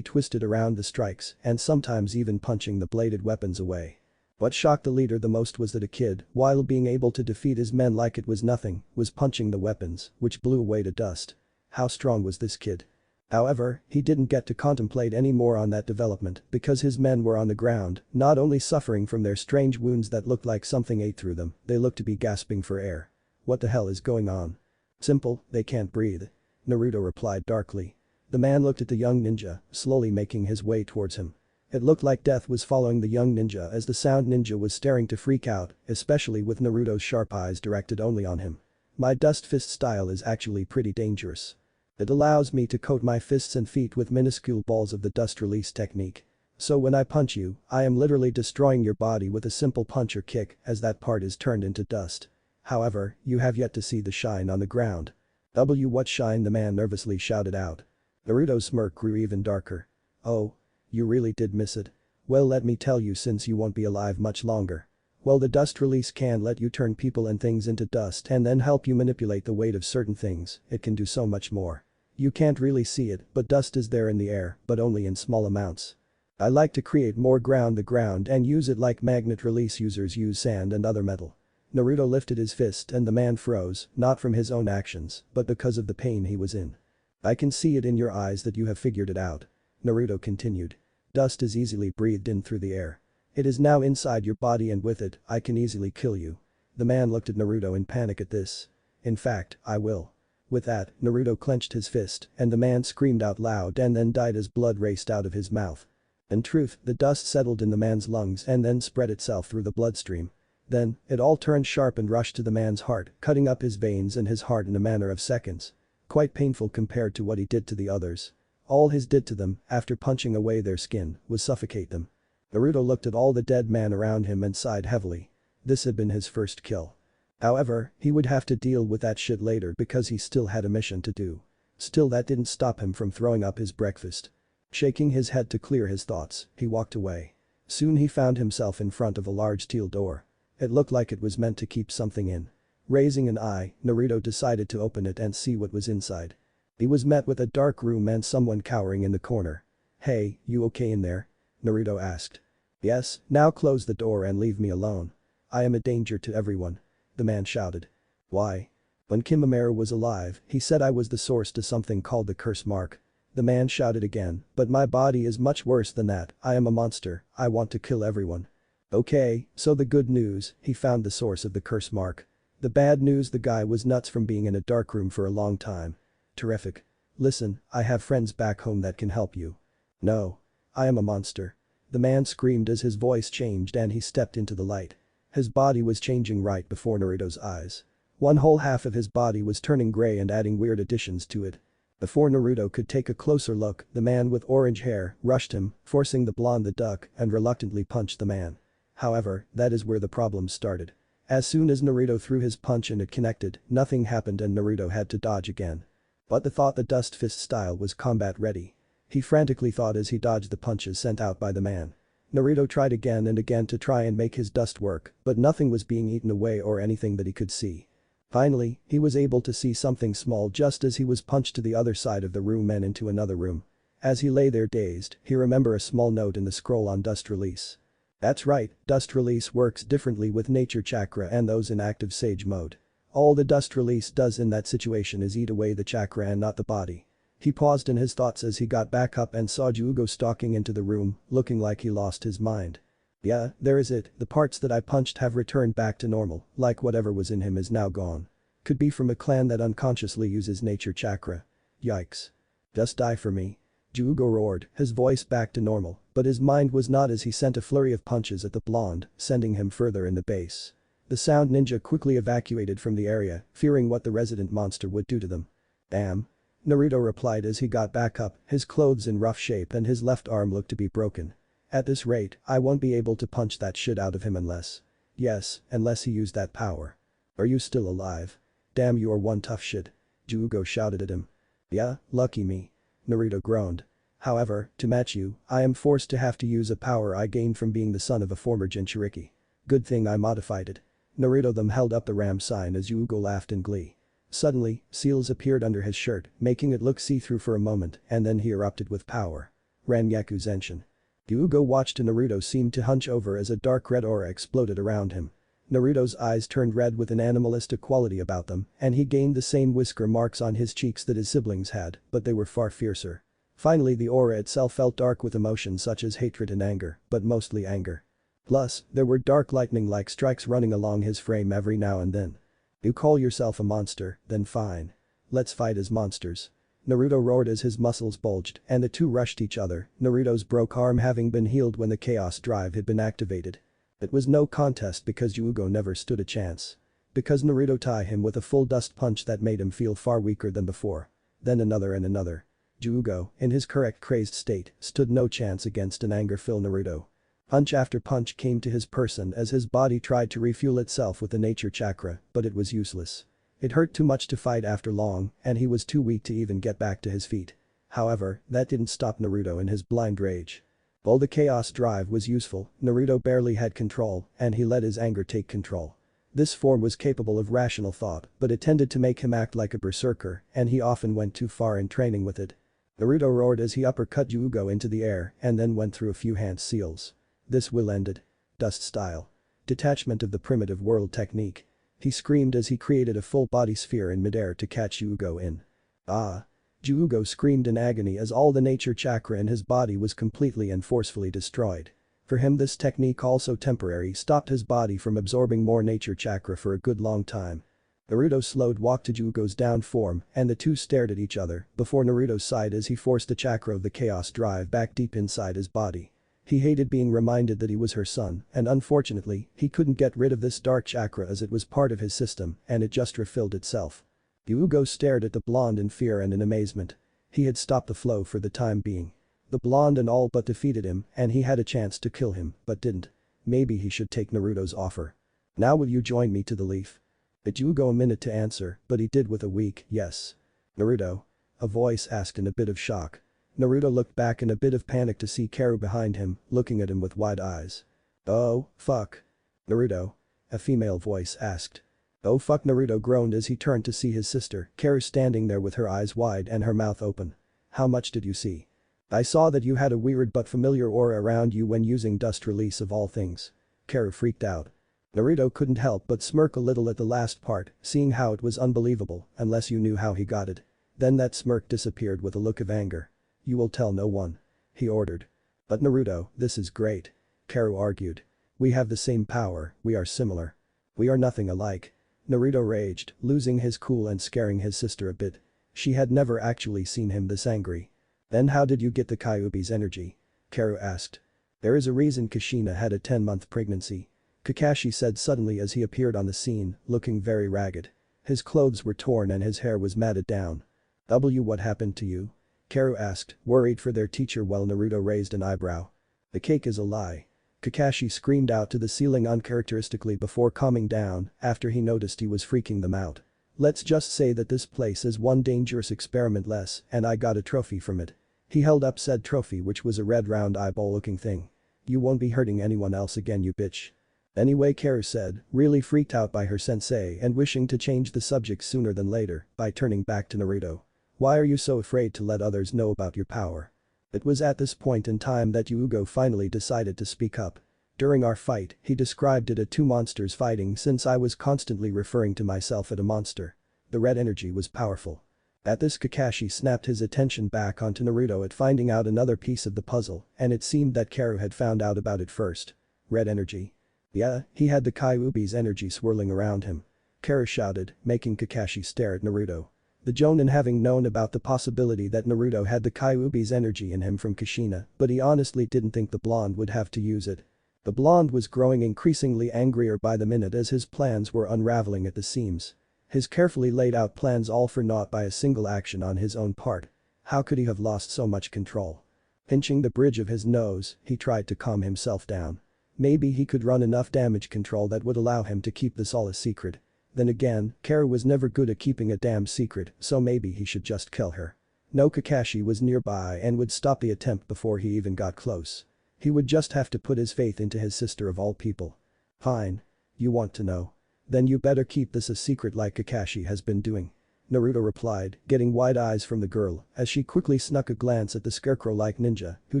twisted around the strikes and sometimes even punching the bladed weapons away. What shocked the leader the most was that a kid, while being able to defeat his men like it was nothing, was punching the weapons, which blew away to dust. How strong was this kid? However, he didn't get to contemplate any more on that development because his men were on the ground, not only suffering from their strange wounds that looked like something ate through them, they looked to be gasping for air. What the hell is going on? Simple, they can't breathe. Naruto replied darkly. The man looked at the young ninja, slowly making his way towards him. It looked like death was following the young ninja as the sound ninja was staring to freak out, especially with Naruto's sharp eyes directed only on him. My dust fist style is actually pretty dangerous. It allows me to coat my fists and feet with minuscule balls of the dust release technique. So when I punch you, I am literally destroying your body with a simple punch or kick as that part is turned into dust. However, you have yet to see the shine on the ground. What shine?" the man nervously shouted out. Naruto's smirk grew even darker. "Oh. You really did miss it. Well, let me tell you, since you won't be alive much longer. Well, the dust release can let you turn people and things into dust and then help you manipulate the weight of certain things. It can do so much more. You can't really see it, but dust is there in the air, but only in small amounts. I like to create more ground the ground and use it like magnet release users use sand and other metal." Naruto lifted his fist and the man froze, not from his own actions, but because of the pain he was in. "I can see it in your eyes that you have figured it out." Naruto continued. "Dust is easily breathed in through the air. It is now inside your body and with it, I can easily kill you." The man looked at Naruto in panic at this. "In fact, I will." With that, Naruto clenched his fist and the man screamed out loud and then died as blood raced out of his mouth. In truth, the dust settled in the man's lungs and then spread itself through the bloodstream. Then, it all turned sharp and rushed to the man's heart, cutting up his veins and his heart in a matter of seconds. Quite painful compared to what he did to the others. All he did to them, after punching away their skin, was suffocate them. Naruto looked at all the dead men around him and sighed heavily. This had been his first kill. However, he would have to deal with that shit later because he still had a mission to do. Still, that didn't stop him from throwing up his breakfast. Shaking his head to clear his thoughts, he walked away. Soon he found himself in front of a large steel door. It looked like it was meant to keep something in. Raising an eye, Naruto decided to open it and see what was inside. He was met with a dark room and someone cowering in the corner. "Hey, you okay in there?" Naruto asked. "Yes, now close the door and leave me alone. I am a danger to everyone," the man shouted. "Why?" "When Kimimaro was alive, he said I was the source to something called the curse mark." The man shouted again, "But my body is much worse than that, I am a monster, I want to kill everyone." "Okay, so the good news, he found the source of the curse mark. The bad news, the guy was nuts from being in a dark room for a long time." "Terrific. Listen, I have friends back home that can help you." "No. I am a monster." The man screamed as his voice changed and he stepped into the light. His body was changing right before Naruto's eyes. One whole half of his body was turning gray and adding weird additions to it. Before Naruto could take a closer look, the man with orange hair rushed him, forcing the blonde the duck and reluctantly punched the man. However, that is where the problem started. As soon as Naruto threw his punch and it connected, nothing happened and Naruto had to dodge again. But the thought the dust fist style was combat ready. He frantically thought as he dodged the punches sent out by the man. Naruto tried again and again to try and make his dust work, but nothing was being eaten away or anything that he could see. Finally, he was able to see something small just as he was punched to the other side of the room and into another room. As he lay there dazed, he remembered a small note in the scroll on dust release. That's right, dust release works differently with nature chakra and those in active sage mode. All the dust release does in that situation is eat away the chakra and not the body. He paused in his thoughts as he got back up and saw Jugo stalking into the room, looking like he lost his mind. "Yeah, there is it, the parts that I punched have returned back to normal, like whatever was in him is now gone. Could be from a clan that unconsciously uses nature chakra. Yikes. Just die for me." Jugo roared, his voice back to normal, but his mind was not as he sent a flurry of punches at the blonde, sending him further in the base. The sound ninja quickly evacuated from the area, fearing what the resident monster would do to them. "Damn." Naruto replied as he got back up, his clothes in rough shape and his left arm looked to be broken. "At this rate, I won't be able to punch that shit out of him unless. Yes, unless he used that power." "Are you still alive?" "Damn, you are one tough shit." Jugo shouted at him. "Yeah, lucky me." Naruto groaned. "However, to match you, I am forced to have to use a power I gained from being the son of a former Jinchuriki. Good thing I modified it." Naruto them held up the ram sign as Jugo laughed in glee. Suddenly, seals appeared under his shirt, making it look see-through for a moment and then he erupted with power. Ranyaku Zenshin. Jugo watched and Naruto seemed to hunch over as a dark red aura exploded around him. Naruto's eyes turned red with an animalistic quality about them and he gained the same whisker marks on his cheeks that his siblings had, but they were far fiercer. Finally, the aura itself felt dark with emotions such as hatred and anger, but mostly anger. Plus, there were dark lightning-like strikes running along his frame every now and then. "You call yourself a monster, then fine. Let's fight as monsters." Naruto roared as his muscles bulged and the two rushed each other, Naruto's broke arm having been healed when the chaos drive had been activated. It was no contest because Jugo never stood a chance. Because Naruto tied him with a full dust punch that made him feel far weaker than before. Then another and another. Jugo, in his correct crazed state, stood no chance against an anger-filled Naruto. Punch after punch came to his person as his body tried to refuel itself with the nature chakra, but it was useless. It hurt too much to fight after long, and he was too weak to even get back to his feet. However, that didn't stop Naruto in his blind rage. While the chaos drive was useful, Naruto barely had control, and he let his anger take control. This form was capable of rational thought, but it tended to make him act like a berserker, and he often went too far in training with it. Naruto roared as he uppercut Jugo into the air and then went through a few hand seals. This will ended. Dust style. Detachment of the primitive world technique. He screamed as he created a full body sphere in midair to catch Jugo in. Ah! Jugo screamed in agony as all the nature chakra in his body was completely and forcefully destroyed. For him this technique, also temporary, stopped his body from absorbing more nature chakra for a good long time. Naruto slowed walked to Jugo's down form and the two stared at each other before Naruto sighed as he forced the chakra of the chaos drive back deep inside his body. He hated being reminded that he was her son, and unfortunately, he couldn't get rid of this dark chakra as it was part of his system and it just refilled itself. Jugo stared at the blonde in fear and in amazement. He had stopped the flow for the time being. The blonde and all but defeated him and he had a chance to kill him, but didn't. Maybe he should take Naruto's offer. Now will you join me to the leaf? It Jugo a minute to answer, but he did with a weak yes. Naruto? A voice asked in a bit of shock. Naruto looked back in a bit of panic to see Karu behind him, looking at him with wide eyes. Oh, fuck. Naruto? A female voice asked. Oh fuck, Naruto groaned as he turned to see his sister, Karu, standing there with her eyes wide and her mouth open. How much did you see? I saw that you had a weird but familiar aura around you when using dust release of all things. Karu freaked out. Naruto couldn't help but smirk a little at the last part, seeing how it was unbelievable unless you knew how he got it. Then that smirk disappeared with a look of anger. You will tell no one. He ordered. But Naruto, this is great. Karu argued. We have the same power, we are similar. We are nothing alike. Naruto raged, losing his cool and scaring his sister a bit. She had never actually seen him this angry. Then how did you get the Kyuubi's energy? Karu asked. There is a reason Kushina had a 10-month pregnancy. Kakashi said suddenly as he appeared on the scene, looking very ragged. His clothes were torn and his hair was matted down. What happened to you? Karu asked, worried for their teacher while Naruto raised an eyebrow. The cake is a lie. Kakashi screamed out to the ceiling uncharacteristically before calming down after he noticed he was freaking them out. Let's just say that this place is one dangerous experiment less and I got a trophy from it. He held up said trophy, which was a red round eyeball looking thing. You won't be hurting anyone else again, you bitch. Anyway, Karu said, really freaked out by her sensei and wishing to change the subject sooner than later by turning back to Naruto. Why are you so afraid to let others know about your power? It was at this point in time that Jugo finally decided to speak up. During our fight, he described it as two monsters fighting since I was constantly referring to myself as a monster. The red energy was powerful. At this, Kakashi snapped his attention back onto Naruto at finding out another piece of the puzzle, and it seemed that Karu had found out about it first. Red energy. Yeah, he had the Kyuubi's energy swirling around him. Karu shouted, making Kakashi stare at Naruto. The Jonin, having known about the possibility that Naruto had the Kyuubi's energy in him from Kushina, but he honestly didn't think the blonde would have to use it. The blonde was growing increasingly angrier by the minute as his plans were unraveling at the seams. His carefully laid out plans all for naught by a single action on his own part. How could he have lost so much control? Pinching the bridge of his nose, he tried to calm himself down. Maybe he could run enough damage control that would allow him to keep this all a secret. Then again, Karu was never good at keeping a damn secret, so maybe he should just kill her. No, Kakashi was nearby and would stop the attempt before he even got close. He would just have to put his faith into his sister of all people. Fine. You want to know? Then you better keep this a secret like Kakashi has been doing. Naruto replied, getting wide eyes from the girl as she quickly snuck a glance at the scarecrow-like ninja who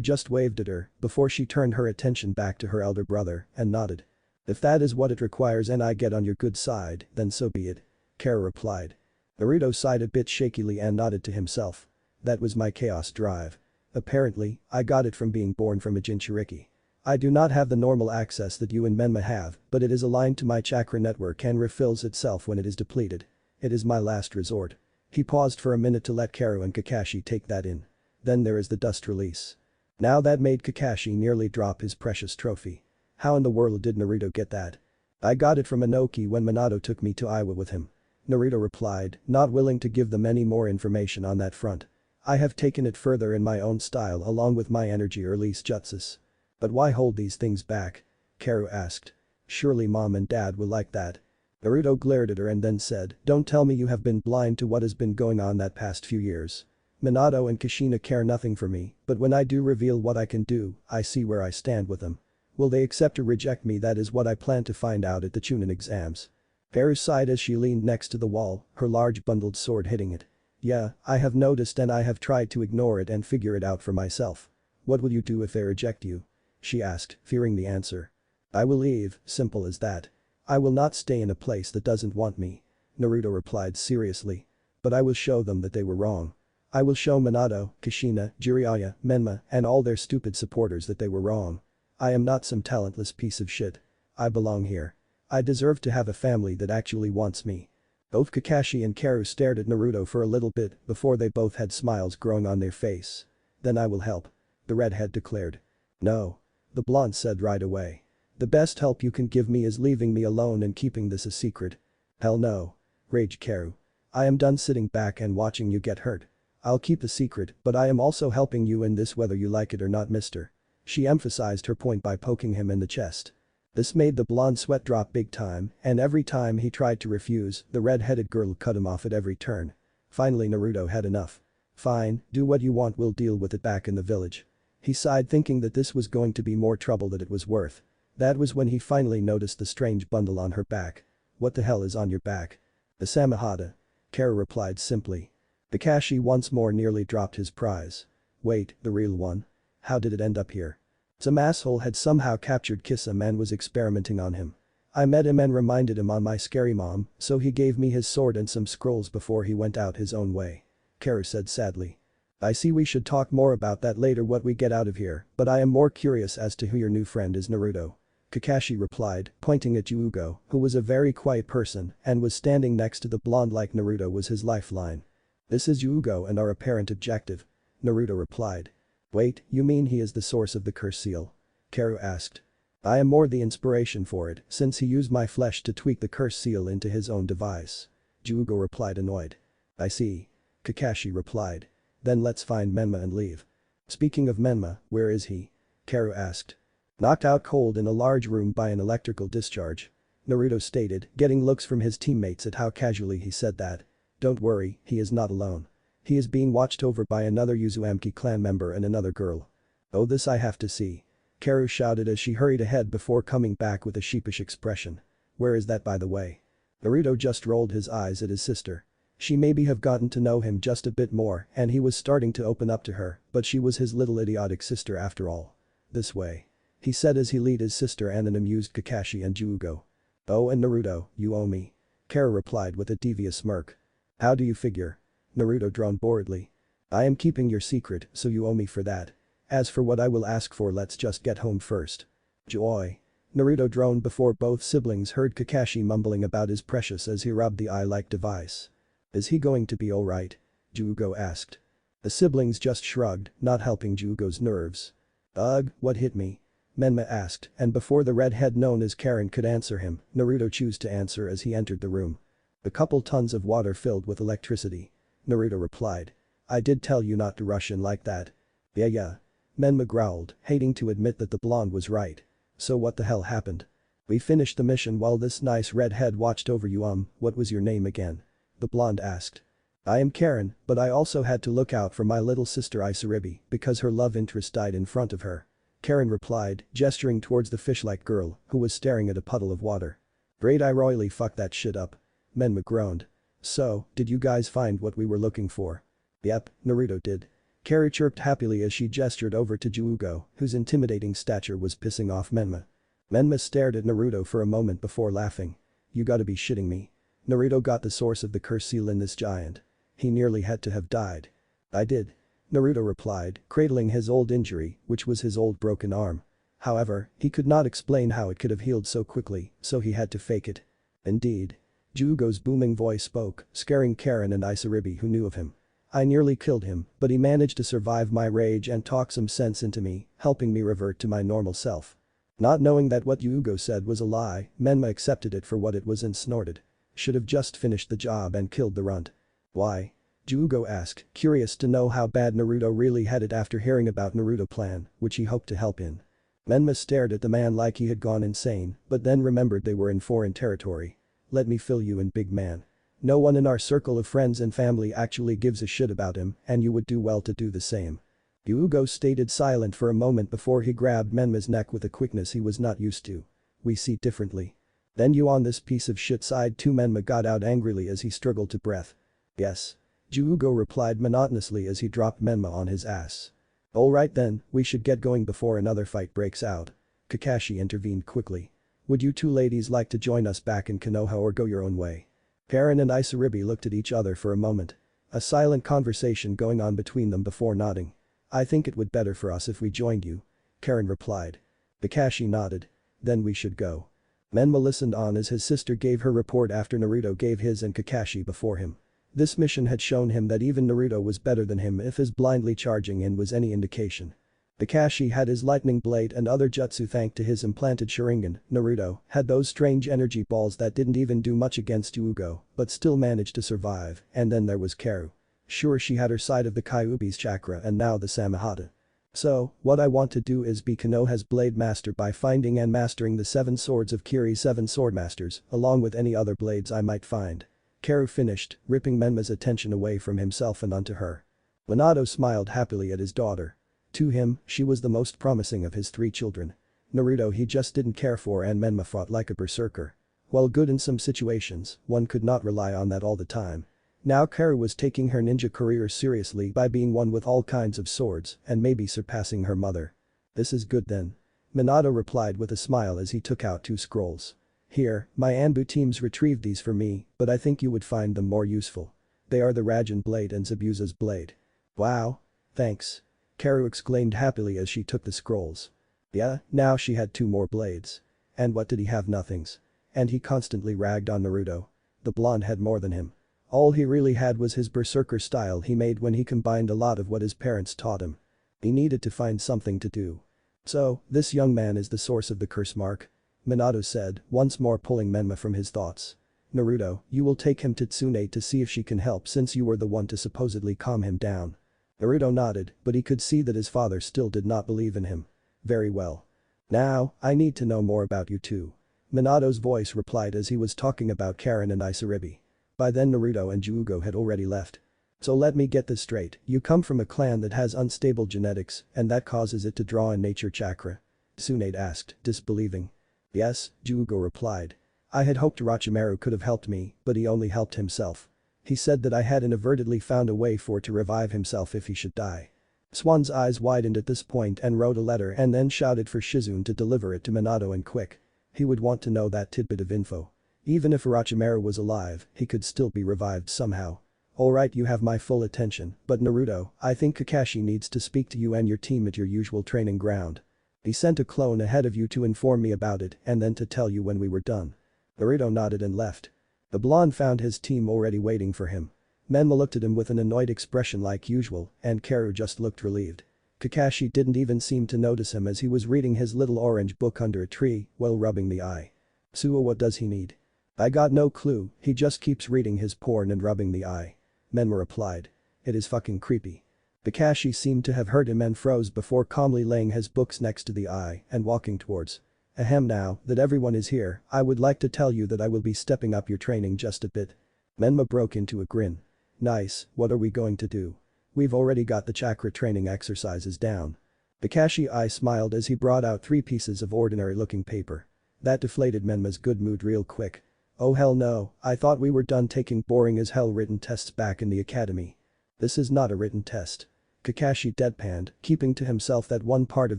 just waved at her before she turned her attention back to her elder brother and nodded. If that is what it requires and I get on your good side, then so be it. Karu replied. Naruto sighed a bit shakily and nodded to himself. That was my chaos drive. Apparently, I got it from being born from a Jinchuriki. I do not have the normal access that you and Menma have, but it is aligned to my chakra network and refills itself when it is depleted. It is my last resort. He paused for a minute to let Karu and Kakashi take that in. Then there is the dust release. Now that made Kakashi nearly drop his precious trophy. How in the world did Naruto get that? I got it from Inoki when Minato took me to Iwa with him. Naruto replied, not willing to give them any more information on that front. I have taken it further in my own style along with my energy release jutsus. But why hold these things back? Karu asked. Surely mom and dad will like that. Naruto glared at her and then said, don't tell me you have been blind to what has been going on that past few years. Minato and Kushina care nothing for me, but when I do reveal what I can do, I see where I stand with them. Will they accept or reject me? That is what I plan to find out at the Chunin exams. Karu sighed as she leaned next to the wall, her large bundled sword hitting it. Yeah, I have noticed and I have tried to ignore it and figure it out for myself. What will you do if they reject you? She asked, fearing the answer. I will leave, simple as that. I will not stay in a place that doesn't want me. Naruto replied seriously. But I will show them that they were wrong. I will show Minato, Kushina, Jiraiya, Menma, and all their stupid supporters that they were wrong. I am not some talentless piece of shit. I belong here. I deserve to have a family that actually wants me. Both Kakashi and Karu stared at Naruto for a little bit before they both had smiles growing on their face. Then I will help. The redhead declared. No. The blonde said right away. The best help you can give me is leaving me alone and keeping this a secret. Hell no. Raged Karu. I am done sitting back and watching you get hurt. I'll keep the secret, but I am also helping you in this whether you like it or not, mister. She emphasized her point by poking him in the chest. This made the blonde sweat drop big time, and every time he tried to refuse, the red-headed girl cut him off at every turn. Finally Naruto had enough. Fine, do what you want, we'll deal with it back in the village. He sighed thinking that this was going to be more trouble than it was worth. That was when he finally noticed the strange bundle on her back. What the hell is on your back? The Samahata. Karu replied simply. Kakashi once more nearly dropped his prize. Wait, the real one? How did it end up here? Some asshole had somehow captured Kisame and was experimenting on him. I met him and reminded him on my scary mom, so he gave me his sword and some scrolls before he went out his own way. Karu said sadly. I see we should talk more about that later what we get out of here, but I am more curious as to who your new friend is. Naruto. Kakashi replied, pointing at Yuugo, who was a very quiet person and was standing next to the blonde like Naruto was his lifeline. This is Yuugo and our apparent objective. Naruto replied. Wait, you mean he is the source of the curse seal? Karu asked. I am more the inspiration for it since he used my flesh to tweak the curse seal into his own device. Yuugo replied annoyed. I see. Kakashi replied. Then let's find Menma and leave. Speaking of Menma, where is he? Karu asked. Knocked out cold in a large room by an electrical discharge. Naruto stated, getting looks from his teammates at how casually he said that. Don't worry, he is not alone. He is being watched over by another Uzumaki clan member and another girl. Oh, this I have to see. Karu shouted as she hurried ahead before coming back with a sheepish expression. Where is that by the way? Naruto just rolled his eyes at his sister. She maybe have gotten to know him just a bit more and he was starting to open up to her, but she was his little idiotic sister after all. This way. He said as he led his sister and an amused Kakashi and Yuugo. Oh, and Naruto, you owe me. Karu replied with a devious smirk. How do you figure? Naruto droned boredly. I am keeping your secret, so you owe me for that. As for what I will ask for, let's just get home first. Joy. Naruto droned before both siblings heard Kakashi mumbling about his precious as he rubbed the eye-like device. Is he going to be alright? Yuugo asked. The siblings just shrugged, not helping Yuugo's nerves. Ugh, what hit me? Menma asked, and before the redhead known as Karen could answer him, Naruto chose to answer as he entered the room. A couple tons of water filled with electricity. Naruto replied. I did tell you not to rush in like that. Yeah. Menma growled, hating to admit that the blonde was right. So what the hell happened? We finished the mission while this nice redhead watched over you. What was your name again? The blonde asked. I am Karen, but I also had to look out for my little sister Isaribi because her love interest died in front of her. Karen replied, gesturing towards the fish-like girl who was staring at a puddle of water. Great, I royally fucked that shit up. Menma groaned. So, did you guys find what we were looking for? Yep, Naruto did. Karu chirped happily as she gestured over to Yuugo, whose intimidating stature was pissing off Menma. Menma stared at Naruto for a moment before laughing. You gotta be shitting me. Naruto got the source of the curse seal in this giant. He nearly had to have died. I did. Naruto replied, cradling his old injury, which was his old broken arm. However, he could not explain how it could have healed so quickly, so he had to fake it. Indeed. Yuugo's booming voice spoke, scaring Karen and Isaribi who knew of him. I nearly killed him, but he managed to survive my rage and talk some sense into me, helping me revert to my normal self. Not knowing that what Yuugo said was a lie, Menma accepted it for what it was and snorted. Should have just finished the job and killed the runt. Why? Jugo asked, curious to know how bad Naruto really had it after hearing about Naruto plan, which he hoped to help in. Menma stared at the man like he had gone insane, but then remembered they were in foreign territory. Let me fill you in, big man. No one in our circle of friends and family actually gives a shit about him, and you would do well to do the same. Yugo stayed silent for a moment before he grabbed Menma's neck with a quickness he was not used to. We see differently. Then you on this piece of shit side too, Menma got out angrily as he struggled to breath. Yes. Jugo replied monotonously as he dropped Menma on his ass. Alright then, we should get going before another fight breaks out. Kakashi intervened quickly. Would you two ladies like to join us back in Konoha or go your own way? Karen and Isaribi looked at each other for a moment. A silent conversation going on between them before nodding. I think it would better for us if we joined you. Karen replied. Kakashi nodded. Then we should go. Menma listened on as his sister gave her report after Naruto gave his and Kakashi before him. This mission had shown him that even Naruto was better than him if his blindly charging in was any indication. Kakashi had his lightning blade and other jutsu thanks to his implanted Sharingan. Naruto had those strange energy balls that didn't even do much against Ugo, but still managed to survive, and then there was Karu. Sure, she had her side of the kyuubi's chakra and now the Samahata. So, what I want to do is be Konoha's blade master by finding and mastering the 7 swords of Kiri's 7 swordmasters, along with any other blades I might find. Karu finished, ripping Menma's attention away from himself and onto her. Minato smiled happily at his daughter. To him, she was the most promising of his 3 children. Naruto he just didn't care for, and Menma fought like a berserker. While good in some situations, one could not rely on that all the time. Now Karu was taking her ninja career seriously by being one with all kinds of swords and maybe surpassing her mother. This is good then. Minato replied with a smile as he took out 2 scrolls. Here, my Anbu teams retrieved these for me, but I think you would find them more useful. They are the Rajan blade and Zabuza's blade. Wow. Thanks. Karu exclaimed happily as she took the scrolls. Yeah, now she had 2 more blades. And what did he have? Nothings. And he constantly ragged on Naruto. The blonde had more than him. All he really had was his berserker style he made when he combined a lot of what his parents taught him. He needed to find something to do. So, this young man is the source of the curse mark? Minato said, once more pulling Menma from his thoughts. Naruto, you will take him to Tsune to see if she can help since you were the one to supposedly calm him down. Naruto nodded, but he could see that his father still did not believe in him. Very well. Now, I need to know more about you two. Minato's voice replied as he was talking about Karen and Isaribi. By then Naruto and Jugo had already left. So let me get this straight, you come from a clan that has unstable genetics and that causes it to draw in nature chakra? Tsunade asked, disbelieving. Yes, Jugo replied. I had hoped Orochimaru could have helped me, but he only helped himself. He said that I had inadvertently found a way for to revive himself if he should die. Swan's eyes widened at this point and wrote a letter and then shouted for Shizune to deliver it to Minato and quick. He would want to know that tidbit of info. Even if Orochimaru was alive, he could still be revived somehow. Alright, you have my full attention, but Naruto, I think Kakashi needs to speak to you and your team at your usual training ground. He sent a clone ahead of you to inform me about it and then to tell you when we were done. Naruto nodded and left. The blonde found his team already waiting for him. Menma looked at him with an annoyed expression like usual, and Karu just looked relieved. Kakashi didn't even seem to notice him as he was reading his little orange book under a tree while rubbing the eye. Suo, what does he need? I got no clue, he just keeps reading his porn and rubbing the eye. Menma replied. It is fucking creepy. Kakashi seemed to have heard him and froze before calmly laying his books next to the eye and walking towards. Ahem, now that everyone is here, I would like to tell you that I will be stepping up your training just a bit. Menma broke into a grin. Nice, what are we going to do? We've already got the chakra training exercises down. Kakashi I smiled as he brought out 3 pieces of ordinary looking paper. That deflated Menma's good mood real quick. Oh hell no, I thought we were done taking boring as hell written tests back in the academy. This is not a written test. Kakashi deadpanned, keeping to himself that one part of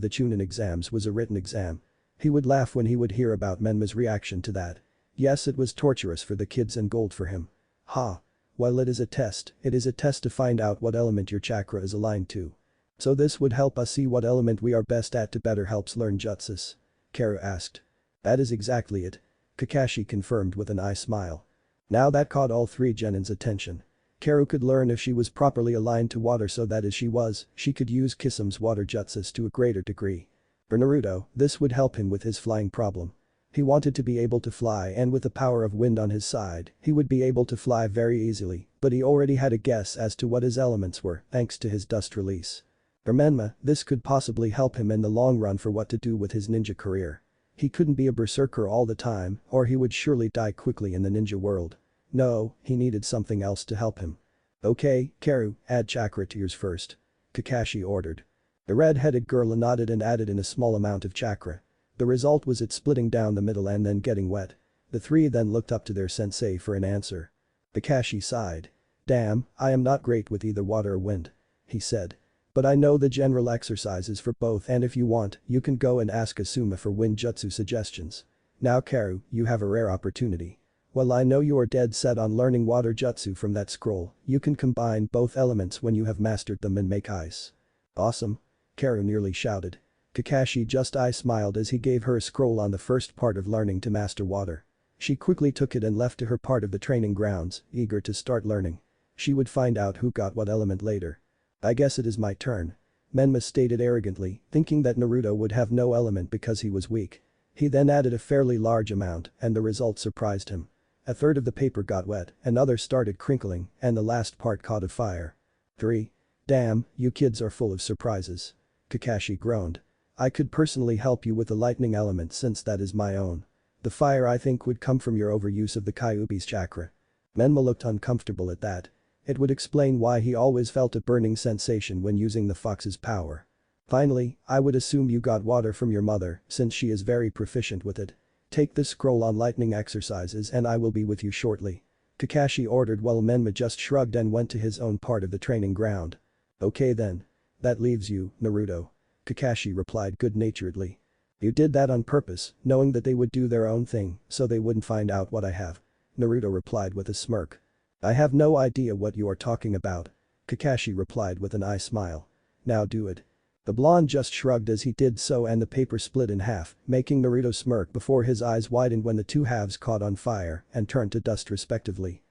the Chunin exams was a written exam. He would laugh when he would hear about Menma's reaction to that. Yes, it was torturous for the kids and gold for him. Ha. While it is a test to find out what element your chakra is aligned to. So this would help us see what element we are best at to better helps learn jutsus? Karu asked. That is exactly it. Kakashi confirmed with an eye smile. Now that caught all 3 genins' attention. Karu could learn if she was properly aligned to water so that as she was, she could use Kisam's water jutsus to a greater degree. For Naruto, this would help him with his flying problem. He wanted to be able to fly and with the power of wind on his side, he would be able to fly very easily, But he already had a guess as to what his elements were thanks to his dust release. For Menma, this could possibly help him in the long run for what to do with his ninja career. He couldn't be a berserker all the time or he would surely die quickly in the ninja world. No, he needed something else to help him. Okay, Karu, add chakra to yours first. Kakashi ordered. The red-headed girl nodded and added in a small amount of chakra. The result was it splitting down the middle and then getting wet. The three then looked up to their sensei for an answer. Kakashi sighed. Damn, I am not great with either water or wind. He said. But I know the general exercises for both and if you want, you can go and ask Asuma for wind jutsu suggestions. Now Karu, you have a rare opportunity. While I know you are dead set on learning water jutsu from that scroll, you can combine both elements when you have mastered them and make ice. Awesome. Karu nearly shouted. Kakashi just smiled as he gave her a scroll on the first part of learning to master water. She quickly took it and left to her part of the training grounds, eager to start learning. She would find out who got what element later. I guess it is my turn. Menma stated arrogantly, thinking that Naruto would have no element because he was weak. He then added a fairly large amount and the result surprised him. A third of the paper got wet, another started crinkling, and the last part caught fire. 3. Damn, you kids are full of surprises. Kakashi groaned. I could personally help you with the lightning element since that is my own. The fire I think would come from your overuse of the kyuubi's chakra. Menma looked uncomfortable at that. It would explain why he always felt a burning sensation when using the fox's power. Finally, I would assume you got water from your mother since she is very proficient with it. Take this scroll on lightning exercises and I will be with you shortly. Kakashi ordered while Menma just shrugged and went to his own part of the training ground. Okay then. That leaves you, Naruto. Kakashi replied good-naturedly. You did that on purpose, knowing that they would do their own thing so they wouldn't find out what I have. Naruto replied with a smirk. I have no idea what you are talking about. Kakashi replied with an smile. Now do it. The blonde just shrugged as he did so and the paper split in half, making Naruto smirk before his eyes widened when the two halves caught on fire and turned to dust respectively.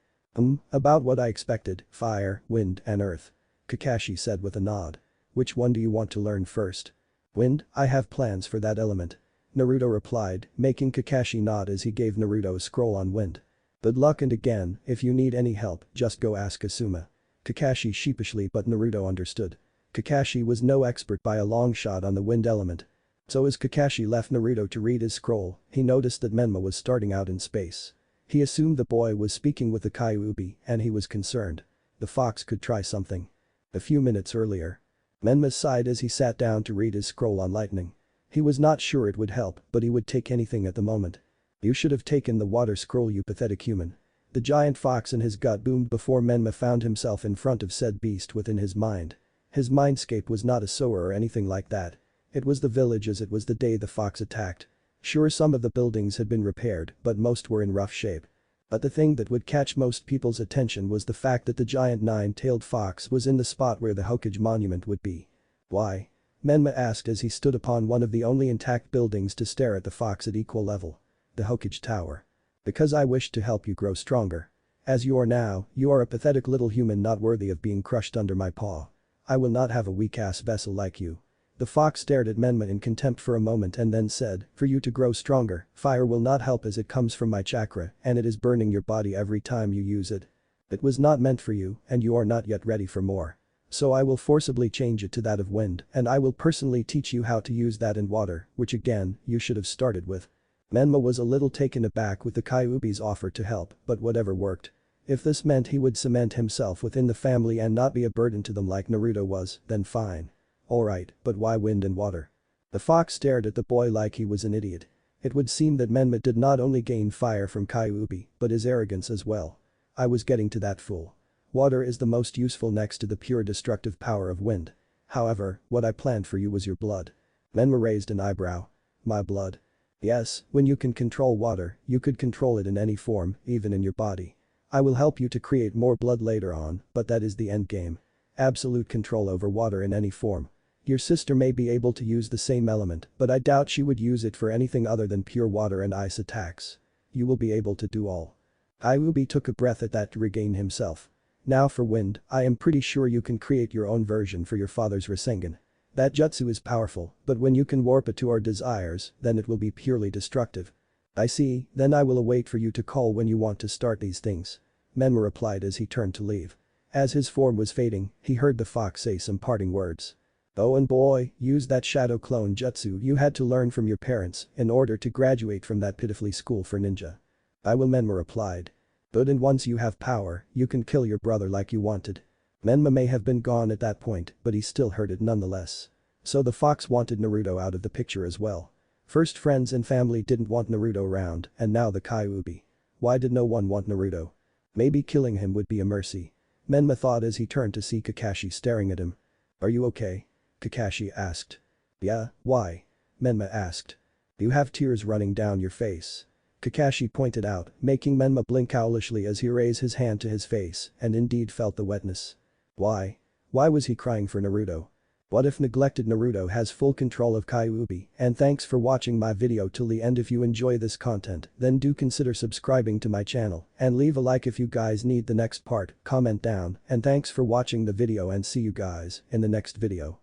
About what I expected, fire, wind, and earth. Kakashi said with a nod. Which one do you want to learn first? Wind, I have plans for that element. Naruto replied, making Kakashi nod as he gave Naruto a scroll on wind. Good luck and again, if you need any help, just go ask Asuma. Kakashi sheepishly but Naruto understood. Kakashi was no expert by a long shot on the wind element. So as Kakashi left Naruto to read his scroll, he noticed that Menma was starting out in space. He assumed the boy was speaking with the kyuubi and he was concerned. The fox could try something. A few minutes earlier. Menma sighed as he sat down to read his scroll on lightning. He was not sure it would help, but he would take anything at the moment. You should have taken the water scroll, you pathetic human. The giant fox in his gut boomed before Menma found himself in front of said beast within his mind. His mindscape was not a sewer or anything like that. It was the village as it was the day the fox attacked. Sure, some of the buildings had been repaired, but most were in rough shape. But the thing that would catch most people's attention was the fact that the giant nine-tailed fox was in the spot where the Hokage monument would be. Why? Menma asked as he stood upon one of the only intact buildings to stare at the fox at equal level. The Hokage Tower. Because I wished to help you grow stronger. As you are now, you are a pathetic little human not worthy of being crushed under my paw. I will not have a weak-ass vessel like you. The fox stared at Menma in contempt for a moment and then said, for you to grow stronger, fire will not help as it comes from my chakra and it is burning your body every time you use it. It was not meant for you and you are not yet ready for more. So I will forcibly change it to that of wind and I will personally teach you how to use that in water, which again, you should have started with. Menma was a little taken aback with the kyuubi's offer to help, but whatever worked. If this meant he would cement himself within the family and not be a burden to them like Naruto was, then fine. Alright, but why wind and water? The fox stared at the boy like he was an idiot. It would seem that Menma did not only gain fire from kyuubi, but his arrogance as well. I was getting to that, fool. Water is the most useful next to the pure destructive power of wind. However, what I planned for you was your blood. Menma raised an eyebrow. My blood. Yes, when you can control water, you could control it in any form, even in your body. I will help you to create more blood later on, but that is the end game. Absolute control over water in any form. Your sister may be able to use the same element, but I doubt she would use it for anything other than pure water and ice attacks. You will be able to do all. Kyuubi took a breath at that to regain himself. Now for wind, I am pretty sure you can create your own version for your father's Rasengan. That jutsu is powerful, but when you can warp it to our desires, then it will be purely destructive. I see, then I will await for you to call when you want to start these things. Menma replied as he turned to leave. As his form was fading, he heard the fox say some parting words. "Oh and boy, use that shadow clone jutsu you had to learn from your parents in order to graduate from that pitifully school for ninja." "I will," Menma replied. "But and once you have power, you can kill your brother like you wanted." Menma may have been gone at that point, but he still heard it nonetheless. So the fox wanted Naruto out of the picture as well. First friends and family didn't want Naruto around, and now the kyuubi. Why did no one want Naruto? Maybe killing him would be a mercy. Menma thought as he turned to see Kakashi staring at him. "Are you okay?" Kakashi asked. "Yeah, why?" Menma asked. "You have tears running down your face." Kakashi pointed out, making Menma blink owlishly as he raised his hand to his face and indeed felt the wetness. Why? Why was he crying for Naruto? What if Neglected Naruto has full control of kyuubi? And thanks for watching my video till the end. If you enjoy this content, then do consider subscribing to my channel and leave a like if you guys need the next part, comment down, and thanks for watching the video and see you guys in the next video.